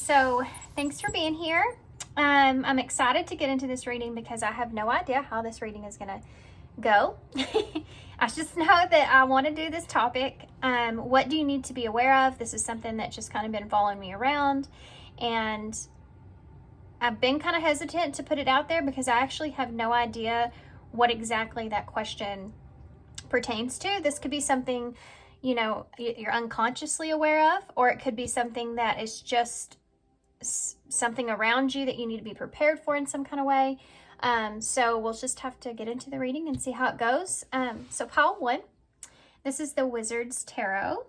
So thanks for being here. I'm excited to get into this reading because I have no idea how this reading is going to go. I just know that I want to do this topic. What do you need to be aware of? This is something that's just kind of been following me around, and I've been kind of hesitant to put it out there because I actually have no idea what exactly that question pertains to. This could be something, you know, you're unconsciously aware of, or it could be something that is just something around you that you need to be prepared for in some kind of way. So we'll just have to get into the reading and see how it goes. So pile 1, this is the Wizard's Tarot.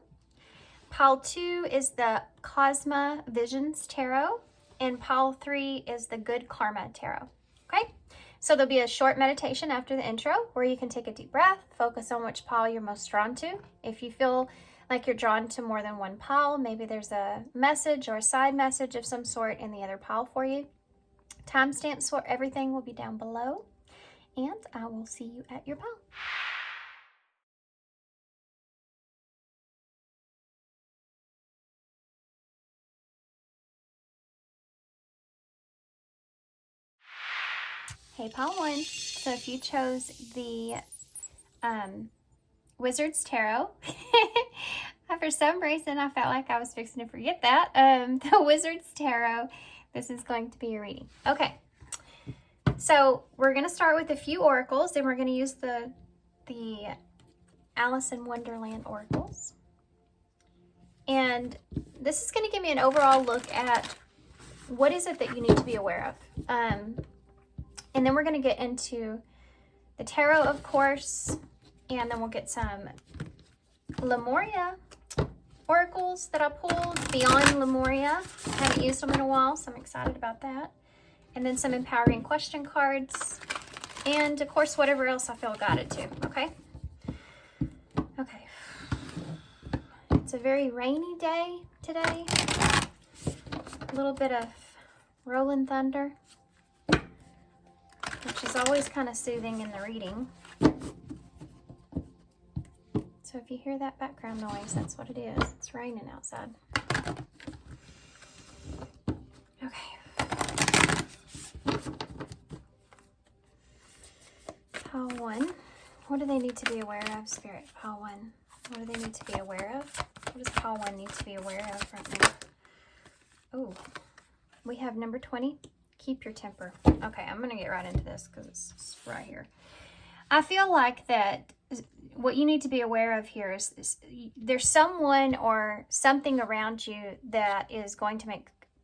Pile 2 is the Cosmo Visions Tarot. And pile 3 is the Good Karma Tarot. Okay? So there'll be a short meditation after the intro where you can take a deep breath, focus on which pile you're most drawn to. If you feel like you're drawn to more than one pile, maybe there's a message or a side message of some sort in the other pile for you. Timestamps for everything will be down below, and I will see you at your pile. Hey, pile 1. So if you chose the Wizard's Tarot, for some reason I felt like I was fixing to forget that. The Wizard's Tarot, this is going to be your reading. Okay, so we're going to start with a few oracles, and we're going to use the Alice in Wonderland oracles. And this is going to give me an overall look at what is it that you need to be aware of. And then we're going to get into the tarot, of course, and then we'll get some Lemuria oracles that I pulled beyond Lemuria. I haven't used them in a while, so I'm excited about that. And then some empowering question cards, and of course whatever else I feel guided to. Okay. It's a very rainy day today. A little bit of rolling thunder, which is always kind of soothing in the reading. So if you hear that background noise, that's what it is. It's raining outside. Okay. Pile 1. What do they need to be aware of, Spirit? Pile 1. What do they need to be aware of? What does pile 1 need to be aware of right now? Oh, we have number 20. Keep your temper. Okay, I'm going to get right into this because it's right here. I feel like that what you need to be aware of here is there's someone or something around you that is going to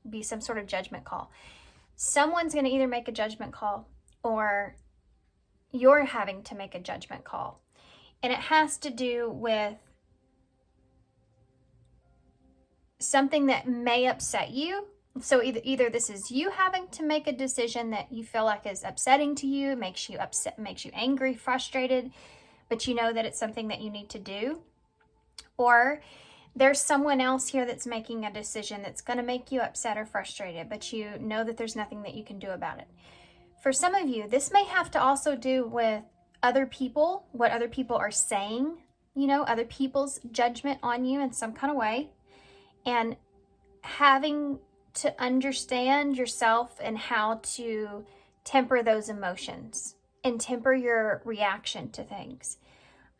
be some sort of judgment call. Someone's going to either make a judgment call or you're having to make a judgment call. And it has to do with something that may upset you. So either this is you having to make a decision that you feel like is upsetting to you, makes you upset, makes you angry, frustrated, but you know that it's something that you need to do. Or there's someone else here that's making a decision that's going to make you upset or frustrated, but you know that there's nothing that you can do about it. For some of you, this may have to also do with other people, what other people are saying, you know, other people's judgment on you in some kind of way, and having to understand yourself and how to temper those emotions and temper your reaction to things.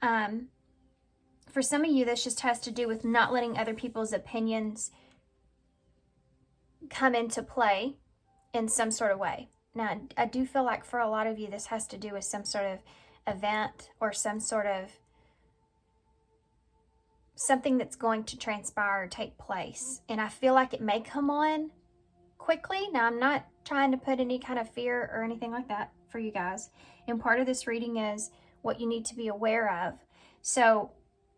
For some of you, this just has to do with not letting other people's opinions come into play in some sort of way. Now, I do feel like for a lot of you, this has to do with some sort of event or some sort of something that's going to transpire or take place. And I feel like it may come on quickly. Now, I'm not trying to put any kind of fear or anything like that for you guys. And part of this reading is what you need to be aware of. So,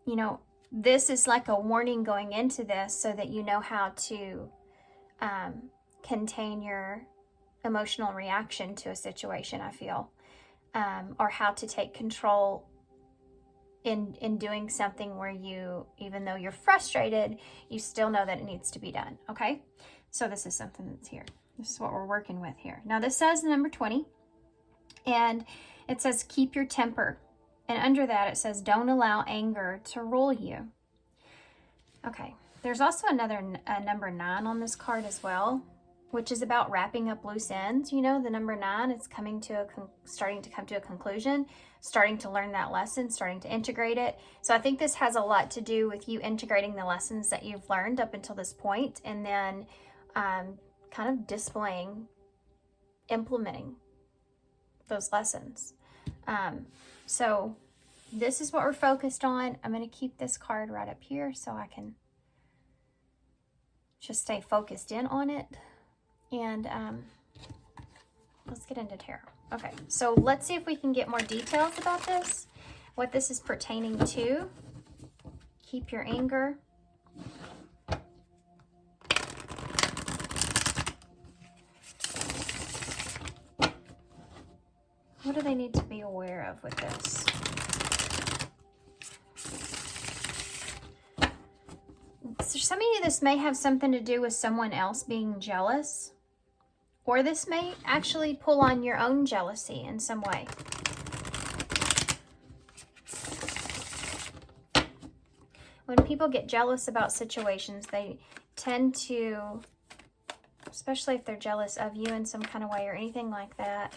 you know, this is like a warning going into this so that you know how to contain your emotional reaction to a situation, I feel, or how to take control in doing something where you, even though you're frustrated, you still know that it needs to be done. Okay, so this is something that's here. This is what we're working with here. Now this says number 20, and it says keep your temper, and under that it says don't allow anger to rule you. Okay, There's also another number 9 on this card as well, which is about wrapping up loose ends. You know, the number 9, it's coming to starting to come to a conclusion, starting to learn that lesson, starting to integrate it. So I think this has a lot to do with you integrating the lessons that you've learned up until this point, and then kind of displaying, implementing those lessons. So this is what we're focused on. I'm going to keep this card right up here so I can just stay focused in on it. And let's get into tarot. Okay, so let's see if we can get more details about this, what this is pertaining to. Keep your anger. What do they need to be aware of with this? So some of you, this may have something to do with someone else being jealous, or this may actually pull on your own jealousy in some way. When people get jealous about situations, they tend to, especially if they're jealous of you in some kind of way or anything like that,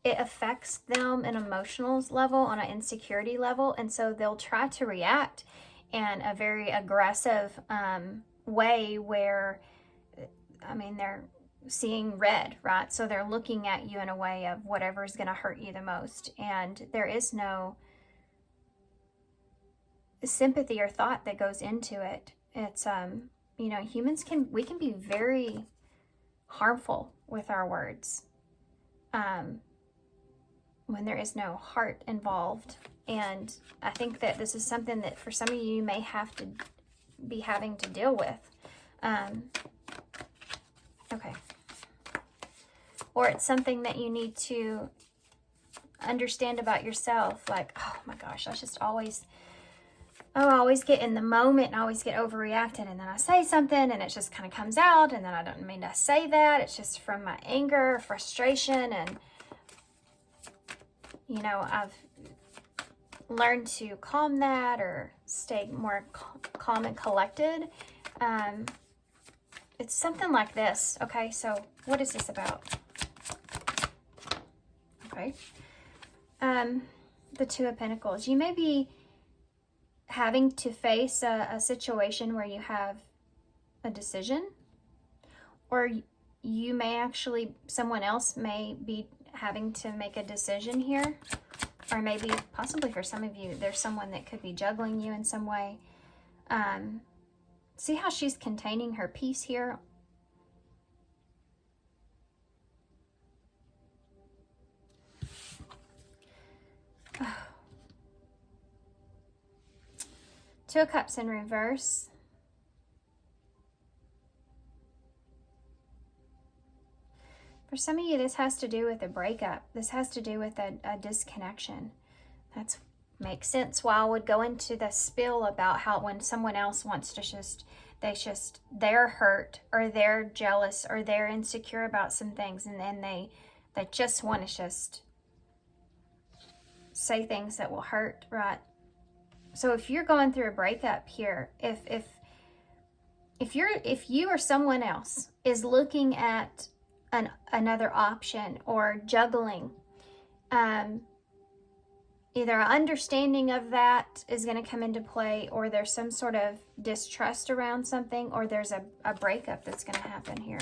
it affects them on an emotional level, on an insecurity level, and so they'll try to react in a very aggressive way where, I mean, they're seeing red, right? So they're looking at you in a way of whatever is going to hurt you the most, and there is no sympathy or thought that goes into it. It's you know, humans can be very harmful with our words when there is no heart involved. And I think that this is something that for some of you may have to be having to deal with. Okay. Or it's something that you need to understand about yourself. Like, oh my gosh, I always get in the moment and I always get overreacted, and then I say something and it just kind of comes out, and then I don't mean to say that. It's just from my anger, frustration, and you know, I've learned to calm that or stay more calm and collected. It's something like this. Okay, so what is this about? Okay. The Two of Pentacles. You may be having to face a situation where you have a decision, or you may actually, someone else may be having to make a decision here, or maybe possibly for some of you, there's someone that could be juggling you in some way. See how she's containing her peace here? Two of Cups in reverse. For some of you, this has to do with a breakup. This has to do with a disconnection. That makes sense why I would go into the spiel about how when someone else wants to they're hurt or they're jealous or they're insecure about some things, and then they just want to just say things that will hurt, right? So if you're going through a breakup here, if you or someone else is looking at another option or juggling, either an understanding of that is going to come into play, or there's some sort of distrust around something, or there's a breakup that's going to happen here.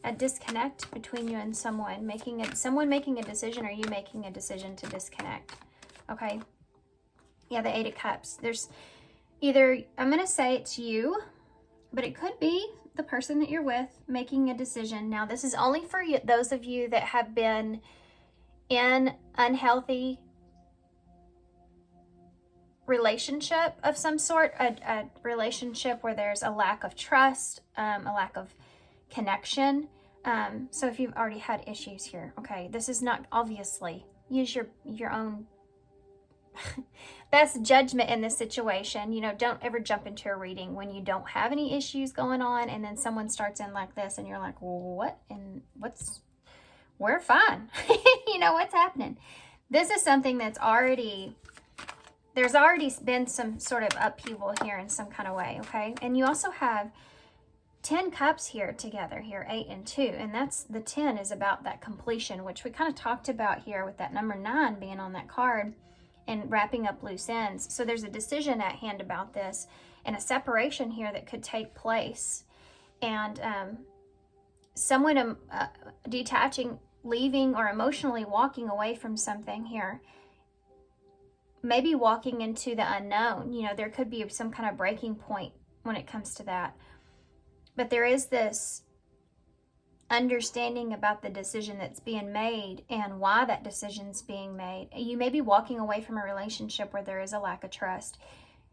A disconnect between you and someone making a decision, or you making a decision to disconnect. Okay. Yeah, the Eight of Cups. There's either, I'm going to say it's you, but it could be the person that you're with making a decision. Now, this is only for you, those of you that have been in unhealthy relationship of some sort, a relationship where there's a lack of trust, a lack of connection. So if you've already had issues here, okay, this is not, obviously, use your own best judgment in this situation. You know, don't ever jump into a reading when you don't have any issues going on, and then someone starts in like this and you're like, well, what? And we're fine. You know, what's happening? This is something that's already there's already been some sort of upheaval here in some kind of way, okay? And you also have 10 cups here together, here 8 and 2, and that's the 10 is about that completion, which we kind of talked about here with that number 9 being on that card and wrapping up loose ends. So there's a decision at hand about this and a separation here that could take place, and someone detaching, leaving, or emotionally walking away from something here. Maybe walking into the unknown. You know, there could be some kind of breaking point when it comes to that. But there is this understanding about the decision that's being made and why that decision's being made. You may be walking away from a relationship where there is a lack of trust.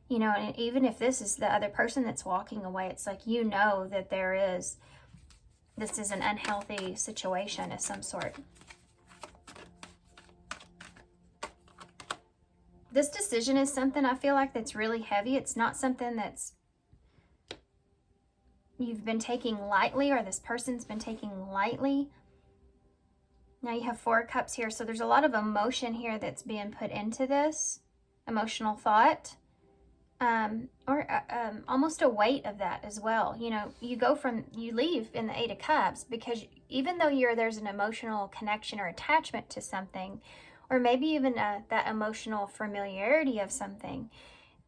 You know, and even if this is the other person that's walking away, it's like, you know that this is an unhealthy situation of some sort. This decision is something I feel like that's really heavy. It's not something that's you've been taking lightly, or this person's been taking lightly. Now you have 4 cups here, so there's a lot of emotion here that's being put into this, emotional thought, or almost a weight of that as well. You know, you leave in the 8 of Cups because even though there's an emotional connection or attachment to something, or maybe even that emotional familiarity of something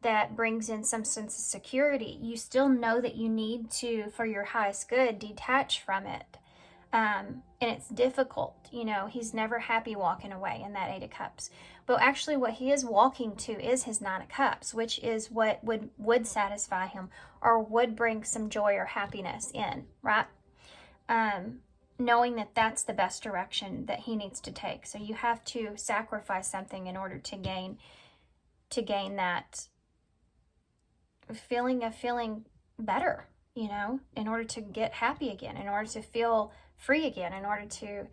that brings in some sense of security, you still know that you need to, for your highest good, detach from it. And it's difficult. You know, he's never happy walking away in that 8 of Cups. But actually what he is walking to is his 9 of Cups, which is what would satisfy him or would bring some joy or happiness in, right? Knowing that that's the best direction that he needs to take. So you have to sacrifice something in order to gain that feeling of feeling better, you know, in order to get happy again, in order to feel free again, in order to,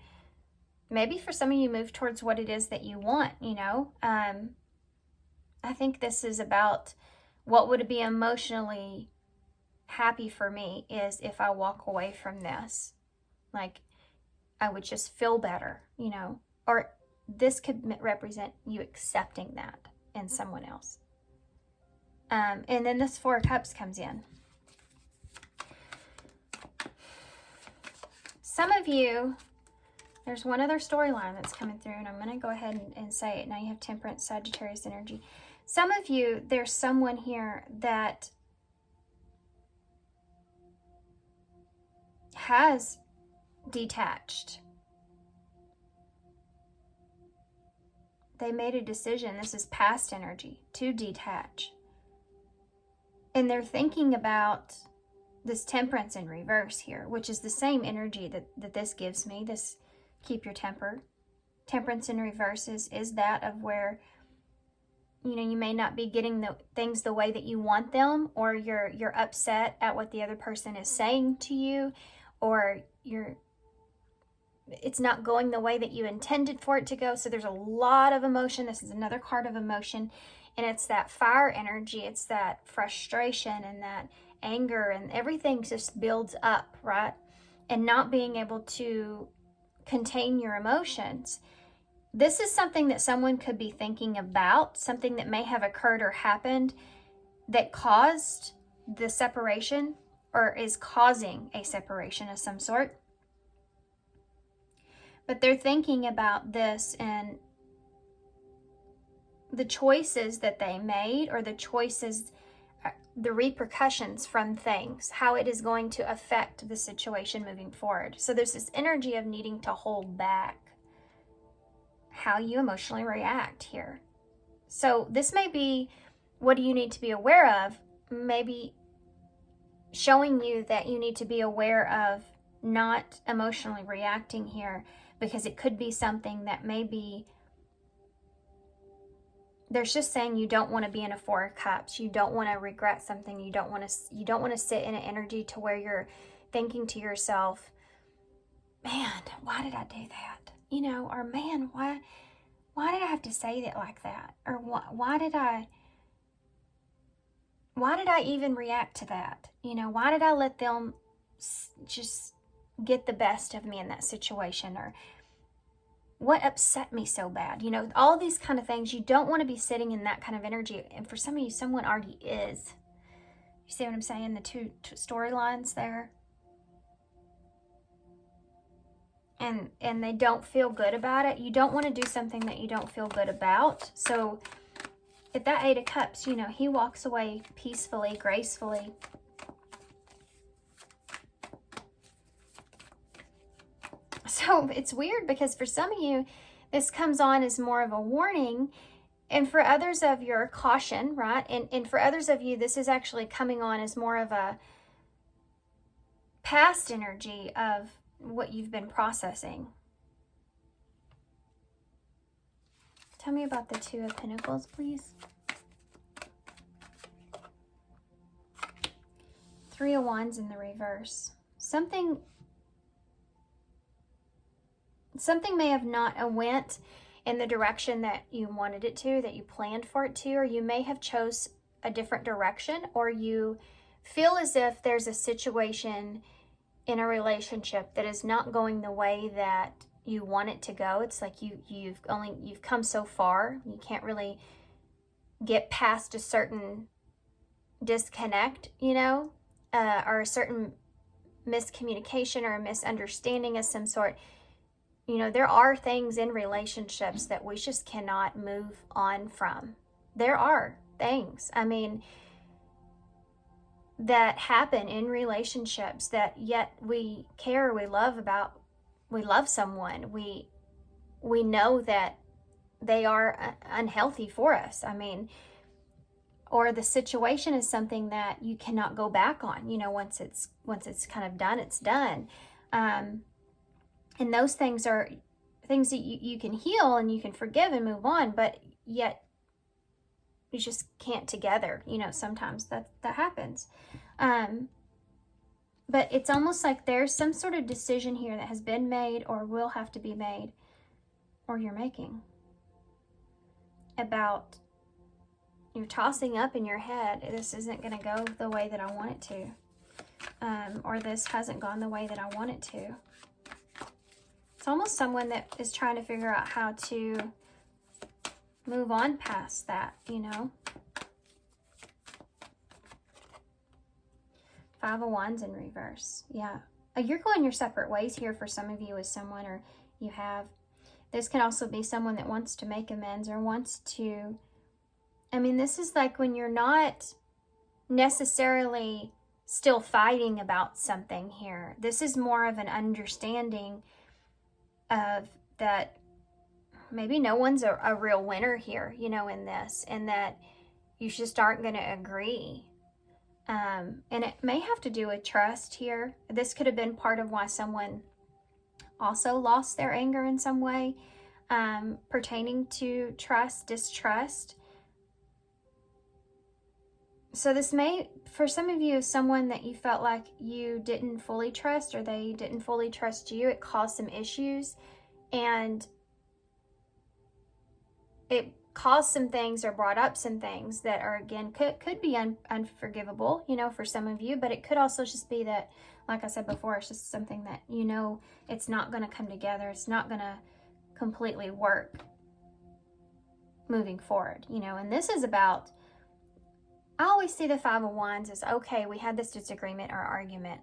maybe for some of you, move towards what it is that you want, you know. I think this is about what would be emotionally happy for me is if I walk away from this. Like, I would just feel better, you know, or this could represent you accepting that in someone else. And then this 4 of Cups comes in. Some of you, there's one other storyline that's coming through, and I'm going to go ahead and say it. Now you have Temperance, Sagittarius energy. Some of you, there's someone here that has detached. They made a decision, this is past energy, to detach. And they're thinking about this Temperance in reverse here, which is the same energy that this gives me, this keep your temper. Temperance in reverse is that of where, you know, you may not be getting the things the way that you want them, or you're upset at what the other person is saying to you, or it's not going the way that you intended for it to go. So there's a lot of emotion. This is another card of emotion, and it's that fire energy. It's that frustration and that anger, and everything just builds up, right? And not being able to contain your emotions. This is something that someone could be thinking about, something that may have occurred or happened that caused the separation, or is causing a separation of some sort. But they're thinking about this and the choices that they made, or the choices, the repercussions from things, how it is going to affect the situation moving forward. So there's this energy of needing to hold back how you emotionally react here. So this may be, what do you need to be aware of? Maybe showing you that you need to be aware of not emotionally reacting here, because it could be something that maybe there's just saying you don't want to be in a 4 of Cups. You don't want to regret something. You don't want to sit in an energy to where you're thinking to yourself, man, why did I do that? You know, or man, why did I have to say that like that? Or why did I even react to that? You know, why did I let them just get the best of me in that situation? Or what upset me so bad? You know, all these kind of things. You don't want to be sitting in that kind of energy. And for some of you, someone already is. You see what I'm saying? The two storylines there. And they don't feel good about it. You don't want to do something that you don't feel good about. So at that 8 of Cups, you know, he walks away peacefully, gracefully. So it's weird because for some of you, this comes on as more of a warning. And for others of your caution, right? And for others of you, this is actually coming on as more of a past energy of what you've been processing. Tell me about the 2 of Pentacles, please. 3 of Wands in the reverse. Something may have not went in the direction that you wanted it to, that you planned for it to, or you may have chose a different direction, or you feel as if there's a situation in a relationship that is not going the way that you want it to go. It's like you've come so far. You can't really get past a certain disconnect, you know, or a certain miscommunication or a misunderstanding of some sort. You know, there are things in relationships that we just cannot move on from. There are things, I mean, that happen in relationships that yet we care, we love about, we love someone. We know that they are unhealthy for us. I mean, or the situation is something that you cannot go back on. You know, once it's kind of done, it's done. And those things are things that you can heal and you can forgive and move on, but yet you just can't together. You know, sometimes that happens. But it's almost like there's some sort of decision here that has been made or will have to be made, or you're making, about, you're tossing up in your head, this isn't going to go the way that I want it to, or this hasn't gone the way that I want it to. It's almost someone that is trying to figure out how to move on past that, you know. 5 of Wands in reverse. Yeah. You're going your separate ways here for some of you with someone, or you have. This can also be someone that wants to make amends or wants to, I mean, this is like when you're not necessarily still fighting about something here. This is more of an understanding of that maybe no one's a real winner here, you know, in this, and that you just aren't going to agree. And it may have to do with trust here. This could have been part of why someone also lost their anger in some way, pertaining to trust, distrust. So this may, for some of you, someone that you felt like you didn't fully trust, or they didn't fully trust you. It caused some issues, and it caused some things or brought up some things that are, again, could be unforgivable, you know, for some of you. But it could also just be that, like I said before, it's just something that, you know, it's not going to come together. It's not going to completely work moving forward, you know. And this is about, I always see the 5 of Wands as, okay, we had this disagreement or argument.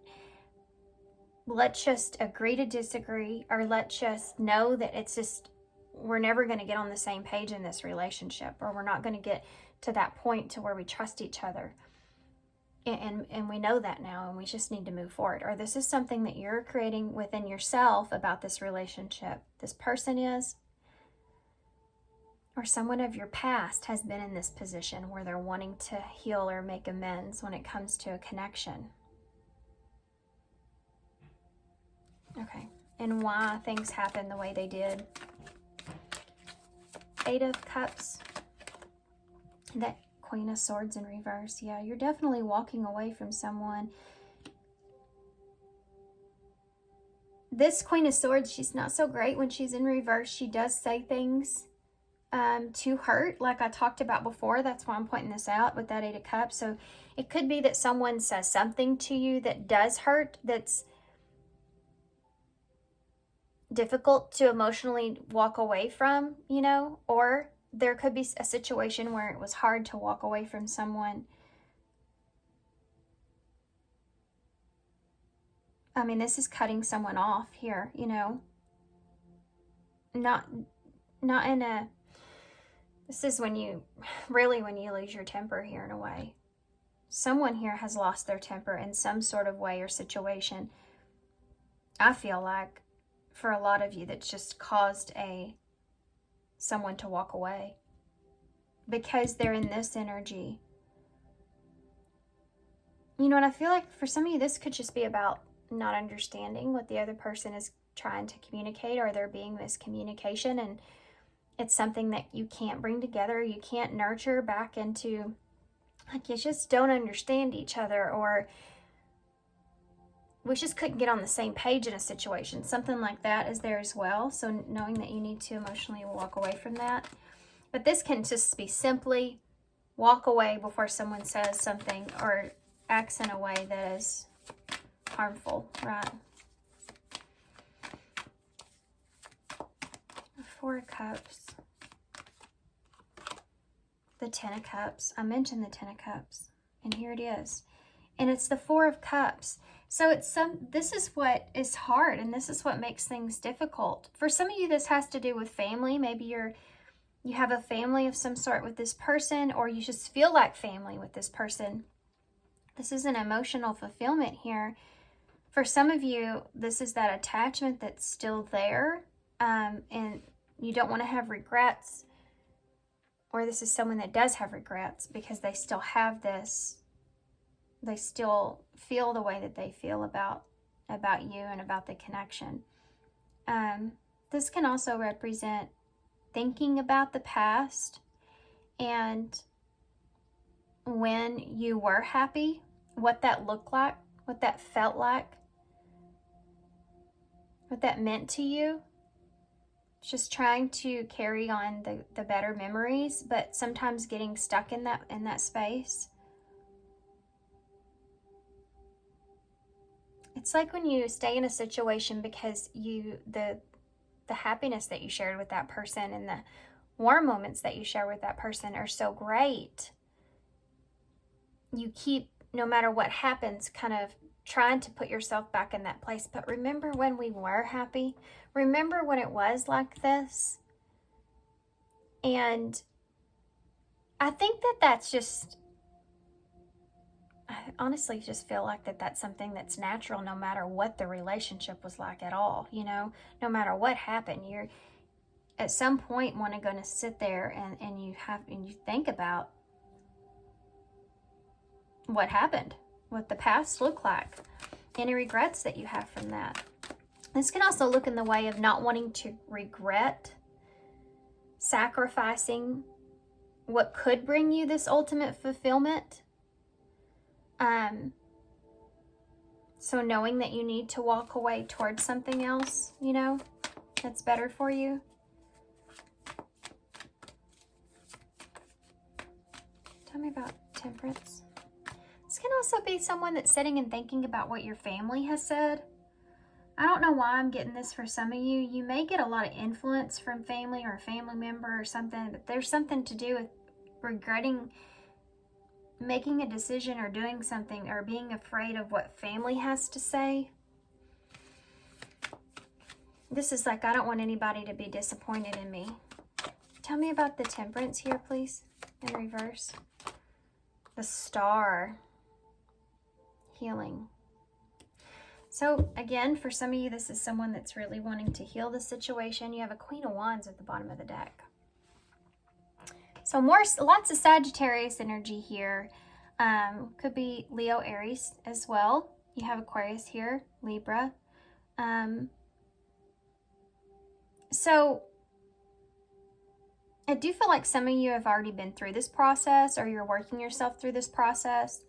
Let's just agree to disagree, or let's just know that it's just, we're never going to get on the same page in this relationship, or we're not going to get to that point to where we trust each other. And we know that now, and we just need to move forward. Or this is something that you're creating within yourself about this relationship. This person is, or someone of your past has been in this position where they're wanting to heal or make amends when it comes to a connection. Okay, and why things happen the way they did. 8 of Cups, that Queen of Swords in reverse. Yeah, you're definitely walking away from someone. This Queen of Swords, she's not so great when she's in reverse. She does say things to hurt, like I talked about before. That's why I'm pointing this out with that 8 of Cups. So it could be that someone says something to you that does hurt, that's difficult to emotionally walk away from, you know, or there could be a situation where it was hard to walk away from someone. I mean, this is cutting someone off here, you know, not in a, this is when you lose your temper here in a way. Someone here has lost their temper in some sort of way or situation. I feel like for a lot of you that's just caused someone to walk away because they're in this energy. You know, and I feel like for some of you this could just be about not understanding what the other person is trying to communicate, or there being miscommunication, and it's something that you can't bring together, you can't nurture back into, like, you just don't understand each other, or we just couldn't get on the same page in a situation. Something like that is there as well. So knowing that you need to emotionally walk away from that. But this can just be simply walk away before someone says something or acts in a way that is harmful, right? Four of Cups. The Ten of Cups. I mentioned the Ten of Cups. And here it is. And it's the Four of Cups. So this is what is hard, and this is what makes things difficult. For some of you, this has to do with family. Maybe you have a family of some sort with this person, or you just feel like family with this person. This is an emotional fulfillment here. For some of you, this is that attachment that's still there, and you don't want to have regrets. Or this is someone that does have regrets because they still have this. They still feel the way that they feel about you and about the connection. This can also represent thinking about the past and when you were happy, what that looked like, what that felt like, what that meant to you. Just trying to carry on the better memories, but sometimes getting stuck in that space. It's like when you stay in a situation because the happiness that you shared with that person and the warm moments that you share with that person are so great. You keep, no matter what happens, kind of trying to put yourself back in that place. But remember when we were happy? Remember when it was like this? And I think that's just, I honestly just feel like that's something that's natural no matter what the relationship was like at all, you know? No matter what happened, you're at some point going to sit there and you think about what happened, what the past looked like, any regrets that you have from that. This can also look in the way of not wanting to regret sacrificing what could bring you this ultimate fulfillment. So knowing that you need to walk away towards something else, you know, that's better for you. Tell me about Temperance. This can also be someone that's sitting and thinking about what your family has said. I don't know why I'm getting this for some of you. You may get a lot of influence from family or a family member or something, but there's something to do with regretting making a decision or doing something, or being afraid of what family has to say. This is like, I don't want anybody to be disappointed in me. Tell me about the Temperance here, please, in reverse. The Star. Healing. So again, for some of you, this is someone that's really wanting to heal the situation. You have a Queen of Wands at the bottom of the deck. So lots of Sagittarius energy here. Could be Leo, Aries as well. You have Aquarius here, Libra. So I do feel like some of you have already been through this process, or you're working yourself through this process.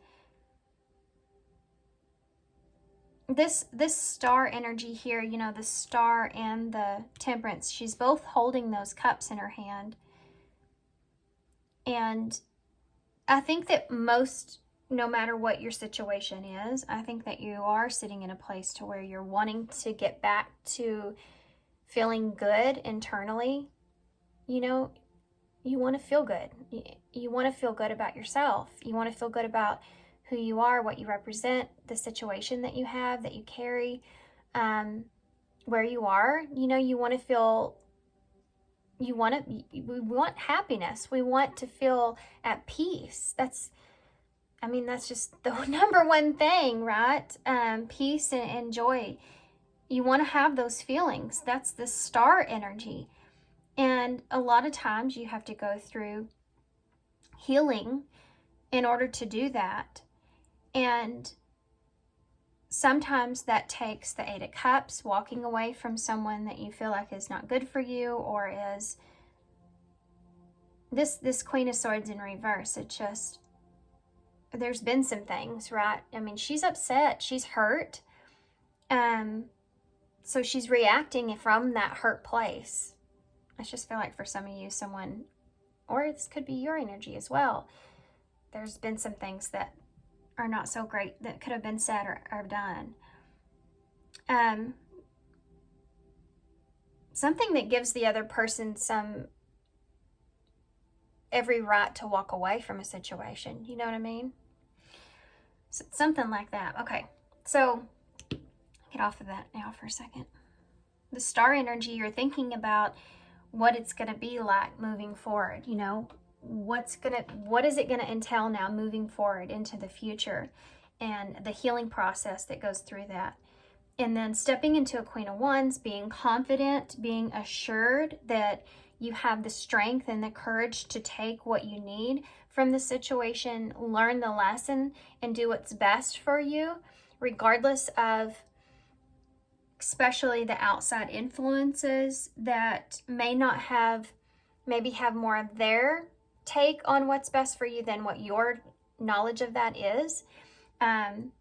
This Star energy here, you know, the Star and the Temperance, she's both holding those cups in her hand. And I think that no matter what your situation is, I think that you are sitting in a place to where you're wanting to get back to feeling good internally. You know, you want to feel good. You want to feel good about yourself. You want to feel good about who you are, what you represent, the situation that you have, that you carry, where you are. You know, you want to feel, we want happiness. We want to feel at peace. That's just the number one thing, right? Peace and joy. You want to have those feelings. That's the star energy. And a lot of times you have to go through healing in order to do that. And sometimes that takes the 8 of Cups, walking away from someone that you feel like is not good for you, or is this Queen of Swords in reverse. It just, there's been some things, right? I mean, she's upset, she's hurt. So she's reacting from that hurt place. I just feel like for some of you, someone, or this could be your energy as well, there's been some things that are not so great that could have been said or done. Something that gives the other person every right to walk away from a situation. You know what I mean? So, something like that. Okay, so get off of that now for a second. The star energy, you're thinking about what it's going to be like moving forward. You know, what is it going to entail now moving forward into the future, and the healing process that goes through that. And then stepping into a Queen of Wands, being confident, being assured that you have the strength and the courage to take what you need from the situation, learn the lesson, and do what's best for you, regardless of especially the outside influences that maybe have more of their take on what's best for you than what your knowledge of that is. And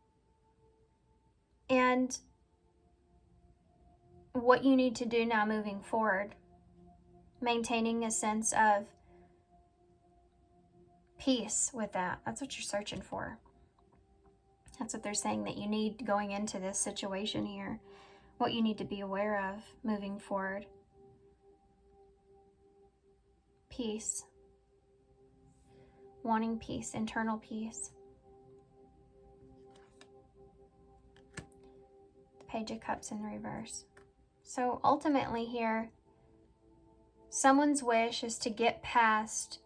what you need to do now moving forward, maintaining a sense of peace with that. That's what you're searching for. That's what they're saying that you need going into this situation here, what you need to be aware of moving forward. Peace. Wanting peace, internal peace. The Page of Cups in reverse. So ultimately here, someone's wish is to get past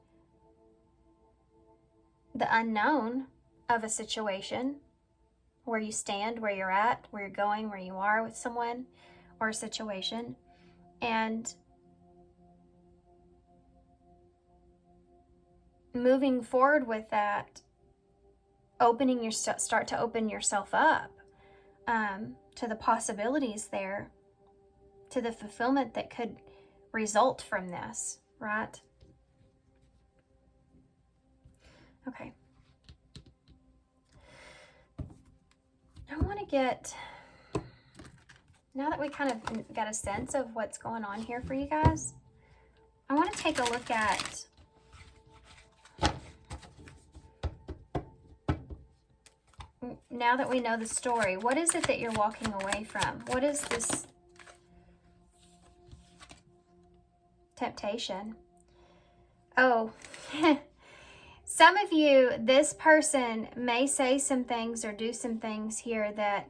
the unknown of a situation, where you stand, where you're at, where you're going, where you are with someone or a situation, and moving forward with that, start to open yourself up to the possibilities there, to the fulfillment that could result from this, right? Okay. I want to get, now that we kind of got a sense of what's going on here for you guys, I want to take a look at now that we know the story, what is it that you're walking away from? What is this temptation? Oh, some of you, this person may say some things or do some things here that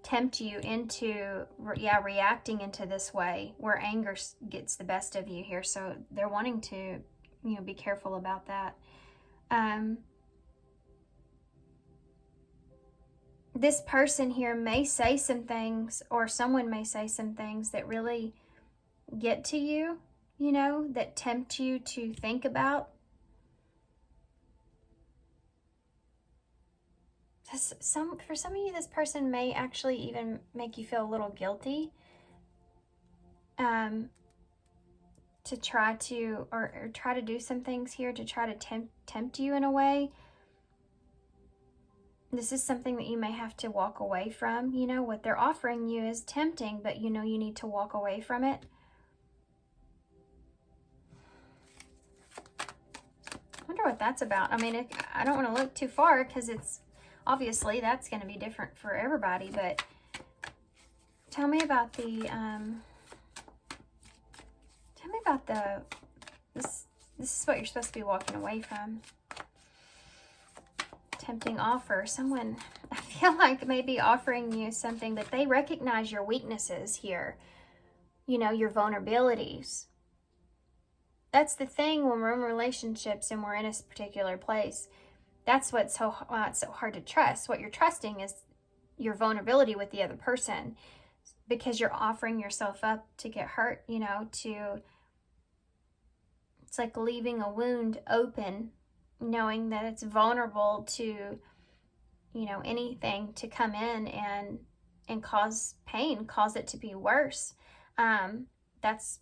tempt you into, reacting into this way, where anger gets the best of you here. So they're wanting to, be careful about that. This person here may say some things, or someone may say some things that really get to you, that tempt you to think about. For some of you, this person may actually even make you feel a little guilty to try to, or try to do some things here to try to tempt you in a way. This is something that you may have to walk away from. What they're offering you is tempting, but you need to walk away from it. I wonder what that's about. I mean, I don't want to look too far, because it's obviously that's going to be different for everybody, but tell me about the about this is what you're supposed to be walking away from. Tempting offer. Someone, I feel like, maybe offering you something, but they recognize your weaknesses here. You know, your vulnerabilities. That's the thing when we're in relationships and we're in a particular place. That's what's so it's so hard to trust. What you're trusting is your vulnerability with the other person, because you're offering yourself up to get hurt, you know, it's like leaving a wound open, knowing that it's vulnerable to, you know, anything to come in and cause pain, cause it to be worse. That's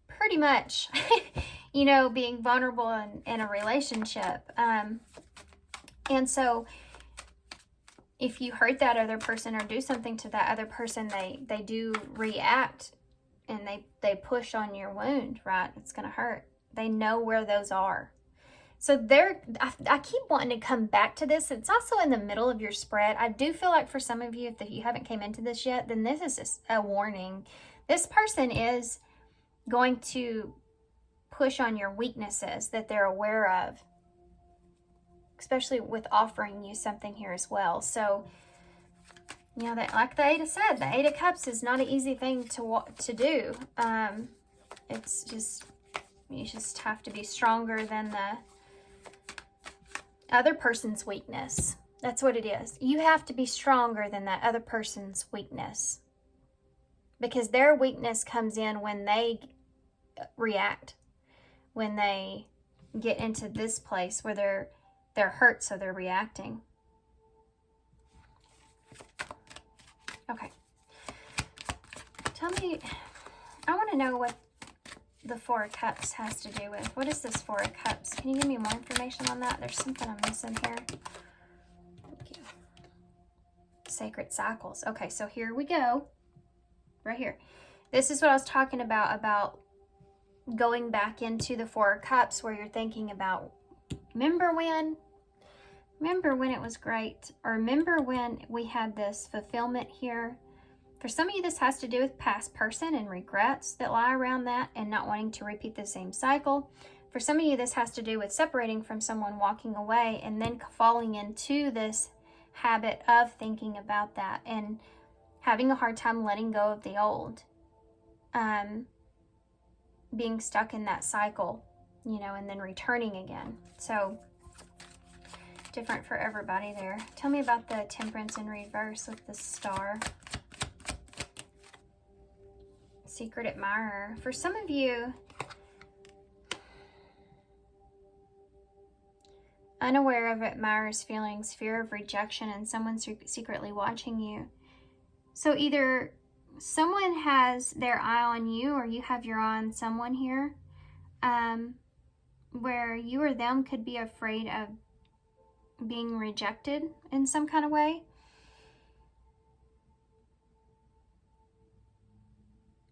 pretty much, you know, being vulnerable in a relationship. And so if you hurt that other person or do something to that other person, they do react and they push on your wound, right? It's going to hurt. They know where those are. So I keep wanting to come back to this. It's also in the middle of your spread. I do feel like for some of you, if you haven't came into this yet, then this is just a warning. This person is going to push on your weaknesses that they're aware of, especially with offering you something here as well. So, you know, that, like the Eight of the Eight of Cups is not an easy thing to do. It's just, you just have to be stronger than the other person's weakness. That's what it is. You have to be stronger than that other person's weakness, because their weakness comes in when they react, when they get into this place where they're hurt, so they're reacting. Okay. Tell me, I want to know what the Four of Cups has to do with. What is this Four of Cups? Can you give me more information on that? There's something I'm missing here. Thank you. Sacred cycles. Okay, so here we go. Right here. This is what I was talking about going back into the Four of Cups, where you're thinking about, remember when it was great, or remember when we had this fulfillment here. For some of you, this has to do with past person and regrets that lie around that and not wanting to repeat the same cycle. For some of you, this has to do with separating from someone, walking away, and then falling into this habit of thinking about that and having a hard time letting go of the old. Being stuck in that cycle, you know, and then returning again. So different for everybody there. Tell me about the Temperance in reverse with the Star. Secret admirer. For some of you, unaware of admirer's feelings, fear of rejection, and someone secretly watching you. So either someone has their eye on you, or you have your eye on someone here, where you or them could be afraid of being rejected in some kind of way.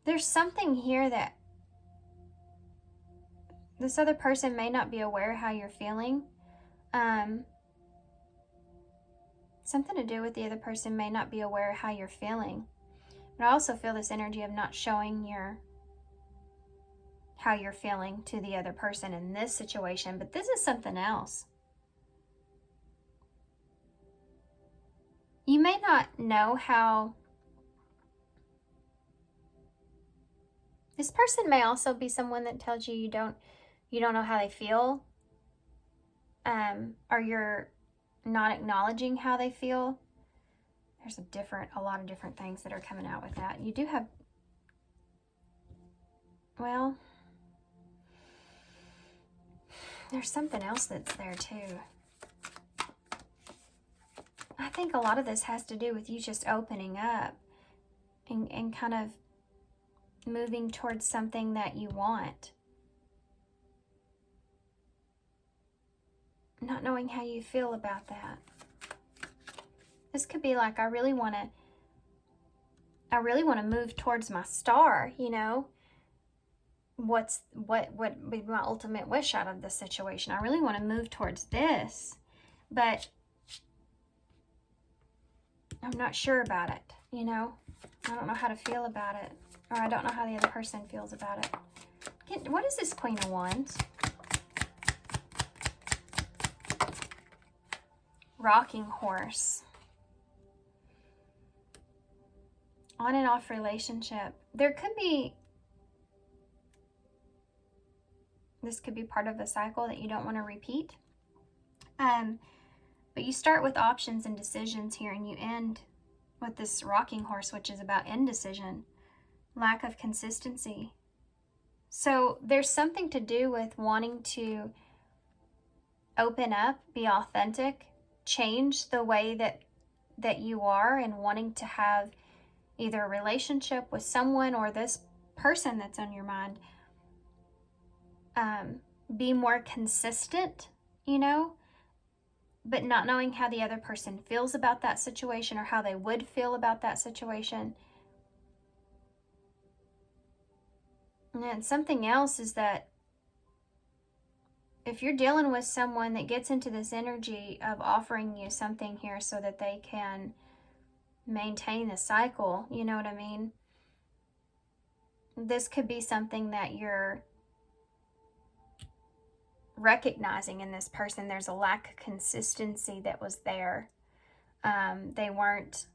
There's something here that this other person may not be aware how you're feeling. Something to do with the other person may not be aware how you're feeling. But I also feel this energy of not showing how you're feeling to the other person in this situation. But this is something else. You may not know how. This person may also be someone that tells you you don't know how they feel, or you're not acknowledging how they feel. There's a lot of different things that are coming out with that. You do have, well, there's something else that's there too. I think a lot of this has to do with you just opening up and kind of moving towards something that you want. Not knowing how you feel about that. This could be like, I really want to move towards my star, you know. What would be my ultimate wish out of this situation? I really want to move towards this, but I'm not sure about it, you know. I don't know how to feel about it, or I don't know how the other person feels about it. What is this Queen of Wands? Rocking horse. On and off relationship. There could be, this could be part of a cycle that you don't want to repeat. But you start with options and decisions here, and you end with this rocking horse, which is about indecision, lack of consistency. So there's something to do with wanting to open up, be authentic, change the way that you are, and wanting to have either a relationship with someone or this person that's on your mind, be more consistent, you know, but not knowing how the other person feels about that situation or how they would feel about that situation. And something else is that if you're dealing with someone that gets into this energy of offering you something here so that they can maintain the cycle, you know what I mean? This could be something that you're recognizing in this person. There's a lack of consistency that was there. They weren't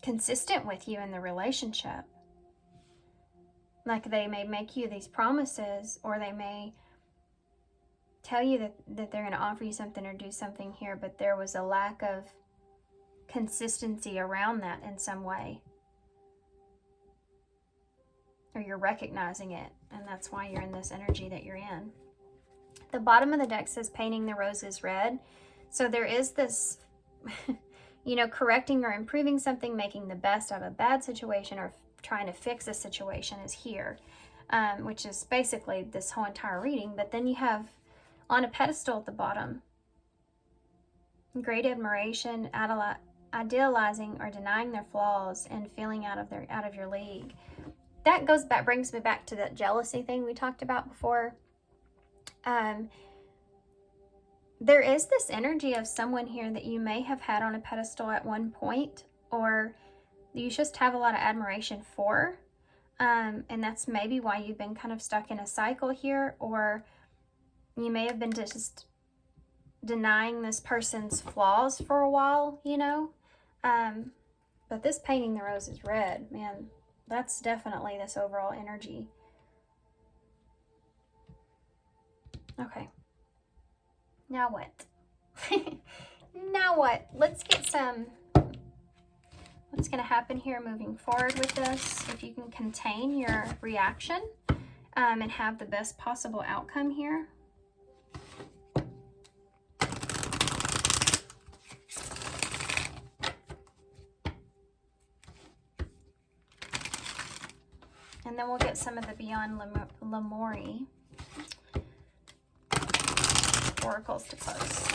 consistent with you in the relationship. Like they may make you these promises, or they may tell you that they're going to offer you something or do something here, but there was a lack of consistency around that in some way. Or you're recognizing it, and that's why you're in this energy that you're in. The bottom of the deck says painting the roses red. So there is this, you know, correcting or improving something, making the best out of a bad situation, or trying to fix a situation is here, which is basically this whole entire reading. But then you have on a pedestal at the bottom, great admiration, idealizing or denying their flaws, and feeling out of your league. That brings me back to that jealousy thing we talked about before. There is this energy of someone here that you may have had on a pedestal at one point, or you just have a lot of admiration for. And that's maybe why you've been kind of stuck in a cycle here, or you may have been just denying this person's flaws for a while, you know. But this painting the roses red, man, that's definitely this overall energy. Okay. Now what? Now what? Let's get some... What's going to happen here moving forward with this? If you can contain your reaction and have the best possible outcome here. And then we'll get some of the Beyond Lamori oracles to close.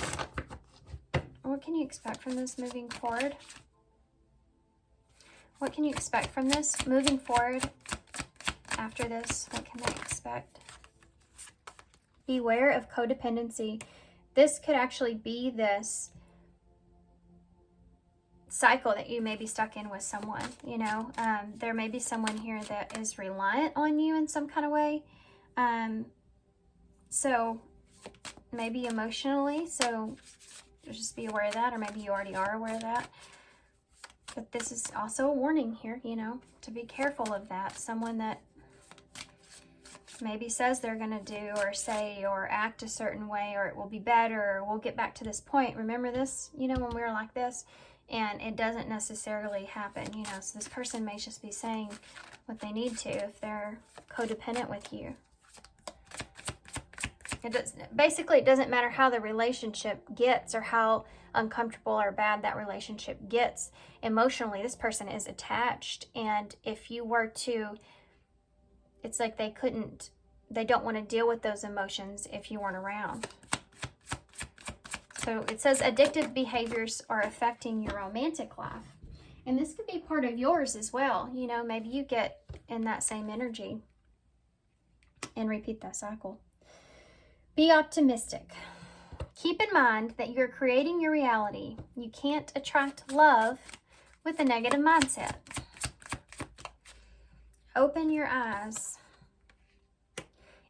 What can you expect from this moving forward? What can you expect from this moving forward after this? What can they expect? Beware of codependency. This could actually be this cycle that you may be stuck in with someone, you know. There may be someone here that is reliant on you in some kind of way. So maybe emotionally, so just be aware of that, or maybe you already are aware of that. But this is also a warning here, you know, to be careful of that. Someone that maybe says they're going to do or say or act a certain way, or it will be better, or we'll get back to this point. Remember this, you know, when we were like this, and it doesn't necessarily happen, you know. So this person may just be saying what they need to if they're codependent with you. Basically, it doesn't matter how the relationship gets or how uncomfortable or bad that relationship gets. Emotionally, this person is attached. And if you were to, it's like they don't want to deal with those emotions if you weren't around. So it says addictive behaviors are affecting your romantic life. And this could be part of yours as well. You know, maybe you get in that same energy and repeat that cycle. Be optimistic. Keep in mind that you're creating your reality. You can't attract love with a negative mindset. Open your eyes.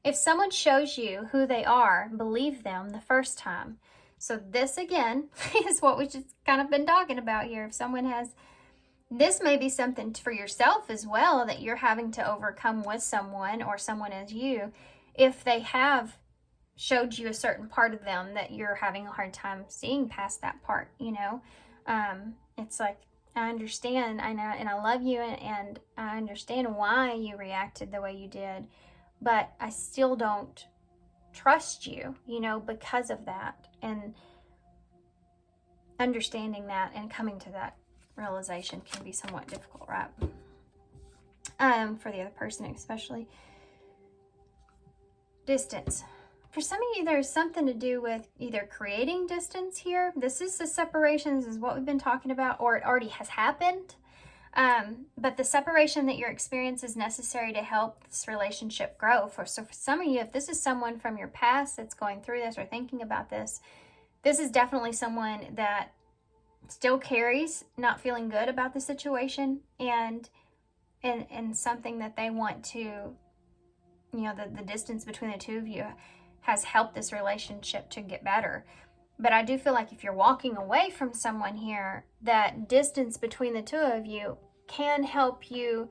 If someone shows you who they are, believe them the first time. So this again is what we've just kind of been talking about here. If someone has, this may be something for yourself as well that you're having to overcome with someone, or someone as you, if they have showed you a certain part of them that you're having a hard time seeing past that part, you know. It's like, I understand, I know, and I love you, and I understand why you reacted the way you did, but I still don't trust you, you know, because of that. And understanding that and coming to that realization can be somewhat difficult, right? For the other person especially. Distance. For some of you, there's something to do with either creating distance here. This is the separation. This is what we've been talking about, or it already has happened. But the separation that you're experiencing is necessary to help this relationship grow. So for some of you, if this is someone from your past that's going through this or thinking about this, this is definitely someone that still carries not feeling good about the situation, and something that they want to, you know, the distance between the two of you has helped this relationship to get better. But I do feel like if you're walking away from someone here, that distance between the two of you can help you,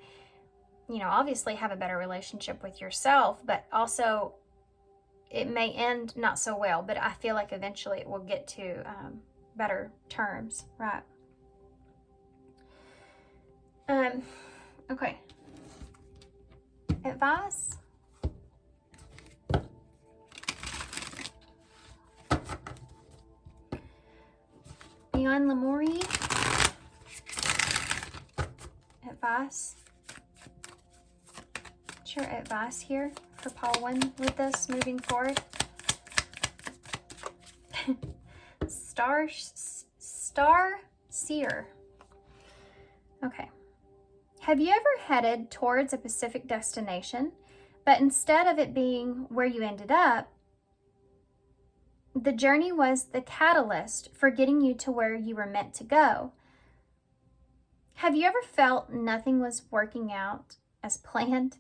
you know, obviously have a better relationship with yourself, but also it may end not so well, but I feel like eventually it will get to better terms, right? Okay. Advice. Beyond Lemuri. Advice. What's your advice here for Paul 1 with this moving forward? Star Seer. Okay. Have you ever headed towards a specific destination, but instead of it being where you ended up, the journey was the catalyst for getting you to where you were meant to go? Have you ever felt nothing was working out as planned,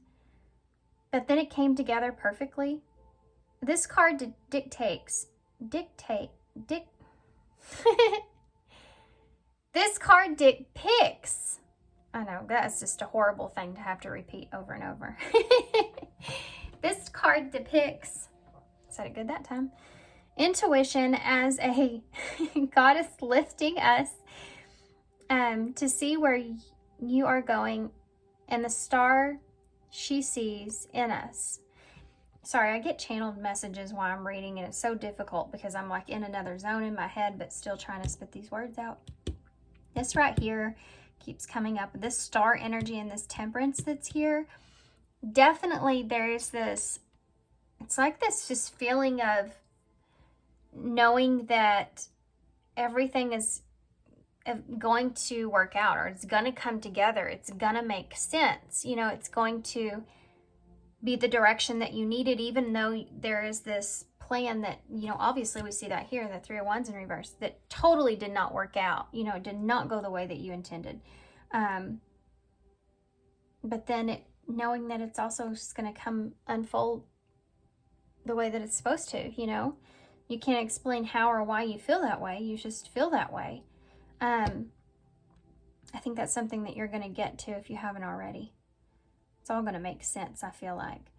but then it came together perfectly? This card this card depicts, I know, that's just a horrible thing to have to repeat over and over. This card depicts, said it good that time, intuition as a goddess lifting us to see where you are going, and the star she sees in us. Sorry, I get channeled messages while I'm reading, and it's so difficult because I'm like in another zone in my head, but still trying to spit these words out. This right here keeps coming up. This star energy and this temperance that's here. Definitely there's this, it's like this just feeling of knowing that everything is going to work out, or it's going to come together. It's going to make sense. You know, it's going to be the direction that you needed, even though there is this plan that, you know, obviously we see that here, the 3 of Wands in reverse, that totally did not work out. You know, it did not go the way that you intended. But then knowing that it's also just going to come unfold the way that it's supposed to, you know. You can't explain how or why you feel that way. You just feel that way. I think that's something that you're going to get to if you haven't already. It's all going to make sense, I feel like.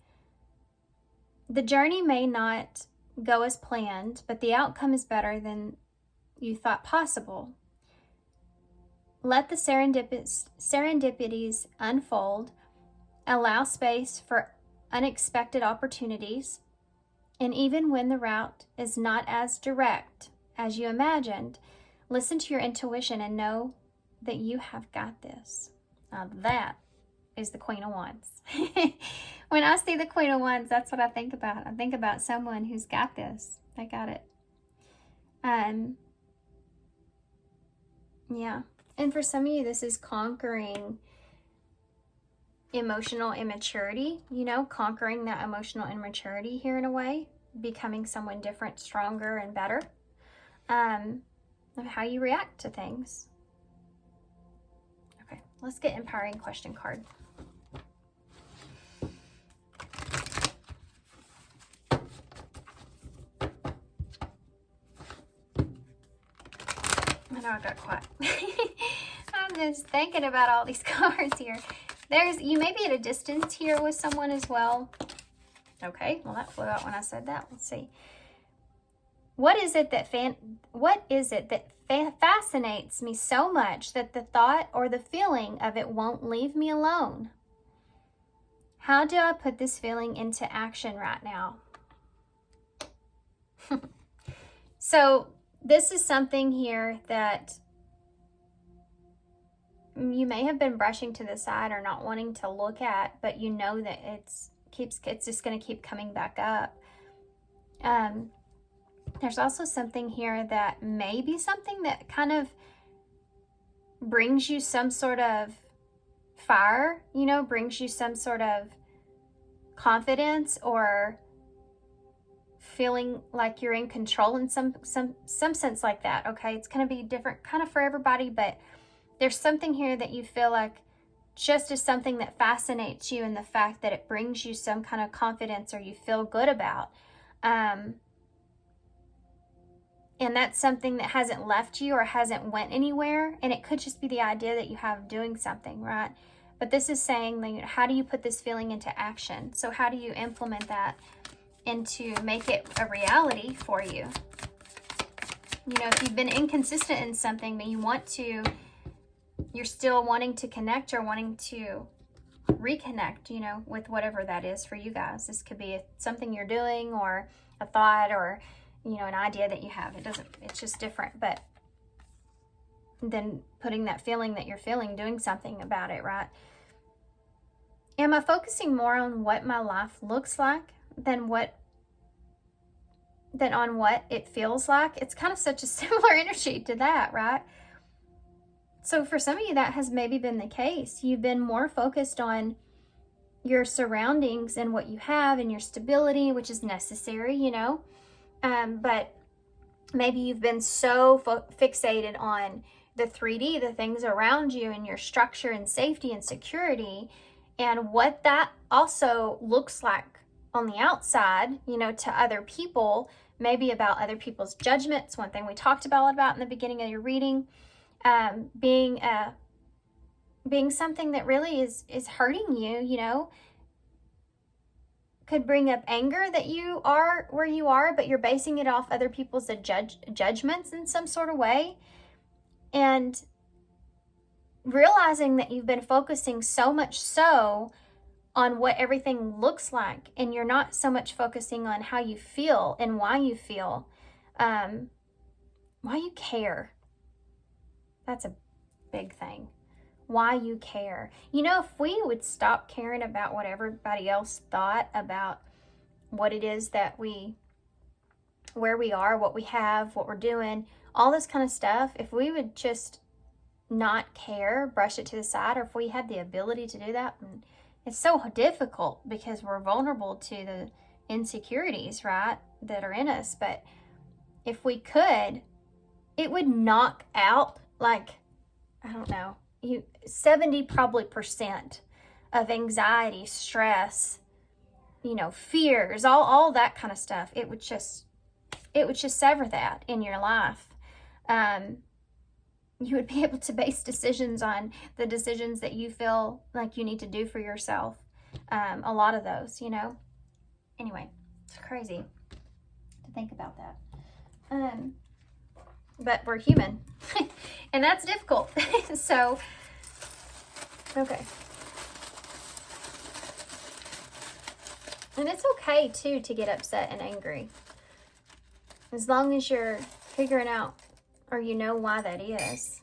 The journey may not go as planned, but the outcome is better than you thought possible. Let the serendipities unfold. Allow space for unexpected opportunities. And even when the route is not as direct as you imagined, listen to your intuition and know that you have got this. Now that is the Queen of Wands. When I see the Queen of Wands, that's what I think about. I think about someone who's got this. They got it. Yeah. And for some of you, this is conquering emotional immaturity, you know, conquering that emotional immaturity here in a way, becoming someone different, stronger, and better. Of how you react to things. Okay, let's get empowering question card. I know I got quiet. I'm just thinking about all these cards here. You may be at a distance here with someone as well. Okay, well that flew out when I said that. Let's see. What is it that fascinates me so much that the thought or the feeling of it won't leave me alone? How do I put this feeling into action right now? So this is something here that you may have been brushing to the side or not wanting to look at, but you know that it's just going to keep coming back up. There's also something here that may be something that kind of brings you some sort of fire, you know, brings you some sort of confidence or feeling like you're in control in some sense like that. Okay, it's going to be different kind of for everybody, but there's something here that you feel like just is something that fascinates you, and the fact that it brings you some kind of confidence or you feel good about. And that's something that hasn't left you or hasn't went anywhere. And it could just be the idea that you have doing something, right? But this is saying, like, how do you put this feeling into action? So how do you implement that into make it a reality for you? You know, if you've been inconsistent in something, but you're still wanting to connect or wanting to reconnect, you know, with whatever that is for you guys. This could be something you're doing or a thought or, you know, an idea that you have. It's just different, but then putting that feeling that you're feeling, doing something about it, right? Am I focusing more on what my life looks like than on what it feels like? It's kind of such a similar energy to that, right? So for some of you, that has maybe been the case. You've been more focused on your surroundings and what you have and your stability, which is necessary, you know. But maybe you've been so fixated on the 3D, the things around you and your structure and safety and security, and what that also looks like on the outside, you know, to other people, maybe about other people's judgments. One thing we talked about in the beginning of your reading, being something that really is hurting you, you know, could bring up anger that you are where you are, but you're basing it off other people's judgments in some sort of way. And realizing that you've been focusing so much so on what everything looks like, and you're not so much focusing on how you feel and why you feel, why you care. That's a big thing. Why you care. You know, if we would stop caring about what everybody else thought about what it is that where we are, what we have, what we're doing, all this kind of stuff, if we would just not care, brush it to the side, or if we had the ability to do that, and it's so difficult because we're vulnerable to the insecurities, right, that are in us. But if we could, it would knock out, like, I don't know, 70 probably % of anxiety, stress, you know, fears, all that kind of stuff. It would just sever that in your life. You would be able to base decisions on the decisions that you feel like you need to do for yourself. A lot of those, you know. Anyway, it's crazy to think about that. But we're human, and that's difficult. So, okay. And it's okay, too, to get upset and angry. As long as you're figuring out, or you know why that is.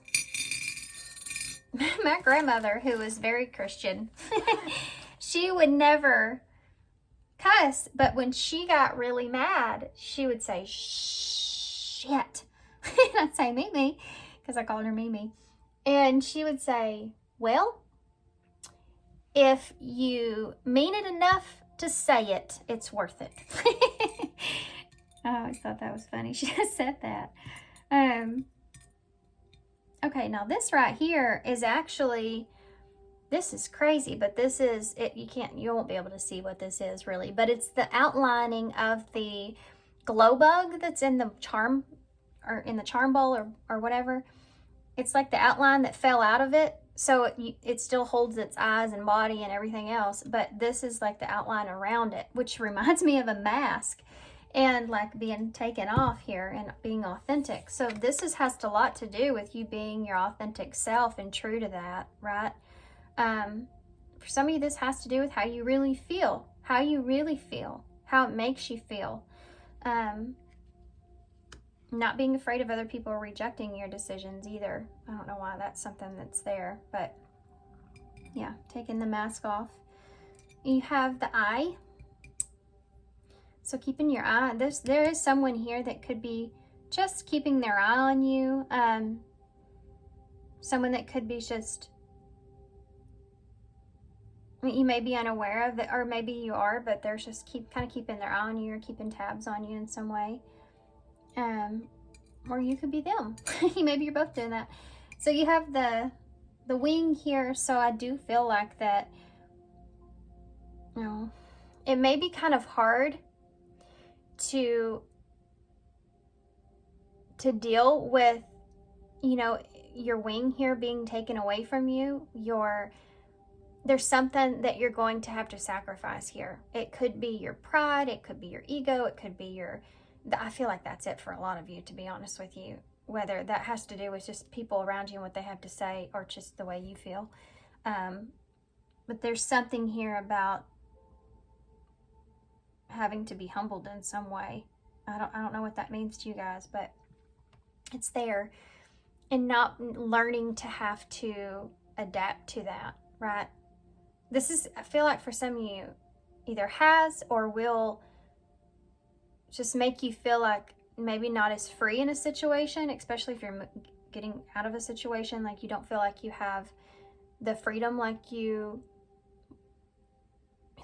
My grandmother, who was very Christian, she would never cuss, but when she got really mad, she would say, shit. And I'd say Mimi, because I called her Mimi. And she would say, well, if you mean it enough to say it, it's worth it. I always thought that was funny. She just said that. Okay, now this right here is actually, this is crazy, but this is, you won't be able to see what this is really, but it's the outlining of the glow bug that's in the charm, or in the charm bowl, or whatever. it's like the outline that fell out of it. So it still holds its eyes and body and everything else, but this is like the outline around it, which reminds me of a mask and like being taken off here and being authentic. So this has a lot to do with you being your authentic self and true to that, right? For some of you, this has to do with how you really feel, how it makes you feel. Not being afraid of other people rejecting your decisions either. I don't know why that's something that's there, but yeah, taking the mask off. You have the eye. So keeping your eye, there is someone here that could be just keeping their eye on you. Someone that could be just, you may be unaware of it, or maybe you are, but they're just kind of keeping their eye on you or keeping tabs on you in some way. Or you could be them. Maybe you're both doing that. So you have the wing here. So I do feel like that, you know, it may be kind of hard to deal with, you know, your wing here being taken away from you. There's something that you're going to have to sacrifice here. It could be your pride, it could be your ego, it could be I feel like that's it for a lot of you, to be honest with you. Whether that has to do with just people around you and what they have to say, or just the way you feel. But there's something here about having to be humbled in some way. I don't know what that means to you guys, but it's there. And not learning to have to adapt to that, right? I feel like for some of you, either has or will just make you feel like maybe not as free in a situation, especially if you're getting out of a situation, like you don't feel like you have the freedom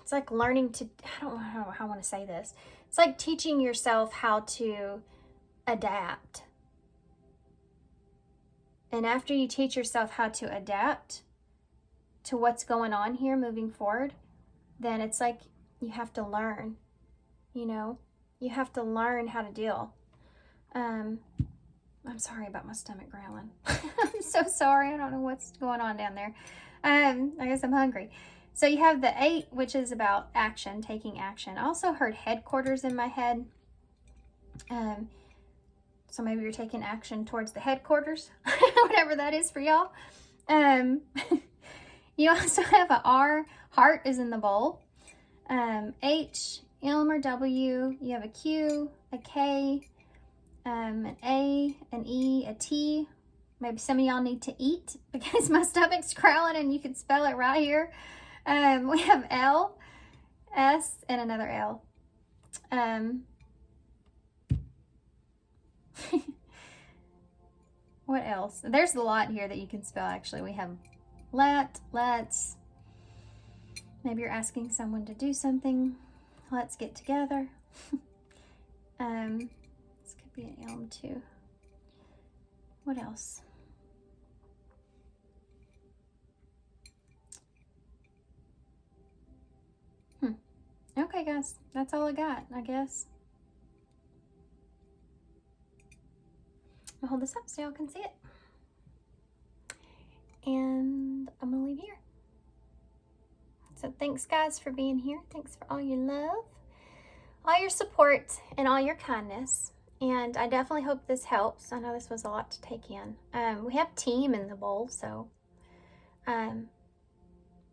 it's like learning to, I don't know how I want to say this. It's like teaching yourself how to adapt. And after you teach yourself how to adapt to what's going on here moving forward, then it's like you have to learn, you know? You have to learn how to deal. I'm sorry about my stomach growling. I'm so sorry. I don't know what's going on down there. I guess I'm hungry. So you have the 8, which is about action, taking action. I also heard headquarters in my head. So maybe you're taking action towards the headquarters, whatever that is for y'all. You also have a R, heart is in the bowl. H, M or W, you have a Q, a K, an A, an E, a T. Maybe some of y'all need to eat because my stomach's growling, and you can spell it right here. We have L, S, and another L. What else? There's a lot here that you can spell, actually. We have let's. Maybe you're asking someone to do something. Let's get together. This could be an elm too. What else? Okay, guys, that's all I got, I guess. I'll hold this up so y'all can see it. And I'm gonna leave here. So thanks, guys, for being here. Thanks for all your love, all your support, and all your kindness. And I definitely hope this helps. I know this was a lot to take in. We have team in the bowl, so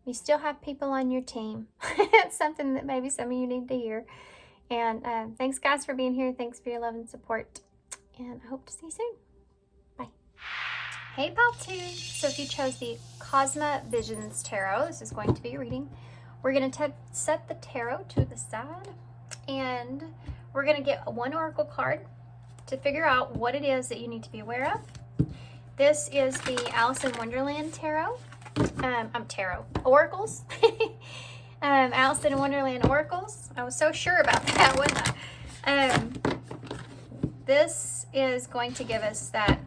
you still have people on your team. It's something that maybe some of you need to hear. And thanks, guys, for being here. Thanks for your love and support. And I hope to see you soon. Bye. Hey, Paltu. So if you chose the Cosmo Visions Tarot, this is going to be a reading. We're going to set the tarot to the side, and we're going to get one oracle card to figure out what it is that you need to be aware of. This is the Alice in Wonderland Tarot. Tarot. Oracles. Alice in Wonderland Oracles. I was so sure about that, wasn't I? This is going to give us that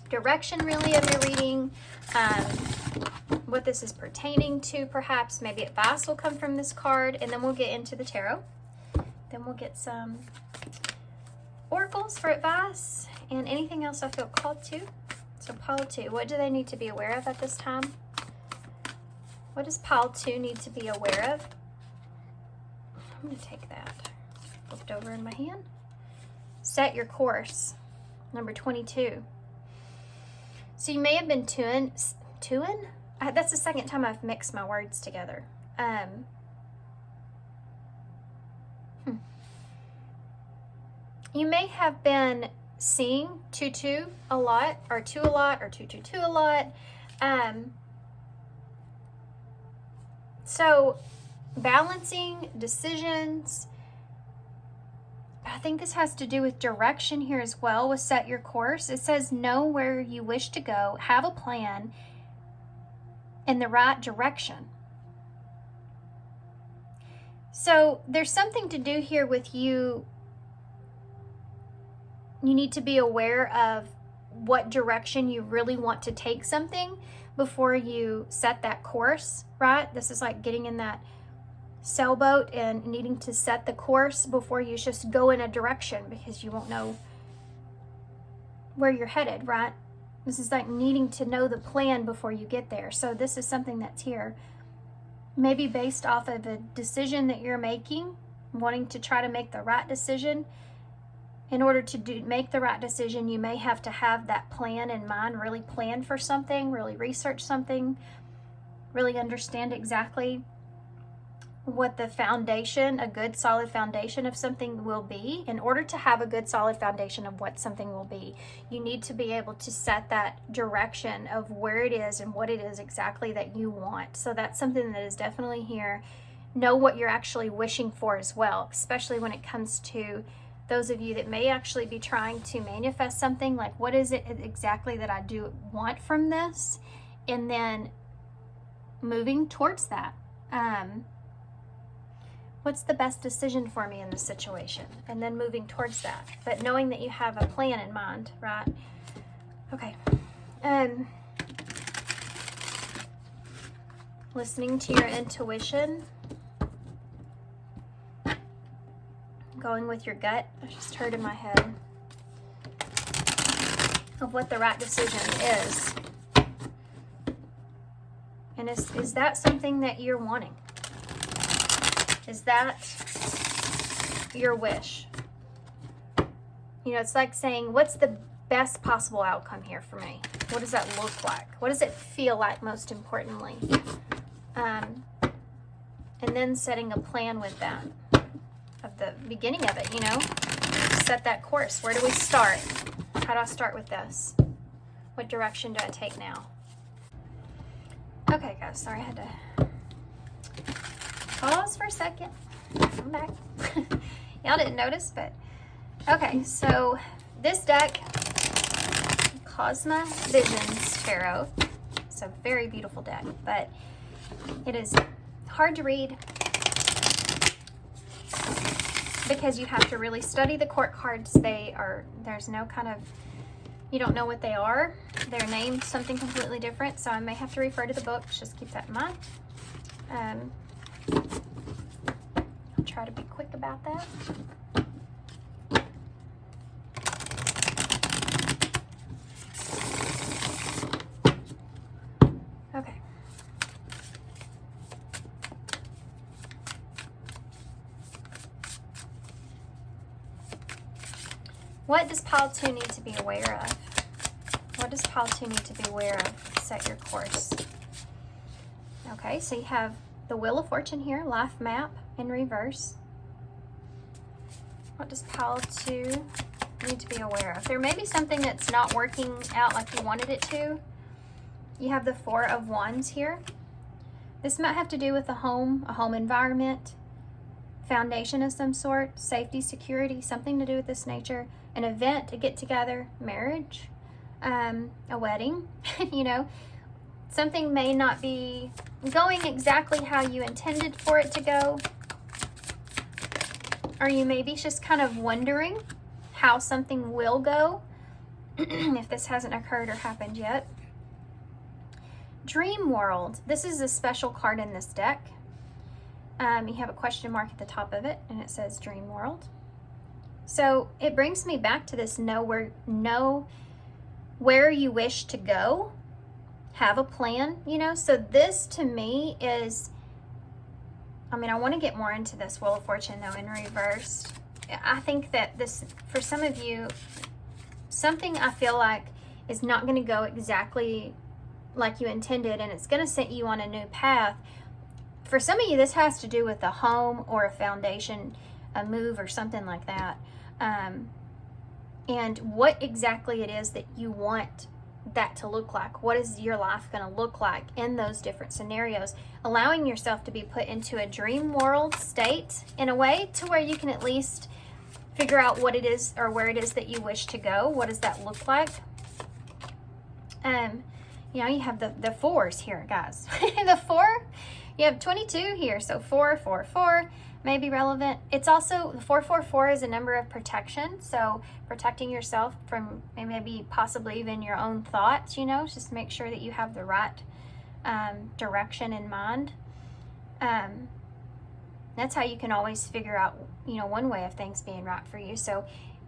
direction, really, of your reading. What this is pertaining to, perhaps. Maybe advice will come from this card, and then we'll get into the tarot. Then we'll get some oracles for advice and anything else I feel called to. So pile 2, what do they need to be aware of at this time? What does pile 2 need to be aware of? I'm going to take that. Flipped over in my hand. Set your course. Number 22. So you may have been that's the second time I've mixed my words together. You may have been seeing 2-2 a lot, or 2 a lot, or 2-2-2 a lot. So balancing decisions. I think this has to do with direction here as well with set your course. It says know where you wish to go, have a plan in the right direction. So there's something to do here with you. You need to be aware of what direction you really want to take something before you set that course, right? This is like getting in that sailboat and needing to set the course before you just go in a direction, because you won't know where you're headed, right? This is like needing to know the plan before you get there. So this is something that's here, maybe based off of a decision that you're making, wanting to try to make the right decision. In order to make the right decision, you may have to have that plan in mind, really plan for something, really research something, really understand exactly what the foundation, a good solid foundation of something will be. In order to have a good solid foundation of what something will be, you need to be able to set that direction of where it is and what it is exactly that you want. So that's something that is definitely here. Know what you're actually wishing for as well, especially when it comes to those of you that may actually be trying to manifest something, like what is it exactly that I do want from this, and then moving towards that. What's the best decision for me in this situation, and then moving towards that, but knowing that you have a plan in mind, right? Okay. Listening to your intuition, going with your gut. I just heard in my head of what the right decision is. And is that something that you're wanting? Is that your wish? You know, it's like saying, what's the best possible outcome here for me? What does that look like? What does it feel like, most importantly? And then setting a plan with that. Of the beginning of it, you know, set that course. Where do we start? How do I start with this? What direction do I take now? Okay, guys, sorry, I had to pause for a second. I'm back. Y'all didn't notice, but okay, so this deck, Cosmo Visions Tarot. It's a very beautiful deck, but it is hard to read because you have to really study the court cards. There's no kind of, you don't know what they are. They're named something completely different, so I may have to refer to the books. Just keep that in mind. I'll try to be quick about that. Okay. What does pile 2 need to be aware of? What does pile 2 need to be aware of? Set your course. Okay, so you have the Wheel of Fortune here, life map in reverse. What does pile 2 need to be aware of? There may be something that's not working out like you wanted it to. You have the Four of Wands here. This might have to do with a home environment, foundation of some sort, safety, security, something to do with this nature, an event, a get-together, marriage, a wedding, you know. Something may not be going exactly how you intended for it to go. Or you may be just kind of wondering how something will go if this hasn't occurred or happened yet. Dream World. This is a special card in this deck. You have a question mark at the top of it, and it says Dream World. So it brings me back to this know where you wish to go, have a plan, you know. So this to me is, I mean, I want to get more into this Wheel of Fortune though in reverse. I think that this, for some of you, something I feel like is not going to go exactly like you intended, and it's going to set you on a new path. For some of you, this has to do with a home or a foundation, a move or something like that. And what exactly it is that you want that to look like. What is your life going to look like in those different scenarios? Allowing yourself to be put into a dream world state in a way to where you can at least figure out what it is or where it is that you wish to go. What does that look like? You know, you have the fours here, guys. The 4, you have 22 here. So 4, 4, 4 may be relevant. It's also, 444 is a number of protection. So protecting yourself from maybe possibly even your own thoughts, you know, just make sure that you have the right direction in mind. That's how you can always figure out, you know, one way of things being right for you. So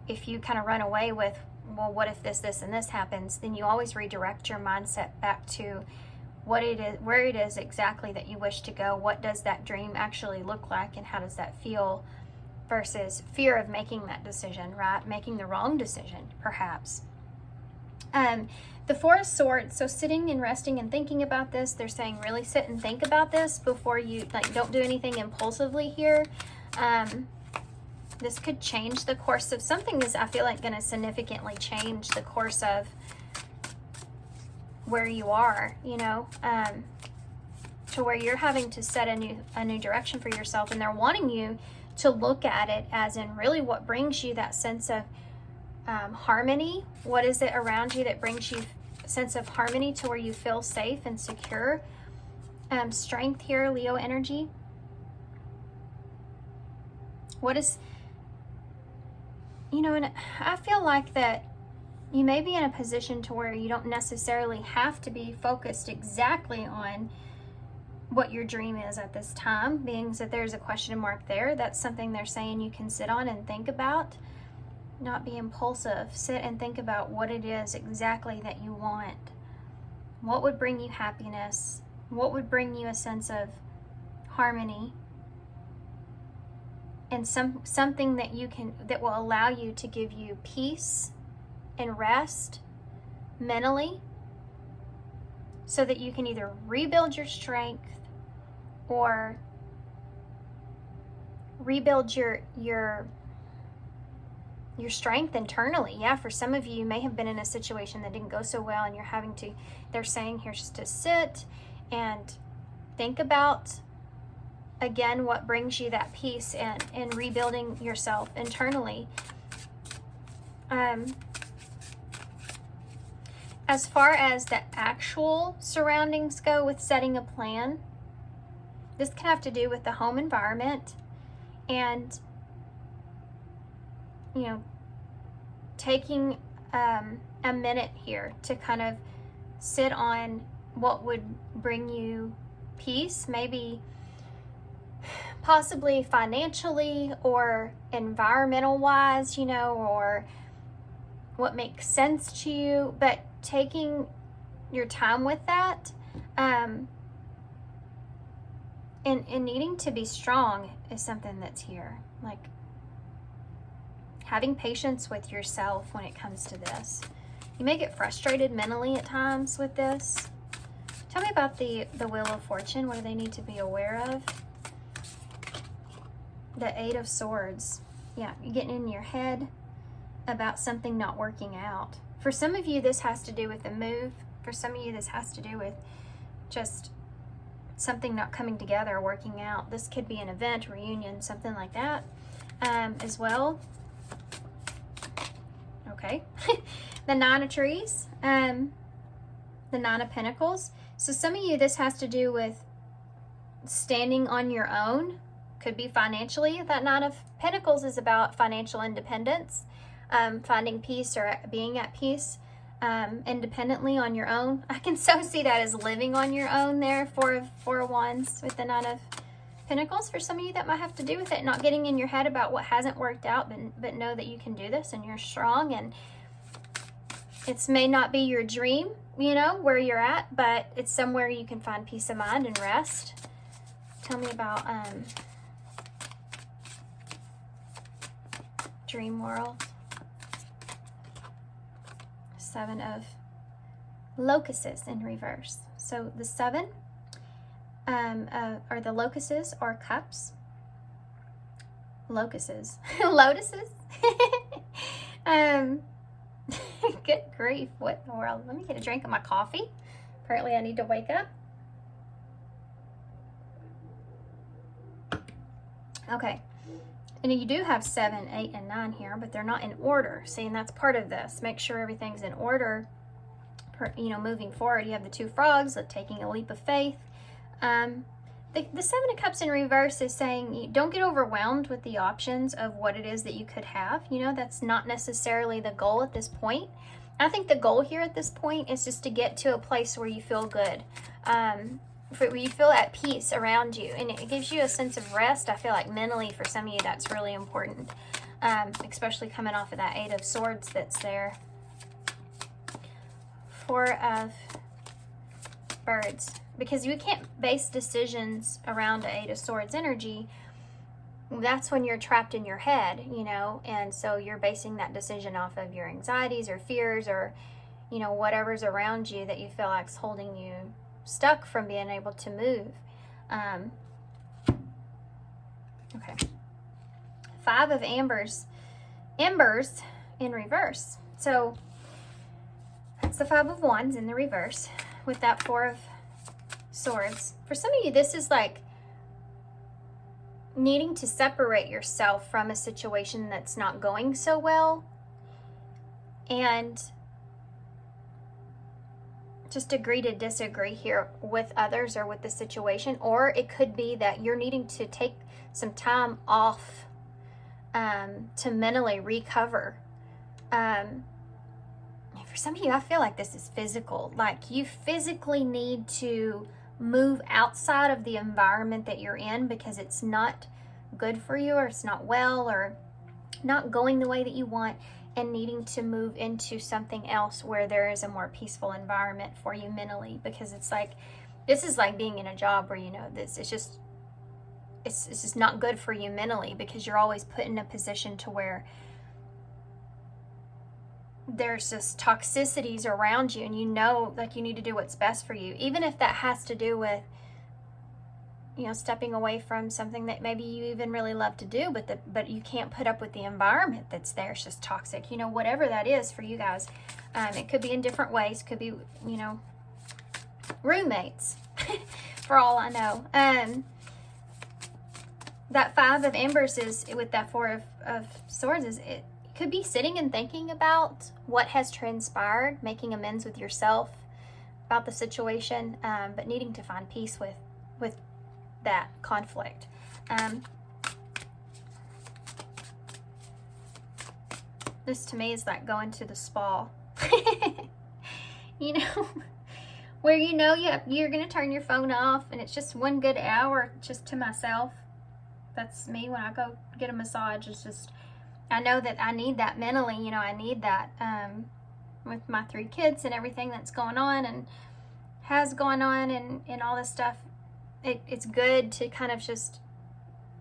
if you kind of run away with, well, what if this, and this happens, then you always redirect your mindset back to what it is, where it is exactly that you wish to go. What does that dream actually look like, and how does that feel, versus fear of making that decision, right? Making the wrong decision, perhaps. The 4 of Swords, so sitting and resting and thinking about this, they're saying really sit and think about this before you, like, don't do anything impulsively here. This could change the course of something, is I feel like going to significantly change the course of where you are, you know, to where you're having to set a new direction for yourself, and they're wanting you to look at it as in really what brings you that sense of harmony. What is it around you that brings you a sense of harmony to where you feel safe and secure? Strength here, Leo energy. What is, you know, and I feel like that you may be in a position to where you don't necessarily have to be focused exactly on what your dream is at this time, being that there's a question mark there. That's something they're saying you can sit on and think about, not be impulsive. Sit and think about what it is exactly that you want. What would bring you happiness? What would bring you a sense of harmony? And something that you can, that will allow you to give you peace and rest mentally, so that you can either rebuild your strength or rebuild your strength internally. Yeah, for some of you, you may have been in a situation that didn't go so well, and you're having to, they're saying here just to sit and think about again what brings you that peace and rebuilding yourself internally. As far as the actual surroundings go with setting a plan, this can have to do with the home environment and, you know, taking a minute here to kind of sit on what would bring you peace, maybe possibly financially or environmental wise, you know, or what makes sense to you, but taking your time with that, and needing to be strong is something that's here. Like having patience with yourself when it comes to this. You may get frustrated mentally at times with this. Tell me about the Wheel of Fortune. What do they need to be aware of? The 8 of Swords. Yeah, you're getting in your head about something not working out. For some of you, this has to do with a move. For some of you, this has to do with just something not coming together, working out. This could be an event, reunion, something like that as well. Okay. The 9 of Trees, the 9 of Pentacles. So some of you, this has to do with standing on your own. Could be financially. That 9 of Pentacles is about financial independence. Finding peace or being at peace independently on your own. I can so see that as living on your own there. 4 of Wands with the 9 of Pentacles. For some of you, that might have to do with it, not getting in your head about what hasn't worked out, but know that you can do this and you're strong, and It may not be your dream, you know, where you're at, but it's somewhere you can find peace of mind and rest. Tell me about dream world. 7 of locusts in reverse. So the 7 are the locusts or cups. Lotuses. Good grief, what in the world? Let me get a drink of my coffee. Apparently I need to wake up. Okay, and you do have 7, 8, and 9 here, but they're not in order. See, and that's part of this. Make sure everything's in order. You know, moving forward, you have the 2 frogs, taking a leap of faith. The 7 of Cups in reverse is saying you don't get overwhelmed with the options of what it is that you could have. You know, that's not necessarily the goal at this point. I think the goal here at this point is just to get to a place where you feel good, where you feel at peace around you, and it gives you a sense of rest. I feel like mentally for some of you that's really important, especially coming off of that 8 of Swords that's there. 4 of Birds, because you can't base decisions around the 8 of Swords energy. That's when you're trapped in your head, you know, and so you're basing that decision off of your anxieties or fears or, you know, whatever's around you that you feel like's holding you stuck from being able to move. Okay. 5 of Embers in reverse. So that's the 5 of Wands in the reverse with that 4 of Swords. For some of you, this is like needing to separate yourself from a situation that's not going so well and just agree to disagree here with others or with the situation. Or it could be that you're needing to take some time off to mentally recover. For some of you, I feel like this is physical. Like you physically need to move outside of the environment that you're in because it's not good for you, or it's not well, or not going the way that you want, and needing to move into something else where there is a more peaceful environment for you mentally. Because it's like, this is like being in a job where, you know, this it's just not good for you mentally, because you're always put in a position to where there's just toxicities around you, and you know, like, you need to do what's best for you, even if that has to do with, you know, stepping away from something that maybe you even really love to do, but you can't put up with the environment that's there. It's just toxic, you know, whatever that is for you guys. It could be in different ways. Could be, you know, roommates for all I know. That 5 of Embers is with that 4 of Swords is it could be sitting and thinking about what has transpired, making amends with yourself about the situation, but needing to find peace with that conflict. This to me is like going to the spa. You know, where you know you're going to turn your phone off, and it's just one good hour just to myself. That's me when I go get a massage. It's just, I know that I need that mentally, you know, I need that with my 3 kids and everything that's going on and has gone on and all this stuff. It's good to kind of just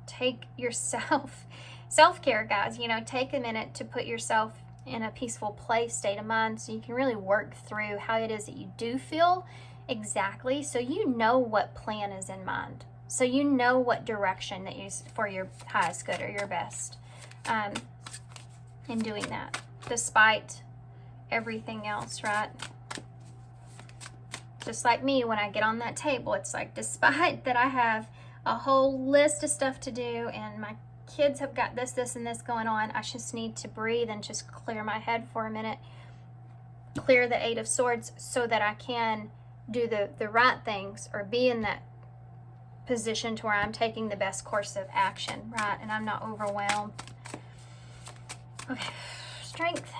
take yourself, self-care, guys, you know, take a minute to put yourself in a peaceful place, state of mind, so you can really work through how it is that you do feel exactly, so you know what plan is in mind. So you know what direction that is for your highest good or your best in doing that, despite everything else, right? Just like me, when I get on that table, it's like, despite that I have a whole list of stuff to do and my kids have got this, and this going on, I just need to breathe and just clear my head for a minute, clear the 8 of Swords so that I can do the right things, or be in that position to where I'm taking the best course of action, right? And I'm not overwhelmed. Okay, Strength.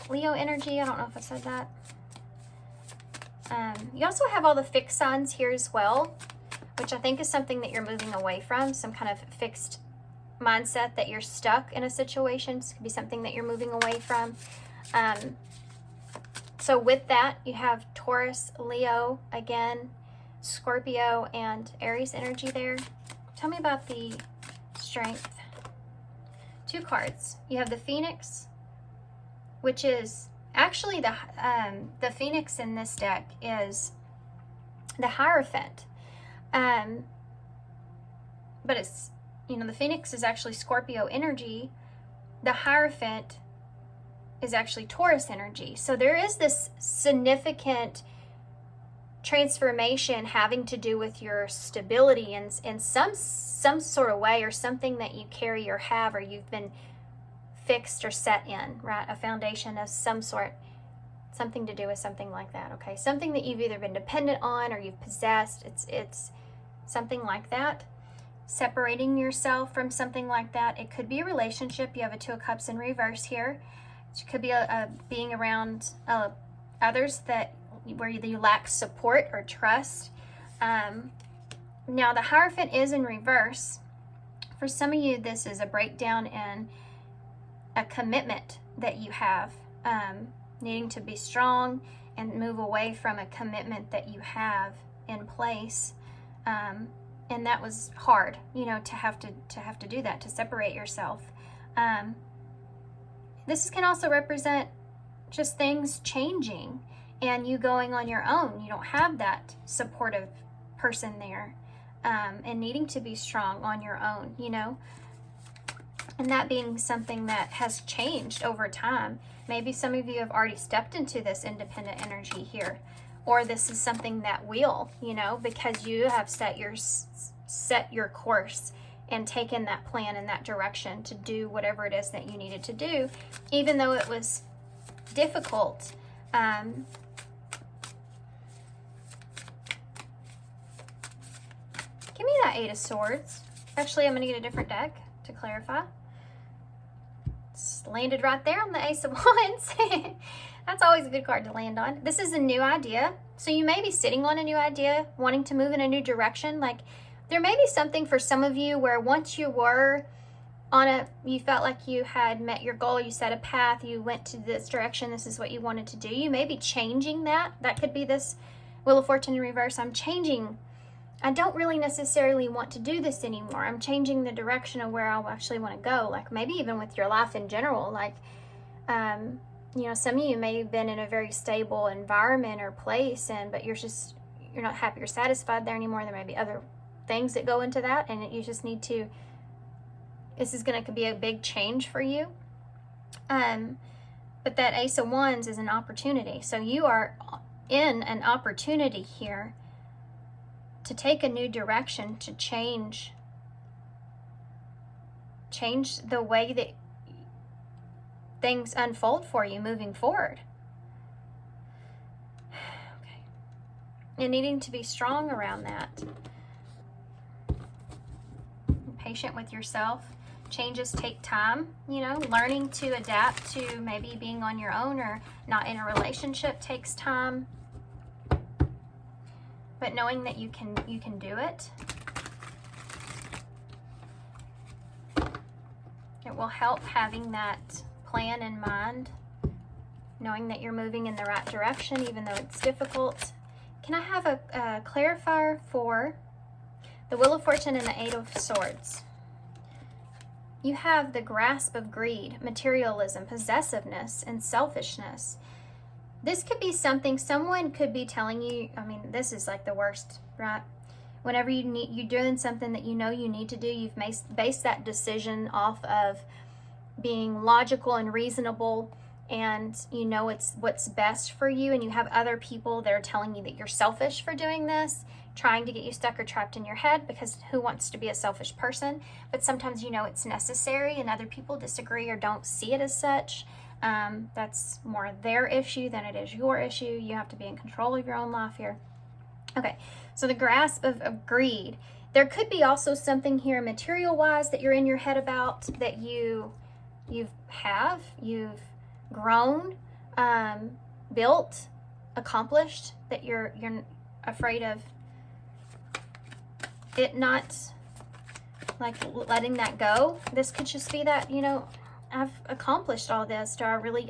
Leo energy, I don't know if I said that. You also have all the fixed signs here as well, which I think is something that you're moving away from, some kind of fixed mindset that you're stuck in a situation. This could be something that you're moving away from. So with that, you have Taurus, Leo, again, Scorpio, and Aries energy there. Tell me about the Strength. 2 cards. You have the Phoenix, which is actually the Phoenix in this deck is the Hierophant. But it's, the Phoenix is actually Scorpio energy. The Hierophant is actually Taurus energy. So there is this significant transformation having to do with your stability in some sort of way, or something that you carry or have, or you've been fixed or set in, right? A foundation of some sort, something to do with something like that, okay? Something that you've either been dependent on or you've possessed. It's something like that. Separating yourself from something like that. It could be a relationship. You have a 2 of Cups in reverse here. It could be being around others where you lack support or trust. Now the Hierophant is in reverse. For some of you, this is a breakdown in a commitment that you have, needing to be strong and move away from a commitment that you have in place. And that was hard, to have to do that, to separate yourself. This can also represent just things changing and you going on your own. You don't have that supportive person there, and needing to be strong on your own, and that being something that has changed over time. Maybe some of you have already stepped into this independent energy here, or this is something that will, because you have set your course and taken that plan in that direction to do whatever it is that you needed to do, even though it was difficult. Give me that 8 of Swords. Actually, I'm going to get a different deck to clarify. It's landed right there on the Ace of Wands. That's always a good card to land on. This is a new idea. So you may be sitting on a new idea, wanting to move in a new direction. Like, there may be something for some of you where once you were you felt like you had met your goal, you set a path, you went to this direction, this is what you wanted to do. You may be changing that. That could be this Wheel of Fortune in reverse. I'm changing. I don't really necessarily want to do this anymore. I'm changing the direction of where I actually want to go. Like, maybe even with your life in general. Like, some of you may have been in a very stable environment or place, but you're not happy or satisfied there anymore. There may be other things that go into that, and you just need to, this is going to be a big change for you. But that Ace of Wands is an opportunity. So you are in an opportunity here to take a new direction, to change the way that things unfold for you moving forward. Okay. And needing to be strong around that. Patient with yourself. Changes take time, learning to adapt to maybe being on your own or not in a relationship takes time. But knowing that you can do it. It will help having that plan in mind, knowing that you're moving in the right direction even though it's difficult. Can I have a clarifier for the Wheel of Fortune and the 8 of Swords? You have the grasp of greed, materialism, possessiveness, and selfishness. This could be something someone could be telling you. I mean, this is like the worst, right? Whenever you're doing something that you know you need to do, you've based that decision off of being logical and reasonable, and it's what's best for you, and you have other people that are telling you that you're selfish for doing this, trying to get you stuck or trapped in your head, because who wants to be a selfish person? But sometimes it's necessary, and other people disagree or don't see it as such. That's more their issue than it is your issue. You have to be in control of your own life here. Okay, so the grasp of greed. There could be also something here material-wise that you're in your head about, that you've grown, built, accomplished, that you're afraid of it not like letting that go. This could just be that, you know, I've accomplished all this. I really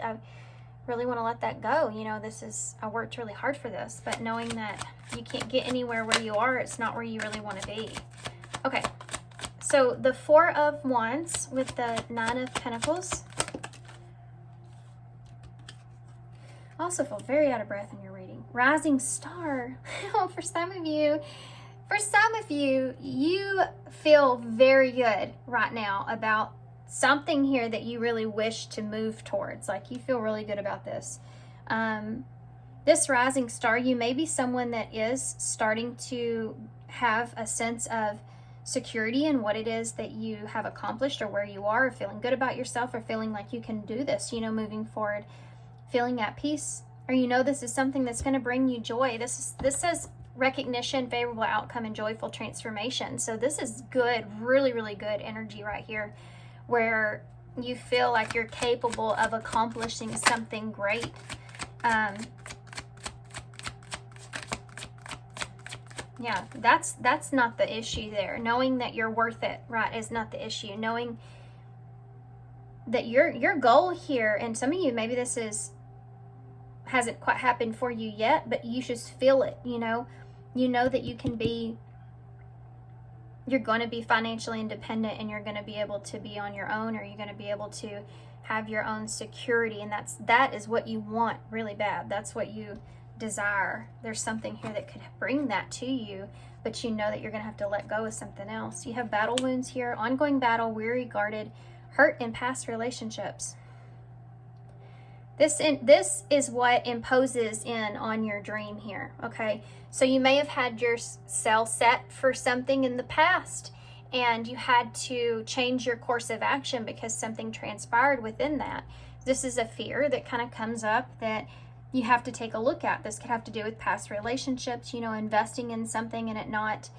want to let that go. You know, I worked really hard for this, but knowing that you can't get anywhere where you are, it's not where you really want to be. Okay, so the Four of Wands with the Nine of Pentacles. I also feel very out of breath in your reading. Rising Star. For some of you, you feel very good right now about something here that you really wish to move towards. Like, you feel really good about this. This Rising Star, you may be someone that is starting to have a sense of security in what it is that you have accomplished or where you are, or feeling good about yourself, or feeling like you can do this, you know, moving forward, feeling at peace, or you know this is something that's going to bring you joy. This says recognition, favorable outcome, and joyful transformation. So this is good, really, really good energy right here, where you feel like you're capable of accomplishing something great. Yeah, that's not the issue there. Knowing that you're worth it, right, is not the issue. Knowing that your goal here, and some of you, maybe this hasn't quite happened for you yet, but you just feel it, you know that you're going to be financially independent, and you're going to be able to be on your own, or you're going to be able to have your own security, and that is what you want really bad. That's what you desire. There's something here that could bring that to you, but you know that you're going to have to let go of something else. You have battle wounds here, ongoing battle, weary, guarded, hurt in past relationships. This is what imposes in on your dream here, okay? So you may have had your cell set for something in the past, and you had to change your course of action because something transpired within that. This is a fear that kind of comes up that you have to take a look at. This could have to do with past relationships, you know, investing in something and it not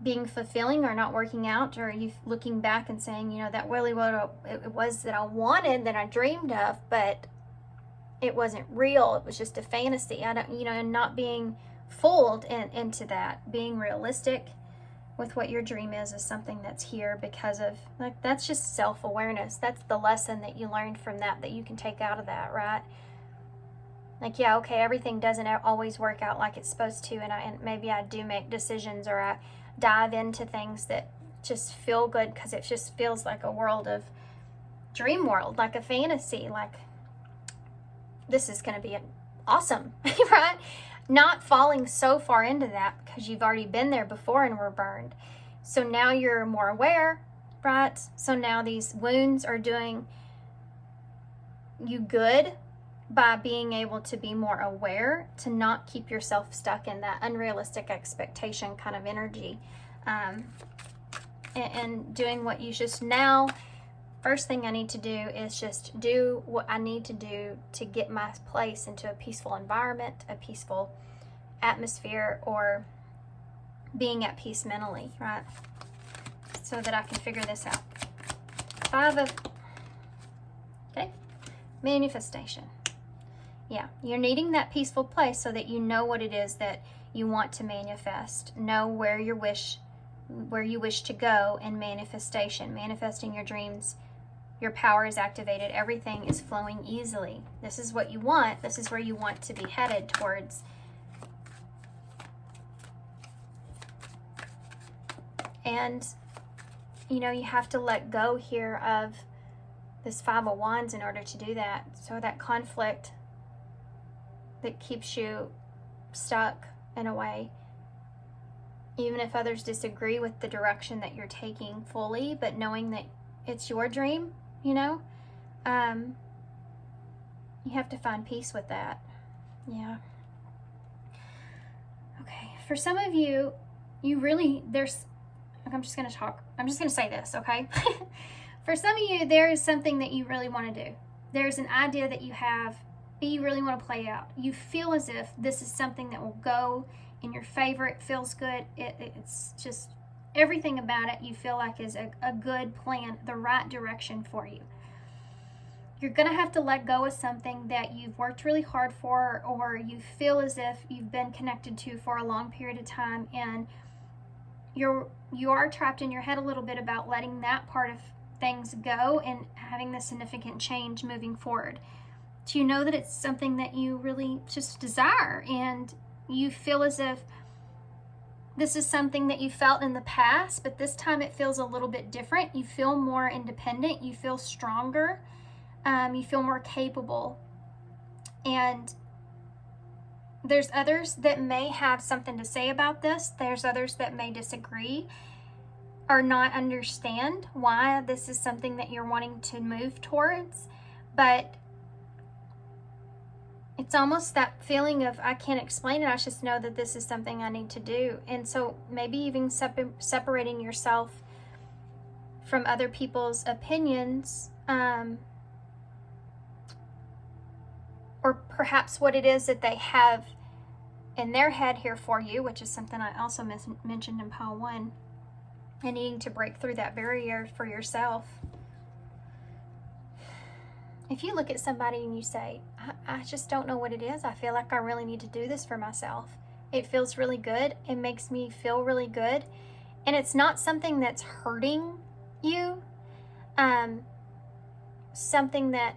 being fulfilling or not working out, or you looking back and saying, you know, that really what it was that I wanted, that I dreamed of, but it wasn't real. It was just a fantasy. And not being fooled into that. Being realistic with what your dream is something that's here because of, like, that's just self-awareness. That's the lesson that you learned from that you can take out of that, right? Like, yeah, okay, everything doesn't always work out like it's supposed to, and maybe I do make decisions, or I dive into things that just feel good because it just feels like a world of dream world, like a fantasy, like this is going to be awesome, right? Not falling so far into that because you've already been there before and were burned. So now you're more aware, right? So now these wounds are doing you good by being able to be more aware, to not keep yourself stuck in that unrealistic expectation kind of energy, and doing what you just now. First thing I need to do is just do what I need to do to get my place into a peaceful environment, a peaceful atmosphere, or being at peace mentally, right? So that I can figure this out. Manifestation. Yeah, you're needing that peaceful place so that you know what it is that you want to manifest. Know where you wish to go in manifestation. Manifesting your dreams, your power is activated. Everything is flowing easily. This is what you want. This is where you want to be headed towards. And, you know, you have to let go here of this Five of Wands in order to do that. So that conflict that keeps you stuck in a way, even if others disagree with the direction that you're taking fully, but knowing that it's your dream, you know, you have to find peace with that. Yeah. Okay. For some of you, I'm just going to say this, okay? For some of you, there is something that you really want to do. There's an idea that you have that you really want to play out. You feel as if this is something that will go in your favor. It feels good. It's just everything about it you feel like is a good plan, the right direction for you. You're going to have to let go of something that you've worked really hard for, or you feel as if you've been connected to for a long period of time, and you're you are trapped in your head a little bit about letting that part of things go and having the significant change moving forward. Do you know that it's something that you really just desire, and you feel as if this is something that you felt in the past, but this time it feels a little bit different. You feel more independent, you feel stronger, you feel more capable. And there's others that may have something to say about this. There's others that may disagree or not understand why this is something that you're wanting to move towards. But it's almost that feeling of, I can't explain it, I just know that this is something I need to do. And so maybe even separating yourself from other people's opinions, or perhaps what it is that they have in their head here for you, which is something I also mentioned in pile 1, and needing to break through that barrier for yourself. If you look at somebody and you say, I just don't know what it is, I feel like I really need to do this for myself. It feels really good. It makes me feel really good. And it's not something that's hurting you, something that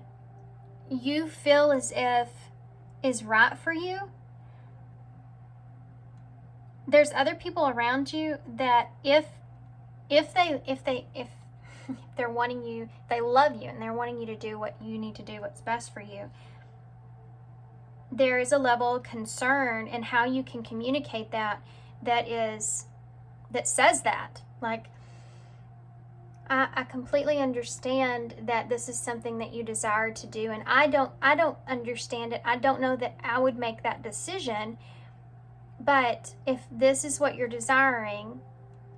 you feel as if is right for you. There's other people around you that if they're wanting you, they love you and they're wanting you to do what you need to do, what's best for you. There is a level of concern in how you can communicate that says that. Like, I completely understand that this is something that you desire to do, and I don't understand it. I don't know that I would make that decision, but if this is what you're desiring,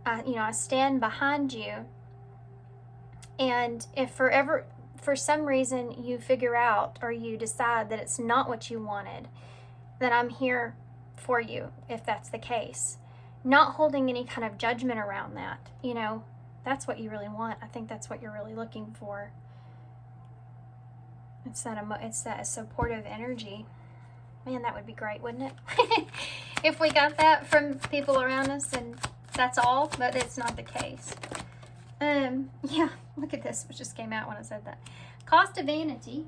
I stand behind you. And if for some reason you figure out or you decide that it's not what you wanted, then I'm here for you if that's the case. Not holding any kind of judgment around that. That's what you really want. I think that's what you're really looking for. It's that supportive energy. Man, that would be great, wouldn't it? If we got that from people around us and that's all, but it's not the case. Yeah, look at this, which just came out when I said that. Cost of vanity.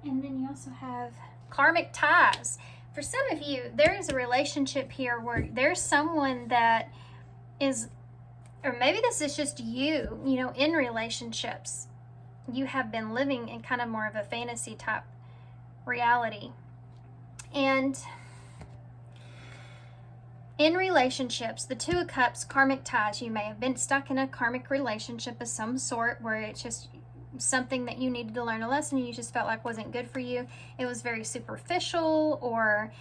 And then you also have karmic ties. For some of you, there is a relationship here where there's someone that is, or maybe this is just you, in relationships. You have been living in kind of more of a fantasy type reality. And in relationships, the Two of Cups, karmic ties, you may have been stuck in a karmic relationship of some sort where it's just something that you needed to learn a lesson you just felt like wasn't good for you. It was very superficial, or,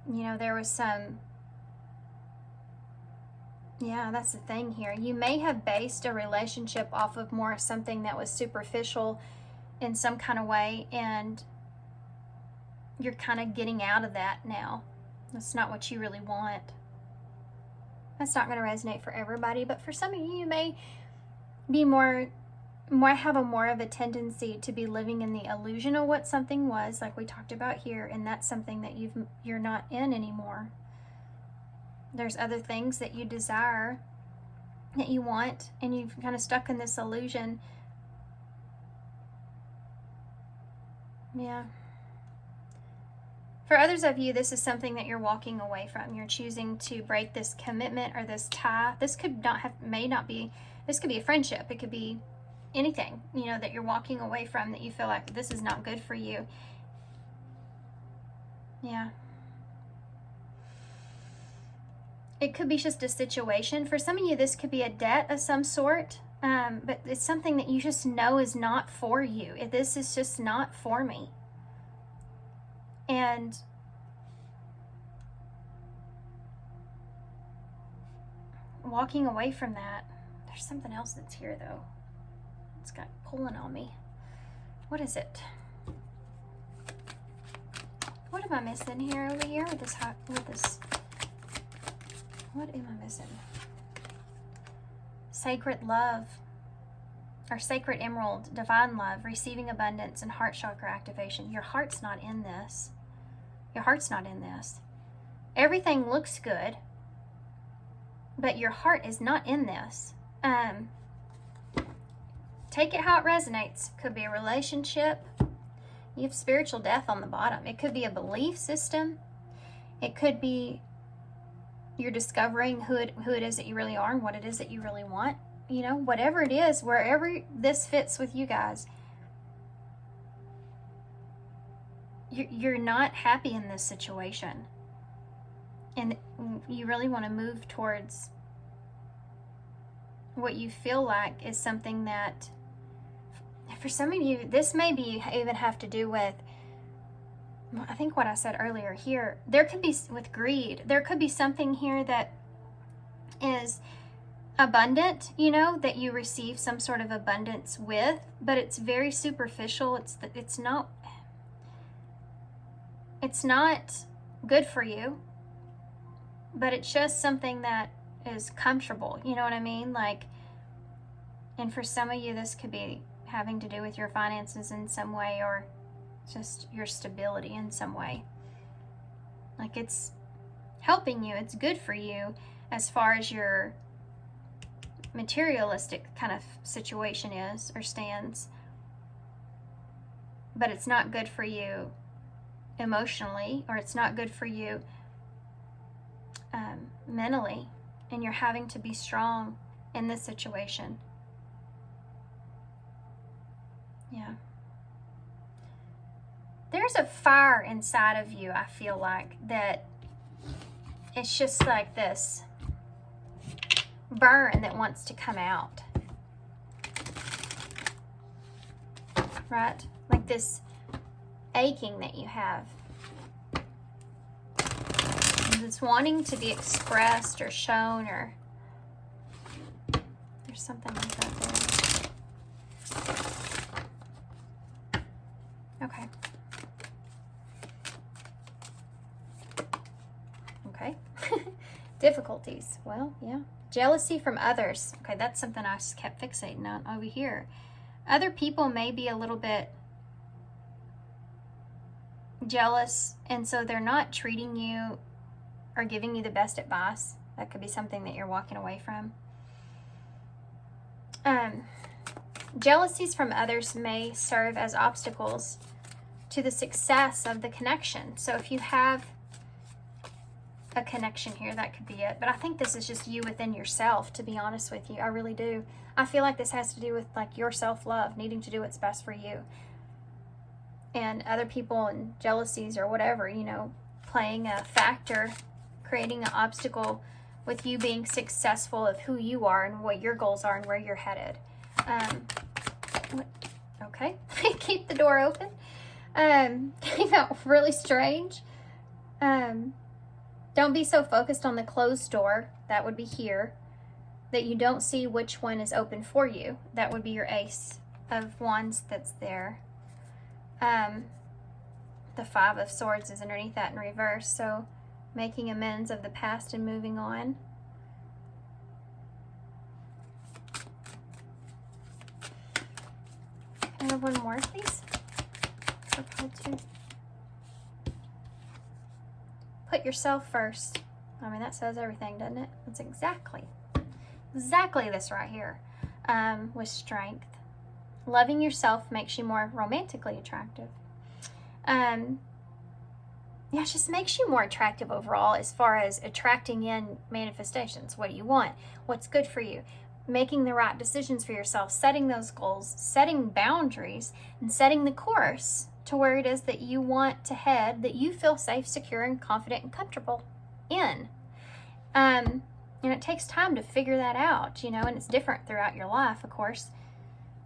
there was some, yeah, that's the thing here. You may have based a relationship off of more something that was superficial in some kind of way, and you're kind of getting out of that now. That's not what you really want. That's not going to resonate for everybody, but for some of you, you may be have a more of a tendency to be living in the illusion of what something was, like we talked about here, and that's something that you're not in anymore. There's other things that you desire, that you want, and you've kind of stuck in this illusion. Yeah. For others of you, this is something that you're walking away from. You're choosing to break this commitment or this tie. This could this could be a friendship. It could be anything, that you're walking away from, that you feel like this is not good for you. Yeah. It could be just a situation. For some of you, this could be a debt of some sort, but it's something that you just know is not for you. This is just not for me. And walking away from that. There's something else that's here, though. It's got pulling on me. What is it? What am I missing here over here with this? What am I missing? Sacred love, or sacred emerald, divine love, receiving abundance, and heart chakra activation. Your heart's not in this. Your heart's not in this. Everything looks good. but your heart is not in this. Take it how it resonates. Could be a relationship. You have spiritual death on the bottom. It could be a belief system. It could be you're discovering who it is that you really are and what it is that you really want. You know, whatever it is, wherever this fits with you guys, you're not happy in this situation. And you really want to move towards what you feel like is something that, for some of you, this may be even have to do with, I think what I said earlier here, there could be with greed, there could be something here that is abundant, you know, that you receive some sort of abundance with, but it's very superficial. It's not good for you, but it's just something that is comfortable, you know what I mean? Like, and for some of you, this could be having to do with your finances in some way, or just your stability in some way. Like, it's helping you, it's good for you as far as your materialistic kind of situation is or stands, but it's not good for you emotionally, or it's not good for you mentally, and you're having to be strong in this situation. Yeah. There's a fire inside of you, I feel like, that it's just like this burn that wants to come out. Right? Like this aching that you have. It's wanting to be expressed or shown, or there's something like that there. Okay. Okay. Difficulties. Well, yeah. Jealousy from others. Okay, that's something I just kept fixating on over here. Other people may be a little bit jealous, and so they're not treating you or giving you the best advice. That could be something that you're walking away from. Jealousies from others may serve as obstacles to the success of the connection. So if you have a connection here, that could be it. But I think this is just you within yourself, to be honest with you. I really do. I feel like this has to do with like your self-love, needing to do what's best for you. And other people and jealousies or whatever, you know, playing a factor, creating an obstacle with you being successful of who you are and what your goals are and where you're headed. Okay, keep the door open. Came out really strange. Don't be so focused on the closed door, that would be here, that you don't see which one is open for you. That would be your Ace of Wands that's there. The Five of Swords is underneath that in reverse, so making amends of the past and moving on. Can I have one more, please? Put yourself first. I mean, that says everything, doesn't it? That's exactly this right here. With strength. Loving yourself makes you more romantically attractive. Yeah, it just makes you more attractive overall as far as attracting in manifestations. What do you want? What's good for you? Making the right decisions for yourself, setting those goals, setting boundaries, and setting the course to where it is that you want to head, that you feel safe, secure, and confident and comfortable in. And it takes time to figure that out, you know, and it's different throughout your life, of course.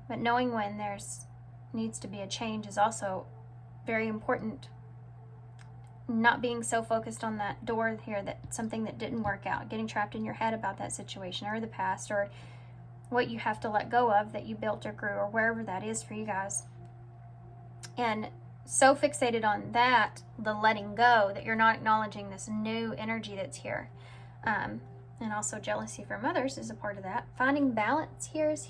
But knowing when there's needs to be a change is also very important. Not being so focused on that door here, that something that didn't work out, getting trapped in your head about that situation or the past or what you have to let go of that you built or grew or wherever that is for you guys. And so fixated on that, the letting go, that you're not acknowledging this new energy that's here. And also jealousy from others is a part of that. Finding balance here is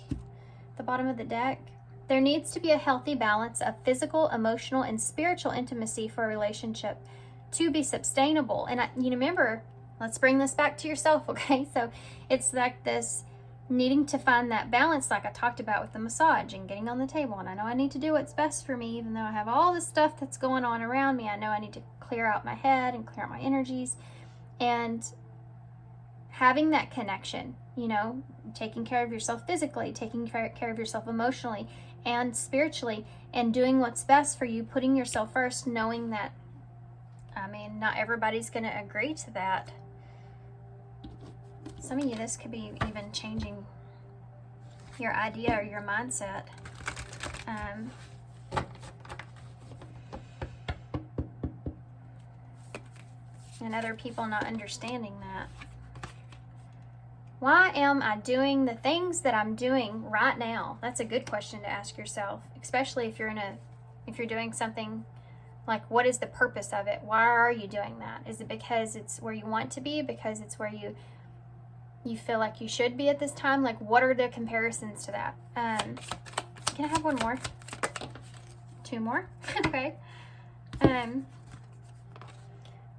the bottom of the deck. There needs to be a healthy balance of physical, emotional, and spiritual intimacy for a relationship to be sustainable. And you remember let's bring this back to yourself, okay? So it's like this needing to find that balance, like I talked about with the massage and getting on the table. And I know I need to do what's best for me, even though I have all this stuff that's going on around me. I know I need to clear out my head and clear out my energies. And having that connection, you know, taking care of yourself physically, taking care of yourself emotionally and spiritually, and doing what's best for you, putting yourself first, knowing that, I mean, not everybody's going to agree to that. Some of you, this could be even changing your idea or your mindset. And other people not understanding that. Why am I doing the things that I'm doing right now? That's a good question to ask yourself, especially if you're doing something like, what is the purpose of it? Why are you doing that? Is it because it's where you want to be? Because it's where you feel like you should be at this time? Like, what are the comparisons to that? Can I have one more? Two more? Okay.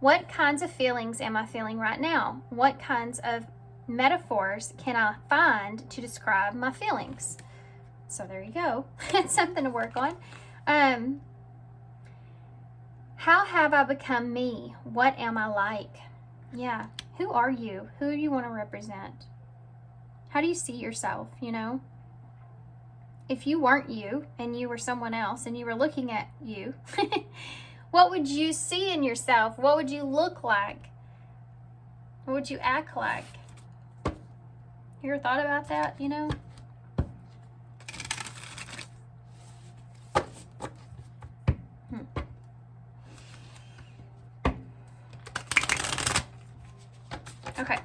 What kinds of feelings am I feeling right now? What kinds of metaphors can I find to describe my feelings? So there you go. It's something to work on. How have I become me? What am I like? Yeah. Who are you? Who do you want to represent? How do you see yourself, you know? If you weren't you and you were someone else and you were looking at you, what would you see in yourself? What would you look like? What would you act like? You ever thought about that, you know? Okay.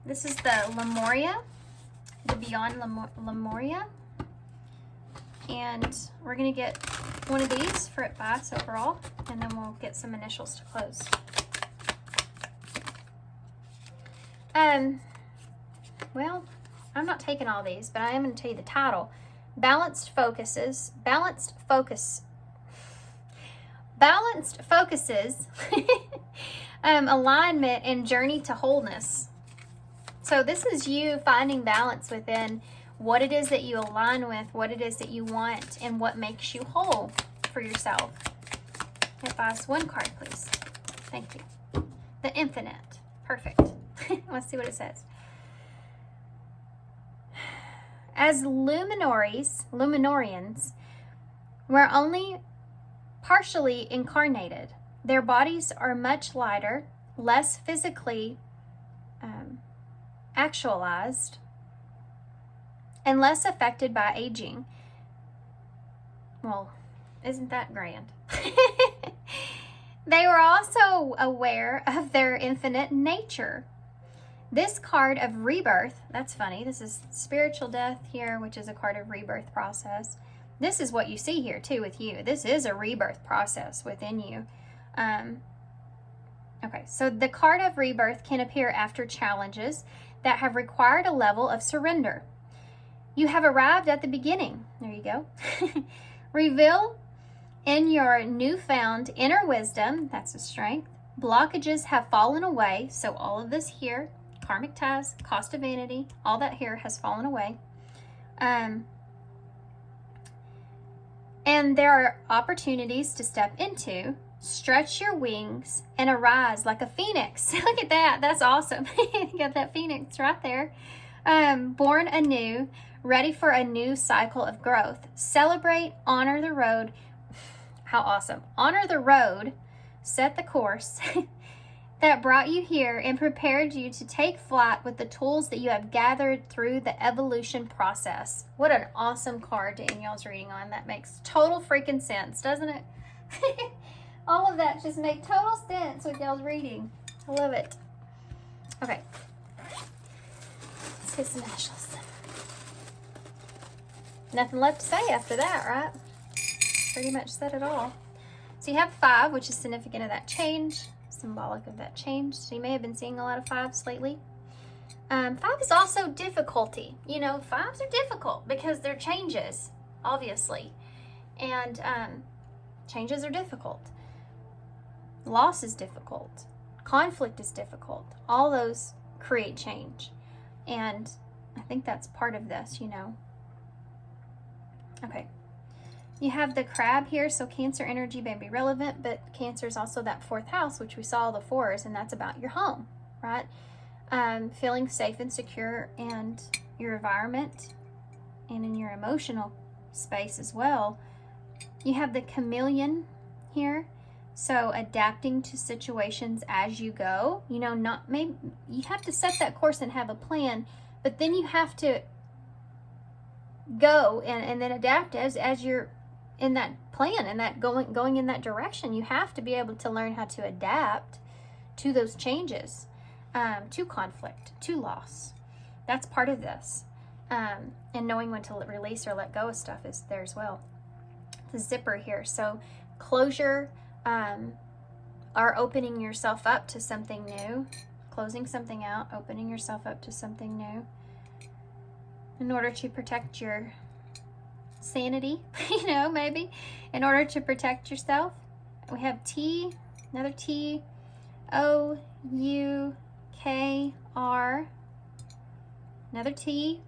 This is the Lemuria, the Beyond Lemuria. And we're going to get one of these for advice overall, and then we'll get some initials to close. Well, I'm not taking all these, but I am going to tell you the title. Balanced focuses, alignment and journey to wholeness. So this is you finding balance within what it is that you align with, what it is that you want, and what makes you whole for yourself. Advice, one card, please. Thank you. The Infinite. Perfect. Let's see what it says. As Luminorians, we're only partially incarnated. Their bodies are much lighter, less physically actualized, and less affected by aging. Well, isn't that grand? They were also aware of their infinite nature. This card of rebirth, that's funny, this is spiritual death here, which is a card of rebirth process. This is what you see here too with you. This is a rebirth process within you. Okay, so the card of rebirth can appear after challenges that have required a level of surrender. You have arrived at the beginning. There you go. Reveal in your newfound inner wisdom, that's a strength. Blockages have fallen away. So all of this here, karmic ties, cost of vanity, all that here has fallen away. And there are opportunities to step into. Stretch your wings and arise like a phoenix. Look at that. That's awesome. You got that phoenix right there. Born anew, ready for a new cycle of growth. Celebrate, honor the road. How awesome. Honor the road, set the course that brought you here and prepared you to take flight with the tools that you have gathered through the evolution process. What an awesome card to end y'all's reading on. That makes total freaking sense, doesn't it? All of that just make total sense with y'all's reading. I love it. Okay. Let's get some initials. Nothing left to say after that, right? Pretty much said it all. So you have 5, which is significant of that change, symbolic of that change. So you may have been seeing a lot of 5s lately. 5 is also difficulty. You know, 5s are difficult because they're changes, obviously. And changes are difficult. Loss is difficult. Conflict is difficult. All those create change. And I think that's part of this, you know. Okay. You have the crab here, so Cancer energy may be relevant, but Cancer is also that 4th house, which we saw the 4s, and that's about your home, right? Feeling safe and secure in your environment and in your emotional space as well. You have the chameleon here, so adapting to situations as you go. You know, not maybe you have to set that course and have a plan, but then you have to go and then adapt as you're in that plan and that going in that direction. You have to be able to learn how to adapt to those changes, to conflict, to loss. That's part of this. And knowing when to release or let go of stuff is there as well. The zipper here, so closure, are opening yourself up to something new, closing something out, opening yourself up to something new in order to protect your sanity, you know, maybe in order to protect yourself. We have T, another T, O, U, K, R, another T,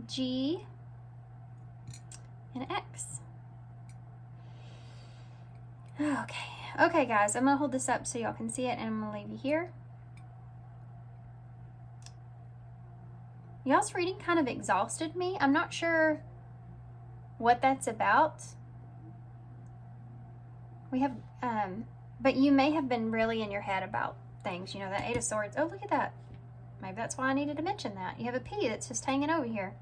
G, and X. Okay guys, I'm gonna hold this up so y'all can see it, and I'm gonna leave you here. Y'all's reading kind of exhausted me. I'm not sure what that's about. We have, but you may have been really in your head about things. You know, that 8 of Swords. Oh, look at that. Maybe that's why I needed to mention that. You have a P that's just hanging over here.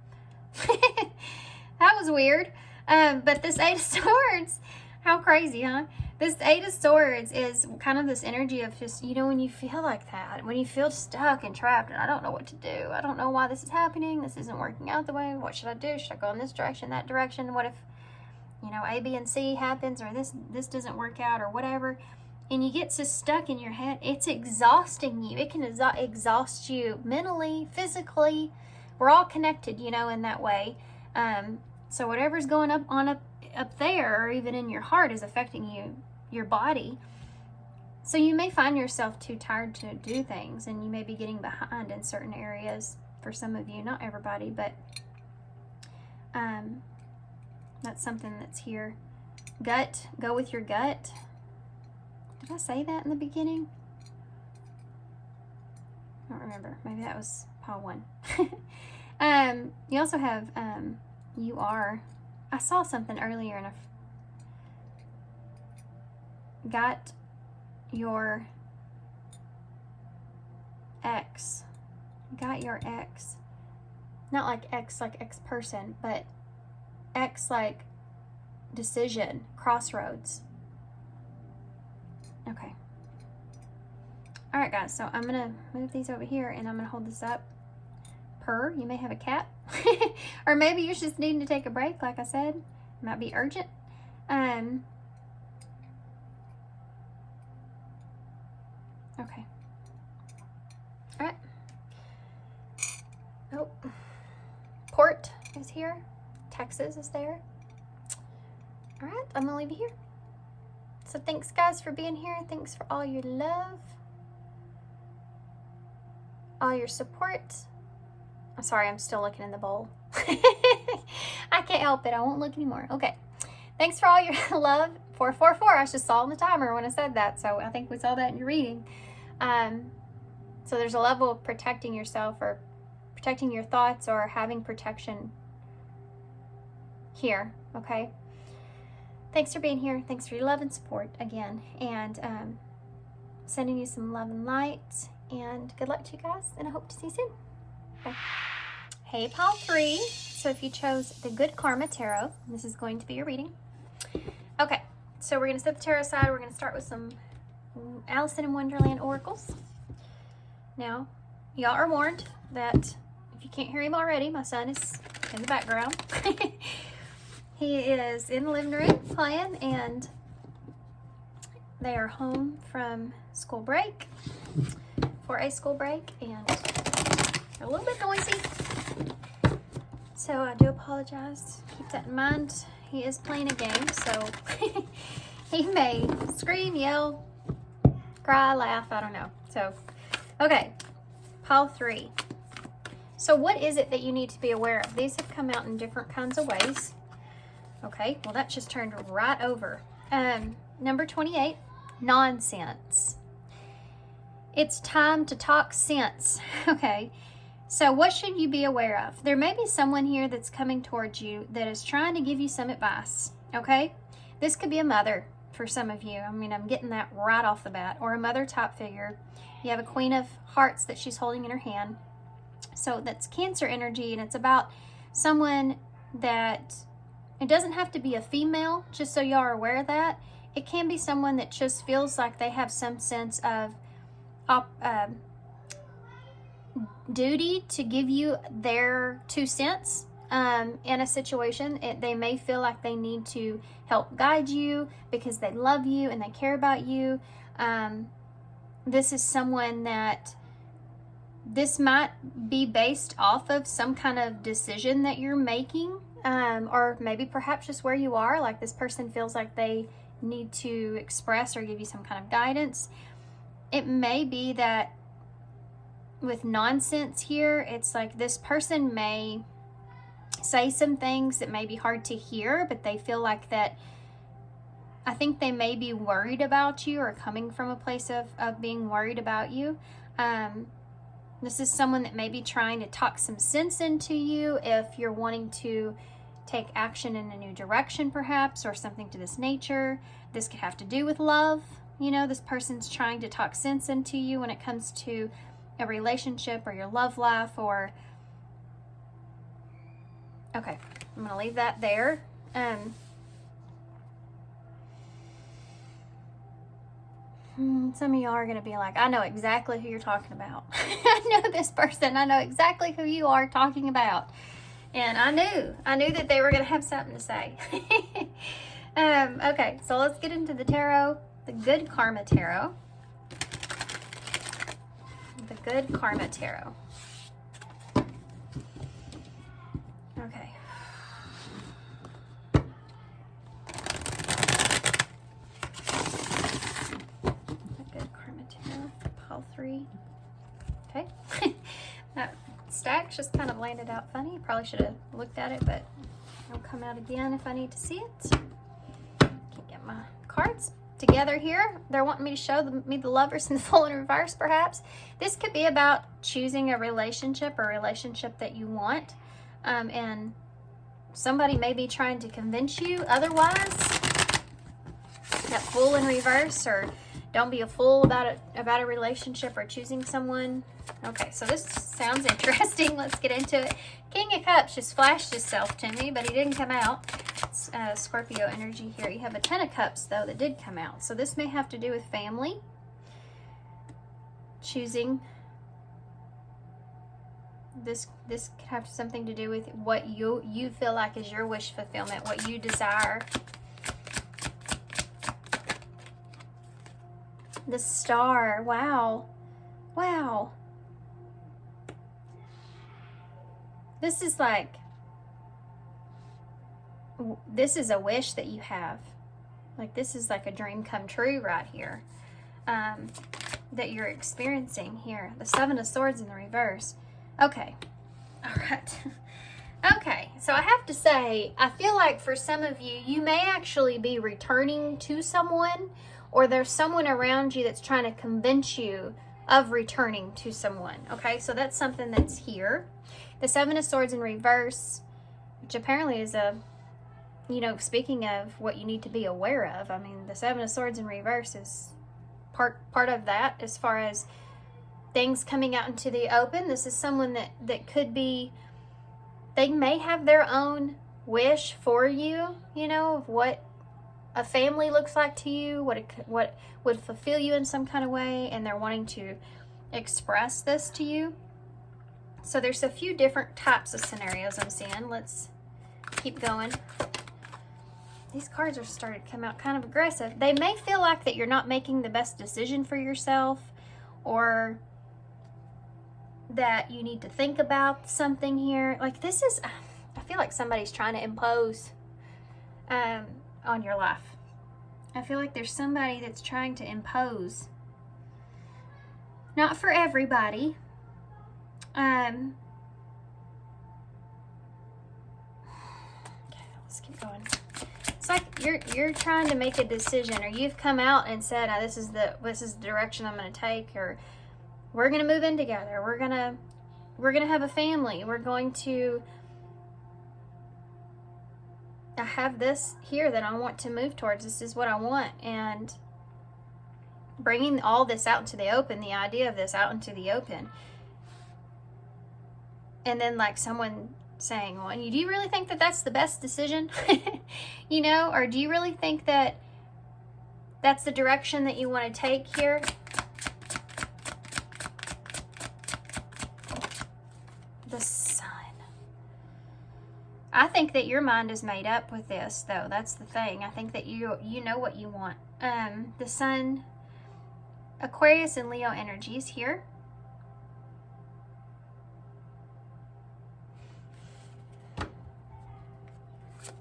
That was weird. But this 8 of Swords, how crazy, huh? This 8 of Swords is kind of this energy of just, you know, when you feel like that, when you feel stuck and trapped and I don't know what to do. I don't know why this is happening. This isn't working out the way. What should I do? Should I go in this direction, that direction? What if, you know, A, B, and C happens, or this doesn't work out, or whatever? And you get so stuck in your head. It's exhausting you. It can exhaust you mentally, physically. We're all connected, you know, in that way. So whatever's going up there, or even in your heart, is affecting you, your body. So you may find yourself too tired to do things, and you may be getting behind in certain areas for some of you, not everybody, but that's something that's here. Gut, go with your gut. Did I say that in the beginning? I don't remember. Maybe that was pile 1. You also have you are. I saw something earlier and I got your ex. Got your ex. Not like ex person, but X like decision, crossroads. Okay. All right, guys, so I'm gonna move these over here and I'm gonna hold this up. Purr, you may have a cat. Or maybe you're just needing to take a break, like I said. It might be urgent. Okay. All right. Oh. Port is here. Texas is there. All right, I'm gonna leave you here. So thanks, guys, for being here. Thanks for all your love, all your support. I'm sorry, I'm still looking in the bowl. I can't help it. I won't look anymore. Okay. Thanks for all your love. 444. I just saw on the timer when I said that, so I think we saw that in your reading. So there's a level of protecting yourself, or protecting your thoughts, or having protection here, okay? Thanks for being here. Thanks for your love and support again. And sending you some love and light. And good luck to you guys. And I hope to see you soon. Bye. Hey, pile 3. So if you chose the Good Karma Tarot, this is going to be your reading. Okay. So we're going to set the tarot aside. We're going to start with some Alice in Wonderland oracles. Now, y'all are warned that if you can't hear him already, my son is in the background. He is in the living room playing, and they are home from school break, for a school break, and they're a little bit noisy. So I do apologize. Keep that in mind. He is playing a game, so He may scream, yell, cry, laugh, I don't know. So, okay, pile 3. So what is it that you need to be aware of? These have come out in different kinds of ways. Okay, well that just turned right over. Number 28, nonsense. It's time to talk sense. Okay, so what should you be aware of? There may be someone here that's coming towards you that is trying to give you some advice. Okay, this could be a mother for some of you. I mean, I'm getting that right off the bat. Or a mother type figure. You have a Queen of Hearts that she's holding in her hand. So that's Cancer energy, and it's about someone that, it doesn't have to be a female, just so y'all are aware of that. It can be someone that just feels like they have some sense of duty to give you their 2 cents in a situation. They may feel like they need to help guide you because they love you and they care about you. This is someone that, this might be based off of some kind of decision that you're making, or maybe perhaps just where you are. Like this person feels like they need to express or give you some kind of guidance. It may be that with nonsense here, it's like this person may say some things that may be hard to hear, but they feel like that, I think they may be worried about you or coming from a place of being worried about you. This is someone that may be trying to talk some sense into you if you're wanting to take action in a new direction perhaps, or something to this nature. This could have to do with love. You know, this person's trying to talk sense into you when it comes to a relationship or your love life, or... Okay, I'm going to leave that there. Some of y'all are going to be like, I know exactly who you're talking about. I know this person. I know exactly who you are talking about. And I knew that they were going to have something to say. Okay, so let's get into the tarot, the Good Karma Tarot. The Good Karma Tarot. Okay. Pile 3. Okay. That stack's just kind of landed out funny. Probably should have looked at it, but it'll come out again if I need to see it. Can't get my cards together here. They're wanting me to show me the Lovers in the Fool in reverse, perhaps. This could be about choosing a relationship or a relationship that you want. And somebody may be trying to convince you otherwise. That Fool in reverse, or don't be a fool about a relationship or choosing someone. Okay, so this sounds interesting. Let's get into it. King of Cups just flashed himself to me, but he didn't come out. It's Scorpio energy here. You have a Ten of Cups, though, that did come out. So this may have to do with family. Choosing. This could have something to do with what you feel like is your wish fulfillment, what you desire. The Star. Wow. Wow. This is like, this is a wish that you have. Like this is like a dream come true right here. That you're experiencing here. The Seven of Swords in the reverse. Okay. All right. Okay. So I have to say, I feel like for some of you, you may actually be returning to someone, or there's someone around you that's trying to convince you of returning to someone. Okay, so that's something that's here. The Seven of Swords in reverse, which apparently is a, you know, speaking of what you need to be aware of. I mean, the Seven of Swords in reverse is part of that as far as things coming out into the open. This is someone that could be, they may have their own wish for you, you know, of what a family looks like to you, what would fulfill you in some kind of way, and they're wanting to express this to you. So there's a few different types of scenarios I'm seeing. Let's keep going. These cards are starting to come out kind of aggressive. They may feel like that you're not making the best decision for yourself, or that you need to think about something here. Like this is, I feel like somebody's trying to impose on your life. I feel like there's somebody that's trying to impose. Not for everybody. Okay, let's keep going. It's like you're trying to make a decision, or you've come out and said, oh, this is the direction I'm going to take, or we're going to move in together. We're going to have a family. We're going to, I have this here that I want to move towards. This is what I want. And bringing all this out into the open, the idea of this out into the open. And then like someone saying, well, do you really think that that's the best decision? You know, or do you really think that that's the direction that you want to take here? The Sun. I think that your mind is made up with this, though. That's the thing. I think that you know what you want. The Sun, Aquarius and Leo energies here.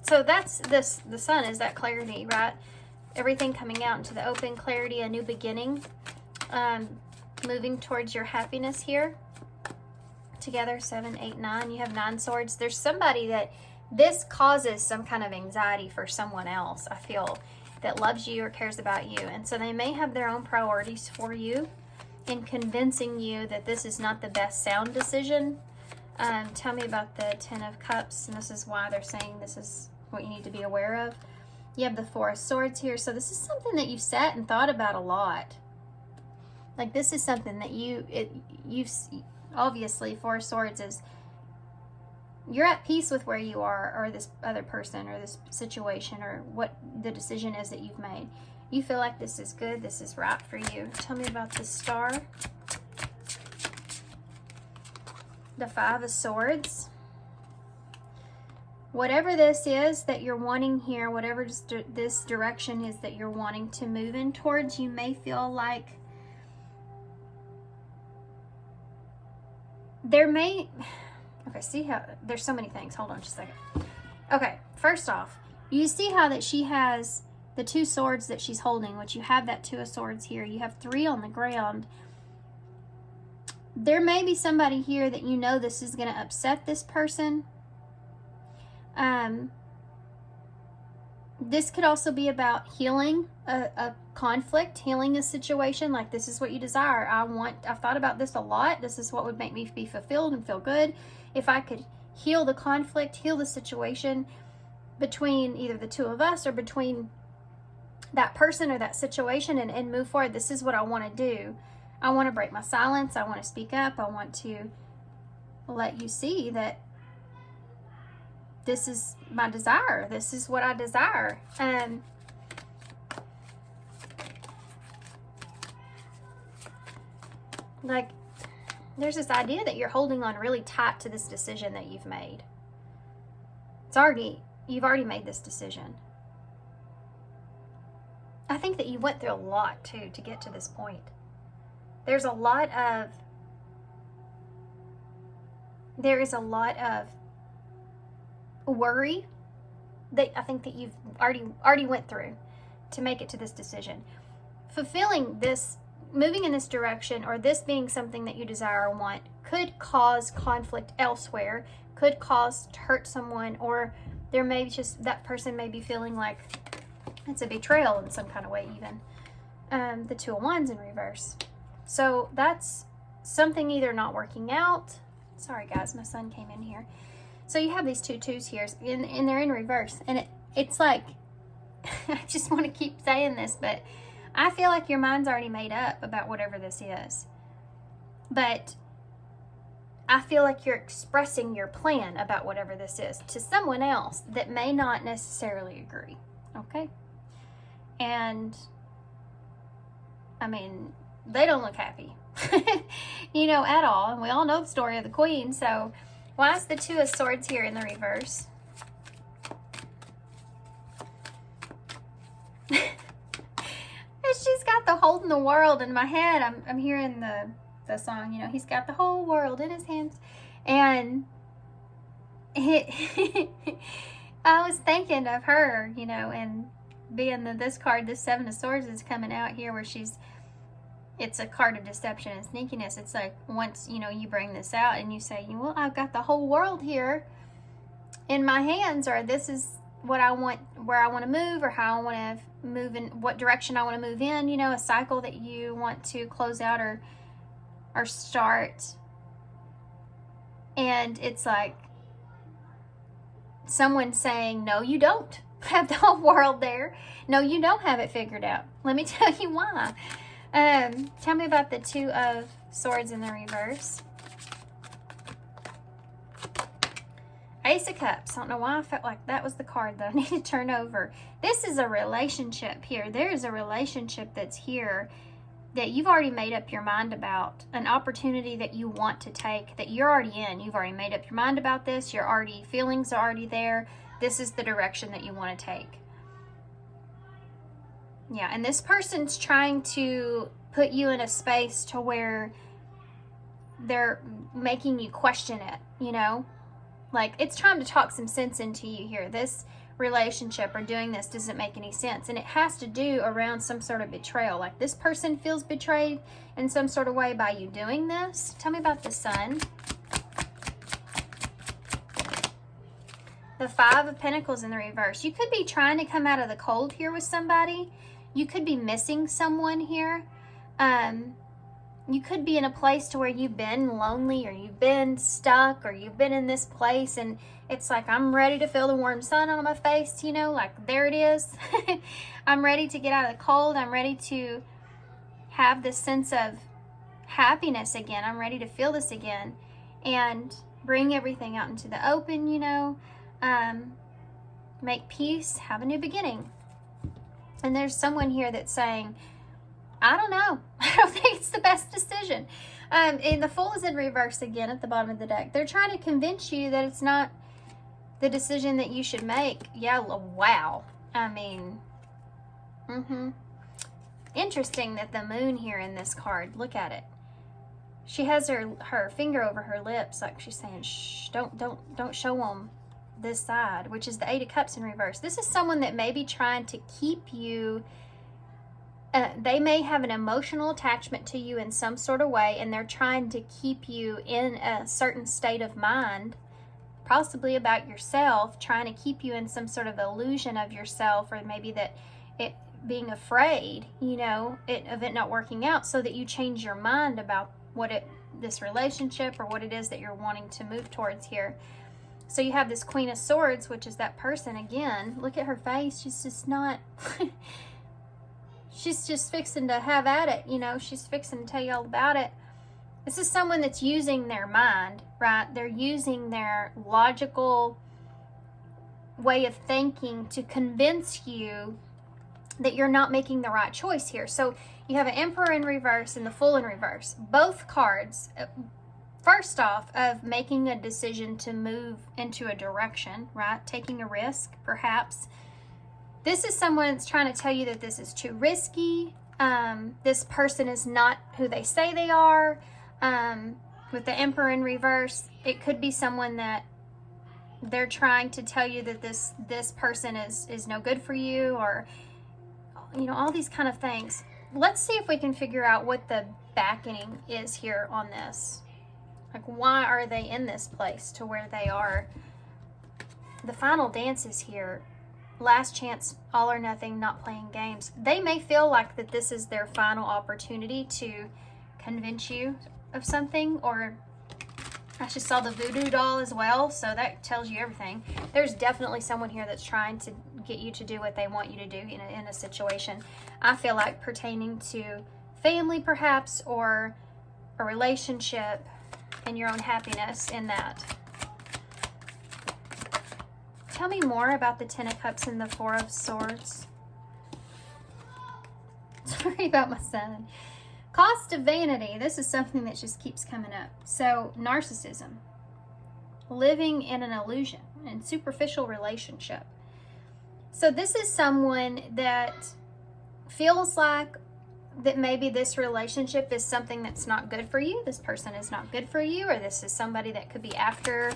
So that's this, the Sun is that clarity, right? Everything coming out into the open, clarity, a new beginning, moving towards your happiness here. Together, 7, 8, 9. You have 9 swords. There's somebody that this causes some kind of anxiety for someone else, I feel, that loves you or cares about you. And so they may have their own priorities for you in convincing you that this is not the best sound decision. Tell me about the 10 of Cups, and this is why they're saying this is what you need to be aware of. You have the 4 of Swords here, so this is something that you've sat and thought about a lot. Like this is something that you've obviously 4 of Swords is you're at peace with where you are, or this other person, or this situation, or what the decision is that you've made. You feel like this is good, this is right for you. Tell me about the Star. The 5 of Swords. Whatever this is that you're wanting here, whatever this direction is that you're wanting to move in towards, you may feel like there may, okay, see how, there's so many things. Hold on just a second. Okay, first off, you see how that she has the 2 swords that she's holding, which you have that 2 of Swords here. You have 3 on the ground. There may be somebody here that you know this is going to upset this person. This could also be about healing a conflict, healing a situation. Like this is what you desire. I've thought about this a lot. This is what would make me be fulfilled and feel good. If I could heal the conflict, heal the situation between either the 2 of us or between that person or that situation, and move forward. This is what I want to do. I want to break my silence. I want to speak up. I want to let you see that this is my desire. This is what I desire. Like, there's this idea that you're holding on really tight to this decision that you've made. You've already made this decision. I think that you went through a lot, too, to get to this point. There is a lot of worry that I think that you've already went through to make it to this decision. Fulfilling this, moving in this direction, or this being something that you desire or want, could cause conflict elsewhere, could cause to hurt someone, or there may be just, that person may be feeling like it's a betrayal in some kind of way even. The 2 of Wands in reverse. So that's something either not working out. Sorry guys, my son came in here. So you have these 2 twos here, and they're in reverse. And it's like, I just want to keep saying this, but I feel like your mind's already made up about whatever this is. But I feel like you're expressing your plan about whatever this is to someone else that may not necessarily agree. Okay? And, I mean, they don't look happy, you know, at all. And we all know the story of the Queen, so why is the 2 of Swords here in the reverse? She's got the holding the world in my head. I'm hearing the song, you know, he's got the whole world in his hands. And I was thinking of her, you know, and being that this card, this Seven of Swords, is coming out here where it's a card of deception and sneakiness. It's like once, you know, you bring this out and you say, well, I've got the whole world here in my hands, or this is what I want, where I want to move, or how I want to move, in what direction I want to move in, you know, a cycle that you want to close out or start. And it's like someone saying, no, you don't have the whole world there. No, you don't have it figured out. Let me tell you why. Tell me about the Two of Swords in the reverse. Ace of Cups. I don't know why I felt like that was the card that I need to turn over. This is a relationship here. There is a relationship that's here that you've already made up your mind about. An opportunity that you want to take, that you're already in. You've already made up your mind about this. Feelings are already there. This is the direction that you want to take. Yeah, and this person's trying to put you in a space to where they're making you question it, you know? Like, it's trying to talk some sense into you here. This relationship or doing this doesn't make any sense. And it has to do around some sort of betrayal. Like, this person feels betrayed in some sort of way by you doing this. Tell me about the Sun. The Five of Pentacles in the reverse. You could be trying to come out of the cold here with somebody. You could be missing someone here. You could be in a place to where you've been lonely, or you've been stuck, or you've been in this place and it's like, I'm ready to feel the warm sun on my face, you know, like there it is. I'm ready to get out of the cold. I'm ready to have this sense of happiness again. I'm ready to feel this again and bring everything out into the open, you know, make peace, have a new beginning. And there's someone here that's saying, I don't know. I don't think it's the best decision. And the Fool is in reverse again at the bottom of the deck. They're trying to convince you that it's not the decision that you should make. Yeah, wow. I mean, interesting that the Moon here in this card, look at it. She has her finger over her lips, like she's saying, shh, don't show them this side, which is the Eight of Cups in reverse. This is someone that may be trying to keep you. They may have an emotional attachment to you in some sort of way, and they're trying to keep you in a certain state of mind, possibly about yourself, trying to keep you in some sort of illusion of yourself, or maybe that it being afraid, you know, of it not working out, so that you change your mind about this relationship or what it is that you're wanting to move towards here. So you have this Queen of Swords, which is that person again. Look at her face. She's just not... She's just fixing to have at it, you know. She's fixing to tell you all about it. This is someone that's using their mind, right? They're using their logical way of thinking to convince you that you're not making the right choice here. So you have an Emperor in reverse and the Fool in reverse. Both cards, first off, of making a decision to move into a direction, right? Taking a risk, perhaps. This is someone that's trying to tell you that this is too risky. This person is not who they say they are. With the Emperor in reverse, it could be someone that they're trying to tell you that this person is no good for you, or, you know, all these kind of things. Let's see if we can figure out what the backing is here on this. Like, why are they in this place to where they are? The Final Dance is here. Last chance, all or nothing, not playing games. They may feel like that this is their final opportunity to convince you of something, or I just saw the voodoo doll as well, so that tells you everything. There's definitely someone here that's trying to get you to do what they want you to do in a situation. I feel like pertaining to family perhaps, or a relationship and your own happiness in that. Tell me more about the Ten of Cups and the Four of Swords. Sorry about my son. Cost of vanity. This is something that just keeps coming up. So, narcissism. Living in an illusion and superficial relationship. So this is someone that feels like that maybe this relationship is something that's not good for you. This person is not good for you, or this is somebody that could be after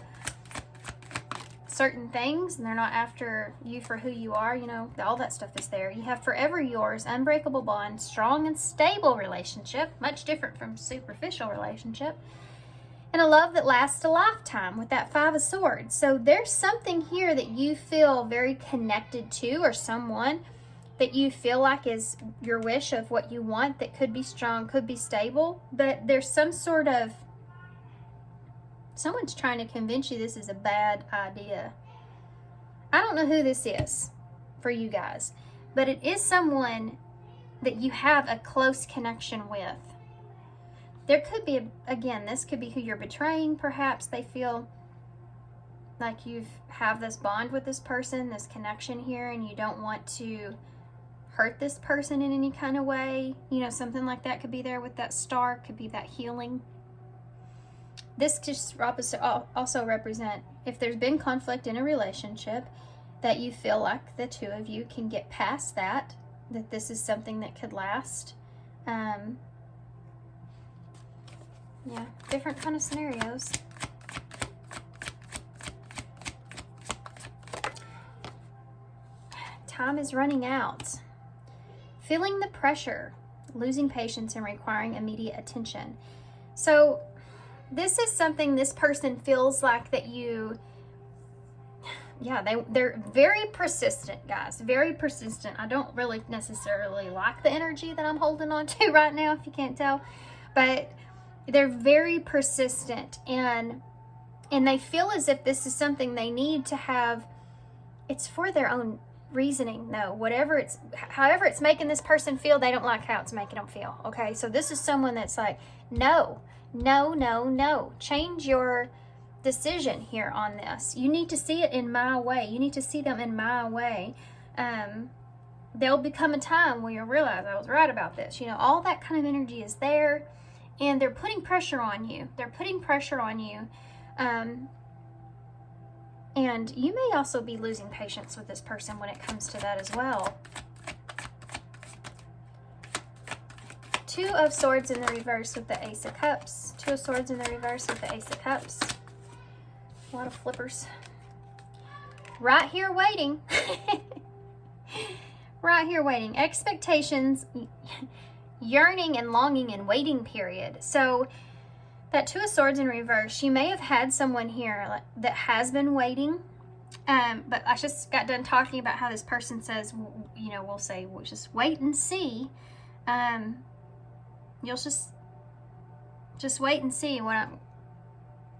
certain things, and they're not after you for who you are. You know, all that stuff is there. You have forever yours, unbreakable bond, strong and stable relationship, much different from superficial relationship, and a love that lasts a lifetime with that Five of Swords. So there's something here that you feel very connected to, or someone that you feel like is your wish of what you want, that could be strong, could be stable, but there's some sort of, someone's trying to convince you this is a bad idea. I don't know who this is for you guys, but it is someone that you have a close connection with. There could be, again, this could be who you're betraying. Perhaps they feel like you have this bond with this person, this connection here, and you don't want to hurt this person in any kind of way. You know, something like that could be there with that star, could be that healing. This just also represent if there's been conflict in a relationship, that you feel like the two of you can get past that, that this is something that could last. Yeah, different kind of scenarios. Time is running out. Feeling the pressure, losing patience, and requiring immediate attention. So this is something this person feels like that you, yeah, they're very persistent, guys. Very persistent. I don't really necessarily like the energy that I'm holding on to right now, if you can't tell. But they're very persistent, and they feel as if this is something they need to have. It's for their own reasoning, though. However it's making this person feel, they don't like how it's making them feel. Okay, so this is someone that's like, no, no, no, no. Change your decision here on this. You need to see it in my way. You need to see them in my way. There'll become a time where you'll realize I was right about this. You know, all that kind of energy is there, and they're putting pressure on you. They're putting pressure on you. And you may also be losing patience with this person when it comes to that as well. Two of Swords in the reverse with the Ace of Cups. Two of Swords in the reverse with the Ace of Cups. A lot of flippers. Right here waiting. Right here waiting. Expectations, yearning and longing and waiting period. So that Two of Swords in reverse, you may have had someone here that has been waiting, but I just got done talking about how this person says, you know, we'll say, we'll just wait and see. You'll just wait and see.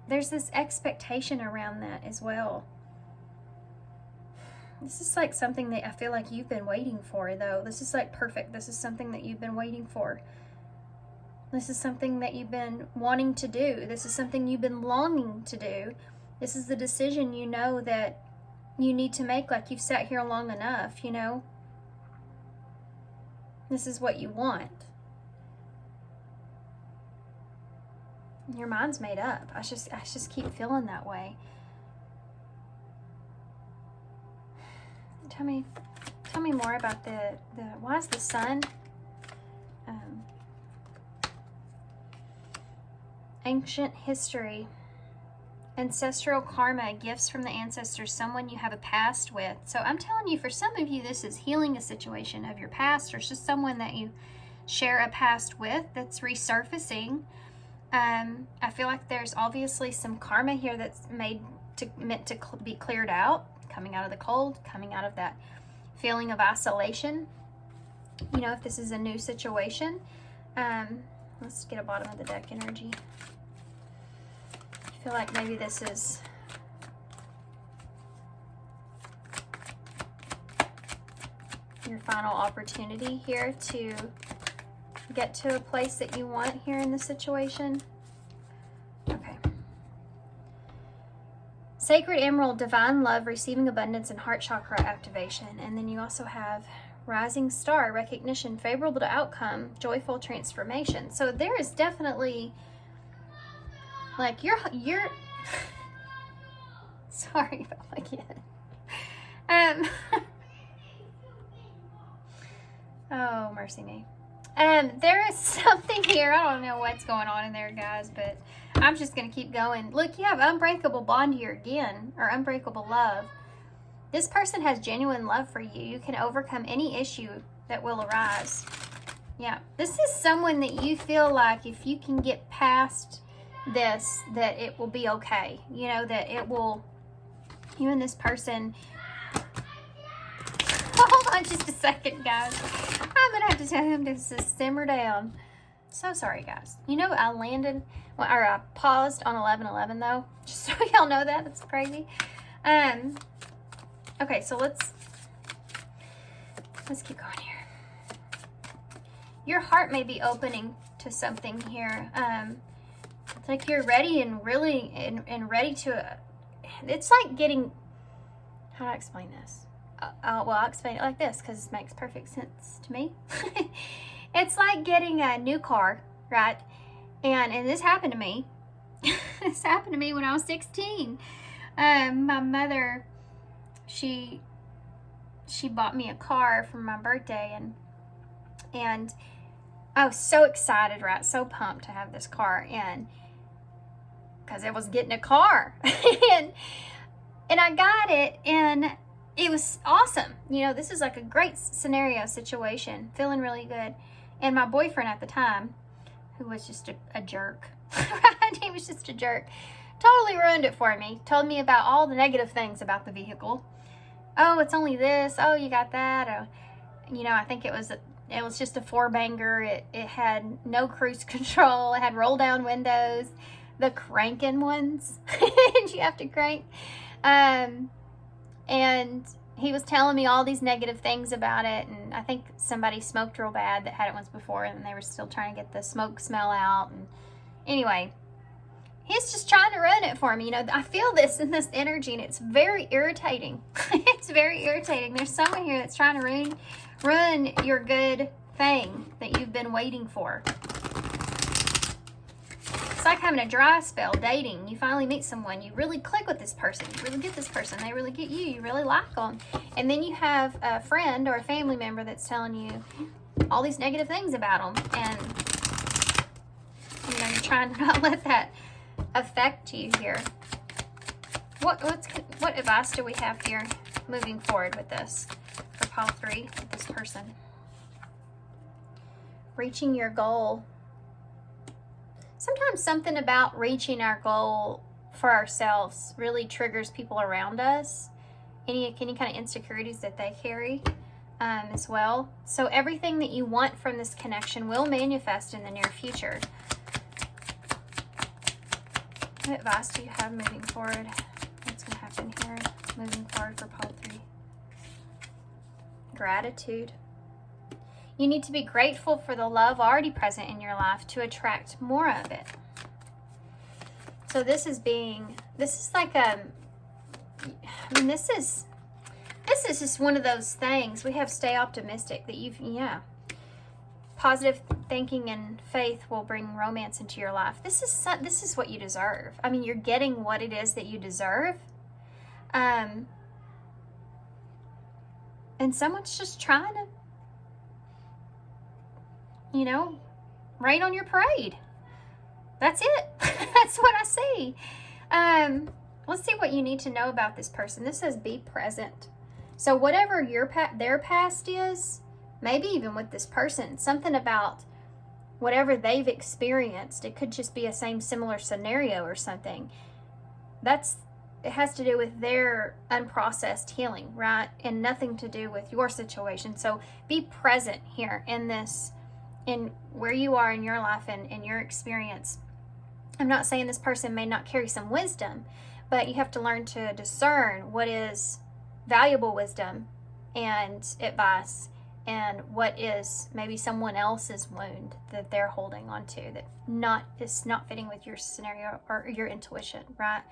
There's this expectation around that as well. This is like something that I feel like you've been waiting for, though. This is like perfect. This is something that you've been waiting for. This is something that you've been wanting to do. This is something you've been longing to do. This is the decision you know that you need to make, like you've sat here long enough, you know. This is what you want. Your mind's made up. I just keep feeling that way. Tell me more about the why is the Sun? Ancient history, ancestral karma, gifts from the ancestors, someone you have a past with. So I'm telling you, for some of you, this is healing a situation of your past, or it's just someone that you share a past with that's resurfacing. I feel like there's obviously some karma here that's meant to be cleared out, coming out of the cold, coming out of that feeling of isolation. You know, if this is a new situation, let's get a bottom of the deck energy. I feel like maybe this is your final opportunity here to get to a place that you want here in the situation. Okay. Sacred Emerald, divine love, receiving abundance, and heart chakra activation. And then you also have Rising Star, recognition, favorable to outcome, joyful transformation. So there is definitely, like, you're sorry about my kid. Oh, mercy me. There is something here. I don't know what's going on in there, guys, but I'm just going to keep going. Look, you have unbreakable bond here again, or unbreakable love. This person has genuine love for you. You can overcome any issue that will arise. Yeah, this is someone that you feel like if you can get past this, that it will be okay. You know, that it will, you and this person. Hold on just a second, guys. I'm going to have to tell him to simmer down. So sorry, guys. You know, I landed, or I paused on 11:11 though, just so y'all know that. That's crazy. Okay, so let's keep going here. Your heart may be opening to something here. It's like you're ready and really and ready to. It's like getting. How do I explain this? Well, I'll explain it like this because it makes perfect sense to me. It's like getting a new car, right? And this happened to me. This happened to me when I was 16. My mother, she bought me a car for my birthday, and I was so excited, right? So pumped to have this car, and because it was getting a car, and I got it, and it was awesome. You know, this is like a great scenario situation, feeling really good. And my boyfriend at the time, who was just a jerk, right? He was just a jerk. Totally ruined it for me. Told me about all the negative things about the vehicle. Oh, it's only this. Oh, you got that. You know, I think it was just a four-banger. It had no cruise control. It had roll-down windows, the cranking ones. And you have to crank. And he was telling me all these negative things about it, and I think somebody smoked real bad that had it once before, and they were still trying to get the smoke smell out. And anyway, he's just trying to ruin it for me. You know, I feel this in this energy, and it's very irritating. It's very irritating. There's someone here that's trying to ruin your good thing that you've been waiting for. It's like having a dry spell, dating. You finally meet someone, you really click with this person, you really get this person, they really get you, you really like them. And then you have a friend or a family member that's telling you all these negative things about them. And, you know, you're trying to not let that affect you here. What advice do we have here moving forward with this for pile 3 with this person? Reaching your goal. Sometimes something about reaching our goal for ourselves really triggers people around us. Any kind of insecurities that they carry as well. So everything that you want from this connection will manifest in the near future. What advice do you have moving forward? What's going to happen here moving forward for pile 3? Gratitude. You need to be grateful for the love already present in your life to attract more of it. So this is just one of those things. We have stay optimistic that positive thinking and faith will bring romance into your life. This is what you deserve. I mean, you're getting what it is that you deserve. And someone's just trying to, rain on your parade. That's it. That's what I see. Let's see what you need to know about this person. This says be present. So whatever their past is, maybe even with this person, something about whatever they've experienced, it could just be a similar scenario or something. It has to do with their unprocessed healing, right? And nothing to do with your situation. So be present here in this, in where you are in your life and in your experience. I'm not saying this person may not carry some wisdom, but you have to learn to discern what is valuable wisdom and advice and what is maybe someone else's wound that they're holding on to that is not fitting with your scenario or your intuition, right?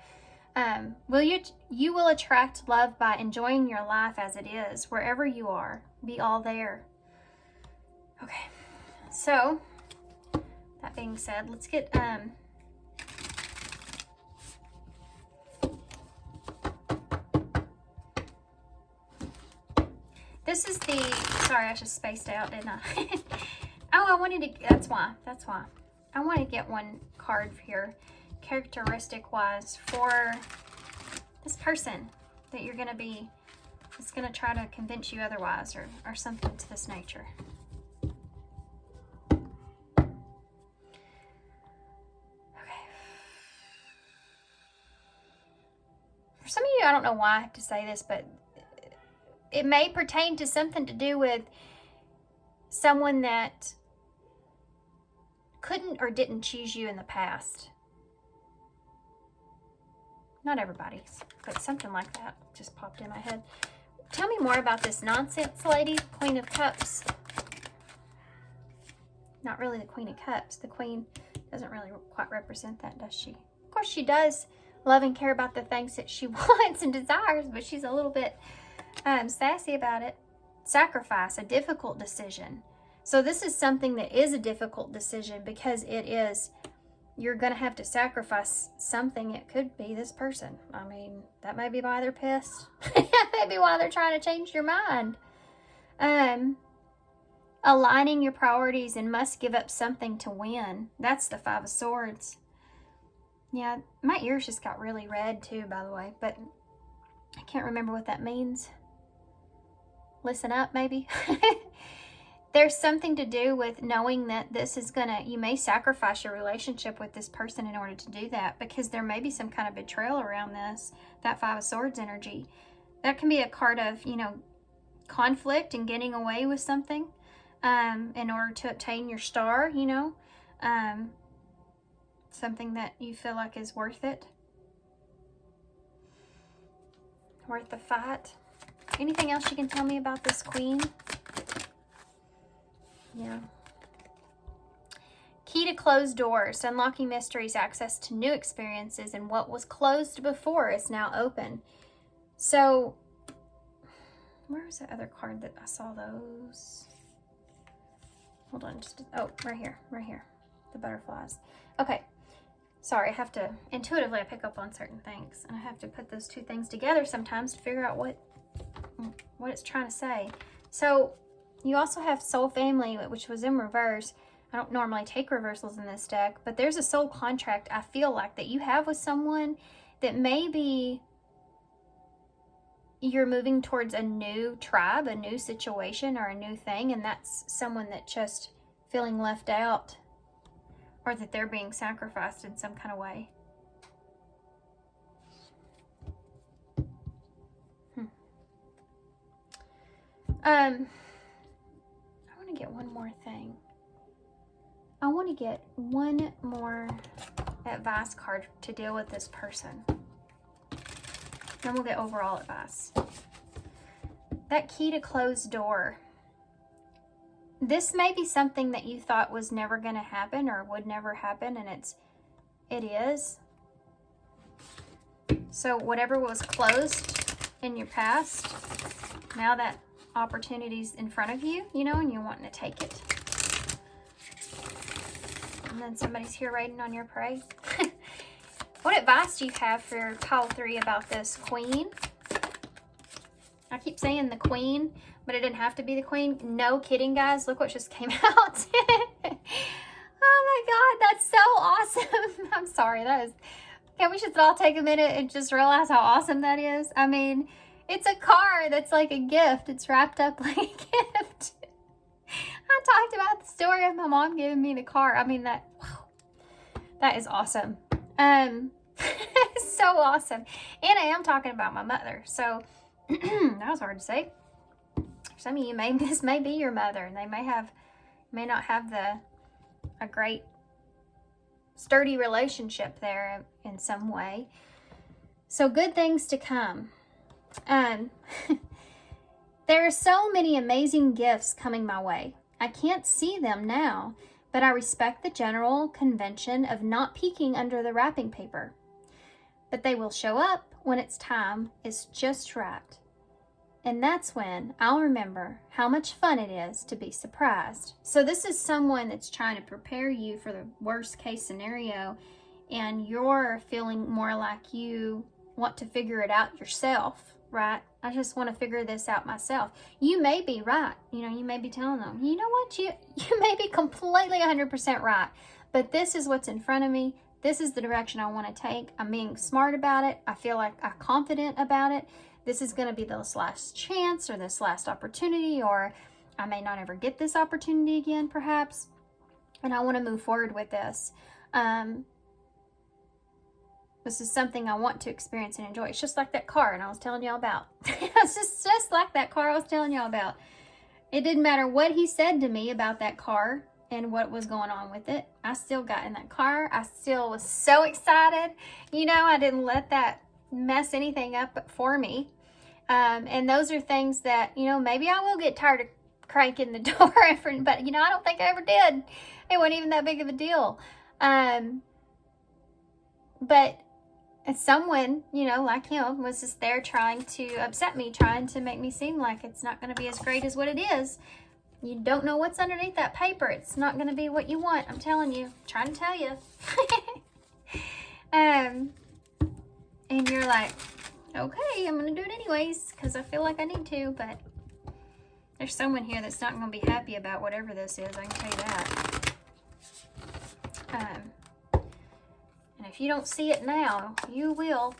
You will attract love by enjoying your life as it is, wherever you are. Be all there. Okay. So, that being said, let's get, this is sorry, I just spaced out, didn't I? Oh, that's why. I want to get one card here. characteristic was for this person that you're going to be, it's going to try to convince you otherwise, or something to this nature. For some of you, I don't know why I have to say this, but it may pertain to something to do with someone that couldn't or didn't choose you in the past. Not everybody's, but something like that just popped in my head. Tell me more about this nonsense lady, Queen of Cups. Not really the Queen of Cups. The Queen doesn't really quite represent that, does she? Of course she does love and care about the things that she wants and desires, but she's a little bit sassy about it. Sacrifice, a difficult decision. So this is something that is a difficult decision because it is, you're going to have to sacrifice something. It could be this person. I mean, that may be why they're pissed. That may be why they're trying to change your mind. Aligning your priorities and must give up something to win. That's the Five of Swords. Yeah, my ears just got really red too, by the way, but I can't remember what that means. Listen up, maybe. There's something to do with knowing that this is you may sacrifice your relationship with this person in order to do that, because there may be some kind of betrayal around this, that Five of Swords energy. That can be a card of, conflict and getting away with something in order to obtain your star, something that you feel like is worth it. Worth the fight. Anything else you can tell me about this Queen? Yeah. Key to closed doors, unlocking mysteries, access to new experiences, and what was closed before is now open. So, where was the other card that I saw those? Hold on, right here, the butterflies. Okay, sorry, I have to, intuitively I pick up on certain things, and I have to put those two things together sometimes to figure out what it's trying to say. So, you also have Soul Family, which was in reverse. I don't normally take reversals in this deck, but there's a soul contract, I feel like, that you have with someone that maybe you're moving towards a new tribe, a new situation, or a new thing, and that's someone that just feeling left out, or that they're being sacrificed in some kind of way. I want to get one more thing. I want to get one more advice card to deal with this person. Then we'll get overall advice. That key to closed door. This may be something that you thought was never going to happen or would never happen, and it is. So whatever was closed in your past, now that opportunity's in front of you, and you're wanting to take it. And then somebody's here waiting on your parade. What advice do you have for pile 3 about this Queen? I keep saying the Queen, but it didn't have to be the Queen. No kidding, guys. Look what just came out. Oh my God, that's so awesome. I'm sorry. Can we just all take a minute and just realize how awesome that is? I mean, it's a card that's like a gift. It's wrapped up like a gift. I talked about the story of my mom giving me the card. I mean, that is awesome. So awesome. And I am talking about my mother. So that was hard to say. Some of you this may be your mother, and they may not have a great sturdy relationship there in some way. So good things to come. There are so many amazing gifts coming my way. I can't see them now, but I respect the general convention of not peeking under the wrapping paper. But they will show up when its time is just right. And that's when I'll remember how much fun it is to be surprised. So this is someone that's trying to prepare you for the worst case scenario, and you're feeling more like you want to figure it out yourself, right? I just want to figure this out myself. You may be right. You may be telling them, you know what? You may be completely 100% right, but this is what's in front of me. this is the direction I want to take. I'm being smart about it. I feel like I'm confident about it. This is going to be this last chance or this last opportunity, or I may not ever get this opportunity again, perhaps. And I want to move forward with this. This is something I want to experience and enjoy. It's just like that car and I was telling y'all about. It's just like that car I was telling y'all about. It didn't matter what he said to me about that car and what was going on with it. I still got in that car. I still was so excited. You know, I didn't let that mess anything up for me. And those are things that, you know, maybe I will get tired of cranking the door, but, you know, I don't think I ever did. It wasn't even that big of a deal. But someone, you know, like him was just there trying to upset me, trying to make me seem like it's not going to be as great as what it is. You don't know what's underneath that paper. It's not going to be what you want. I'm telling you. I'm trying to tell you. And you're like, okay, I'm going to do it anyways because I feel like I need to. But there's someone here that's not going to be happy about whatever this is. I can tell you that. And if you don't see it now, you will.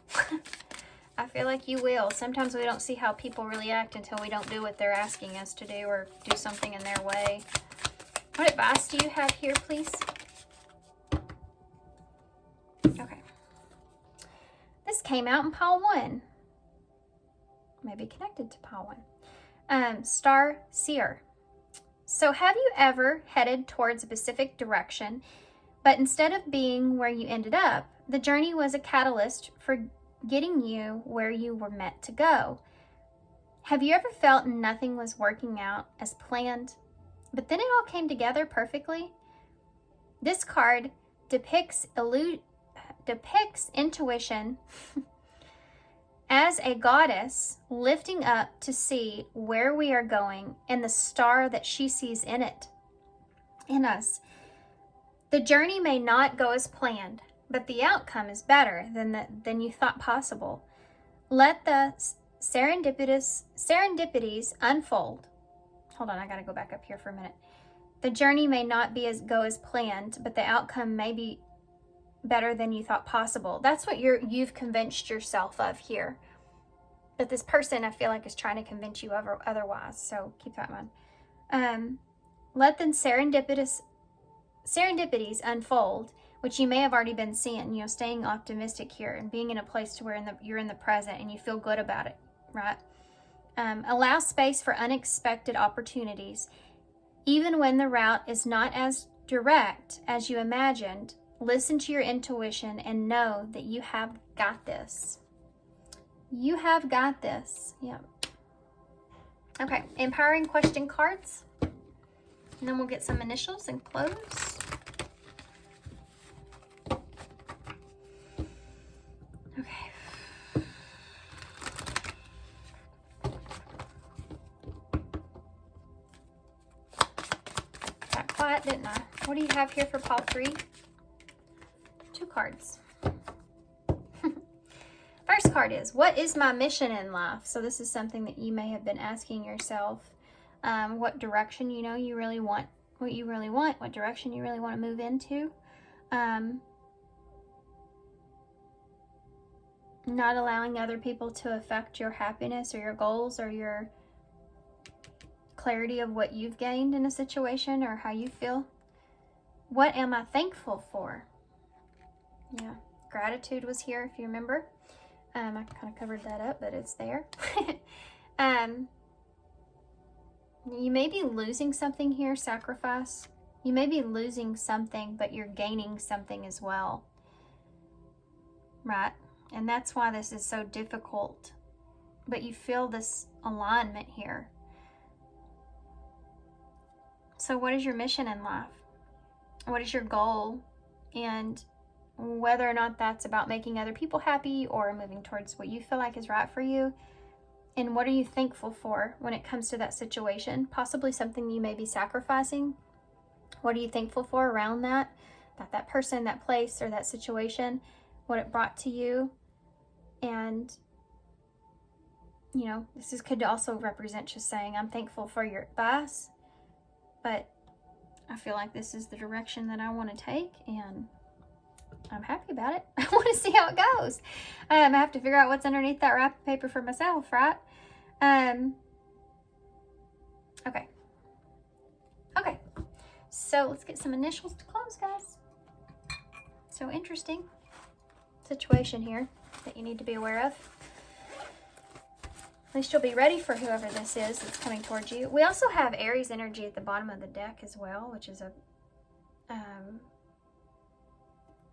I feel like you will. Sometimes we don't see how people really act until we don't do what they're asking us to do or do something in their way. What advice do you have here, please? Okay. This came out in pile 1. Maybe connected to pile 1. Star Seer. So have you ever headed towards a specific direction, but instead of being where you ended up, the journey was a catalyst for getting you where you were meant to go? Have you ever felt nothing was working out as planned, but then it all came together perfectly? This card depicts intuition as a goddess lifting up to see where we are going and the star that she sees in us. The journey may not go as planned, but the outcome is better than you thought possible. Let the serendipities unfold. Hold on, I gotta go back up here for a minute. The journey may not go as planned, but the outcome may be better than you thought possible. That's what you've convinced yourself of here. But this person, I feel like, is trying to convince you otherwise. So keep that in mind. Let the serendipities unfold, which you may have already been seeing, you know, staying optimistic here and being in a place to where you're in the present and you feel good about it, right? Allow space for unexpected opportunities. Even when the route is not as direct as you imagined, listen to your intuition and know that you have got this. You have got this. Yeah. Okay, empowering question cards. And then we'll get some initials and close. Okay. Got quiet, didn't I? What do you have here for pile 3? 2 cards. First card is, what is my mission in life? So this is something that you may have been asking yourself. What direction you really want, what direction you really want to move into. Not allowing other people to affect your happiness or your goals or your clarity of what you've gained in a situation or how you feel. What am I thankful for? Yeah, gratitude was here, if you remember. I kind of covered that up, but it's there. You may be losing something here, sacrifice. You may be losing something, but you're gaining something as well. Right? And that's why this is so difficult. But you feel this alignment here. So what is your mission in life? What is your goal? And whether or not that's about making other people happy or moving towards what you feel like is right for you. And what are you thankful for when it comes to that situation? Possibly something you may be sacrificing. What are you thankful for around that? That person, that place, or that situation, what it brought to you. And, this could also represent just saying, I'm thankful for your advice, but I feel like this is the direction that I want to take, and I'm happy about it. I want to see how it goes. I have to figure out what's underneath that wrapping paper for myself, right? Okay. Okay. So let's get some initials to close, guys. So interesting situation here that you need to be aware of. At least you'll be ready for whoever this is that's coming towards you. We also have Aries energy at the bottom of the deck as well, which is a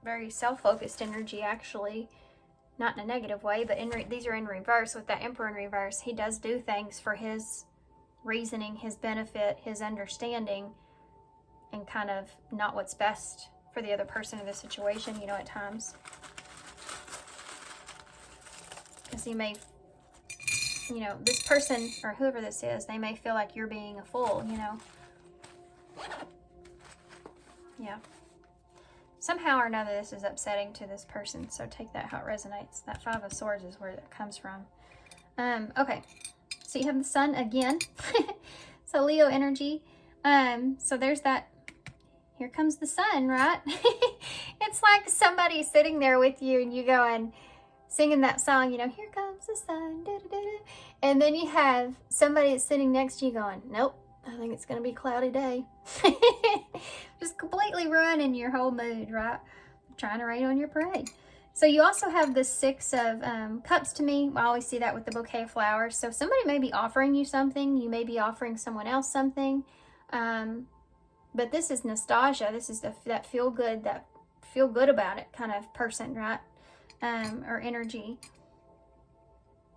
very self-focused energy, actually. Not in a negative way, but these are in reverse. With that Emperor in reverse, he does do things for his reasoning, his benefit, his understanding, and kind of not what's best for the other person in the situation, you know, at times. Because he may, you know, this person, or whoever this is, they may feel like you're being a fool, you know. Yeah. Somehow or another, this is upsetting to this person, so take that how it resonates. That Five of Swords is where that comes from. Okay, so you have the Sun again. So Leo energy. So there's that. Here comes the sun, right? It's like somebody sitting there with you and you going, singing that song, you know, here comes the sun, da, da, da, da. And then you have somebody that's sitting next to you going, nope, I think it's going to be a cloudy day. Just completely ruining your whole mood, right? Trying to rain on your parade. So you also have the Six of Cups to me. I always see that with the bouquet of flowers. So somebody may be offering you something. You may be offering someone else something. But this is nostalgia. This is that feel good about it kind of person, right? Or energy.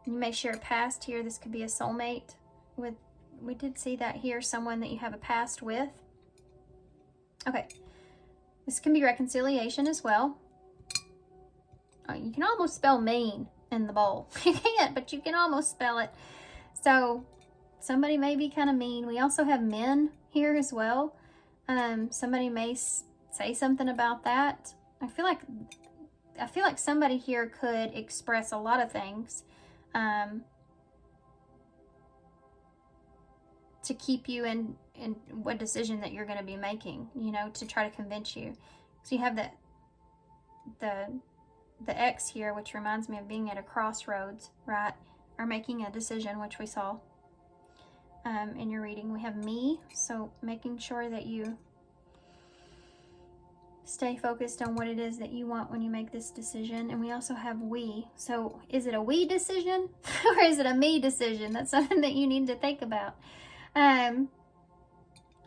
You may share a past here. This could be a soulmate. We did see that here, someone that you have a past with. Okay. This can be reconciliation as well. Oh, you can almost spell mean in the bowl. You can't, but you can almost spell it. So somebody may be kind of mean. We also have men here as well. Somebody may say something about that. I feel like somebody here could express a lot of things to keep you in what decision that you're going to be making, you know, to try to convince you. So you have the X here, which reminds me of being at a crossroads, right? Or making a decision, which we saw in your reading. We have me, so making sure that you stay focused on what it is that you want when you make this decision. And we also have we. So is it a we decision or is it a me decision? That's something that you need to think about. And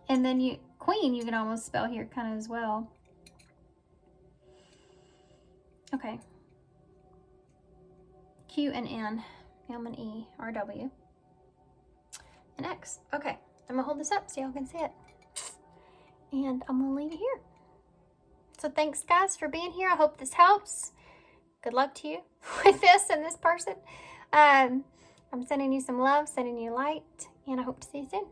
then Queen, you can almost spell here kind of as well. Okay. Q and N, M and E, R, W, and X. Okay, I'm gonna hold this up so y'all can see it. And I'm gonna leave it here. So thanks guys for being here. I hope this helps. Good luck to you with this and this person. I'm sending you some love, sending you light, and I hope to see you soon.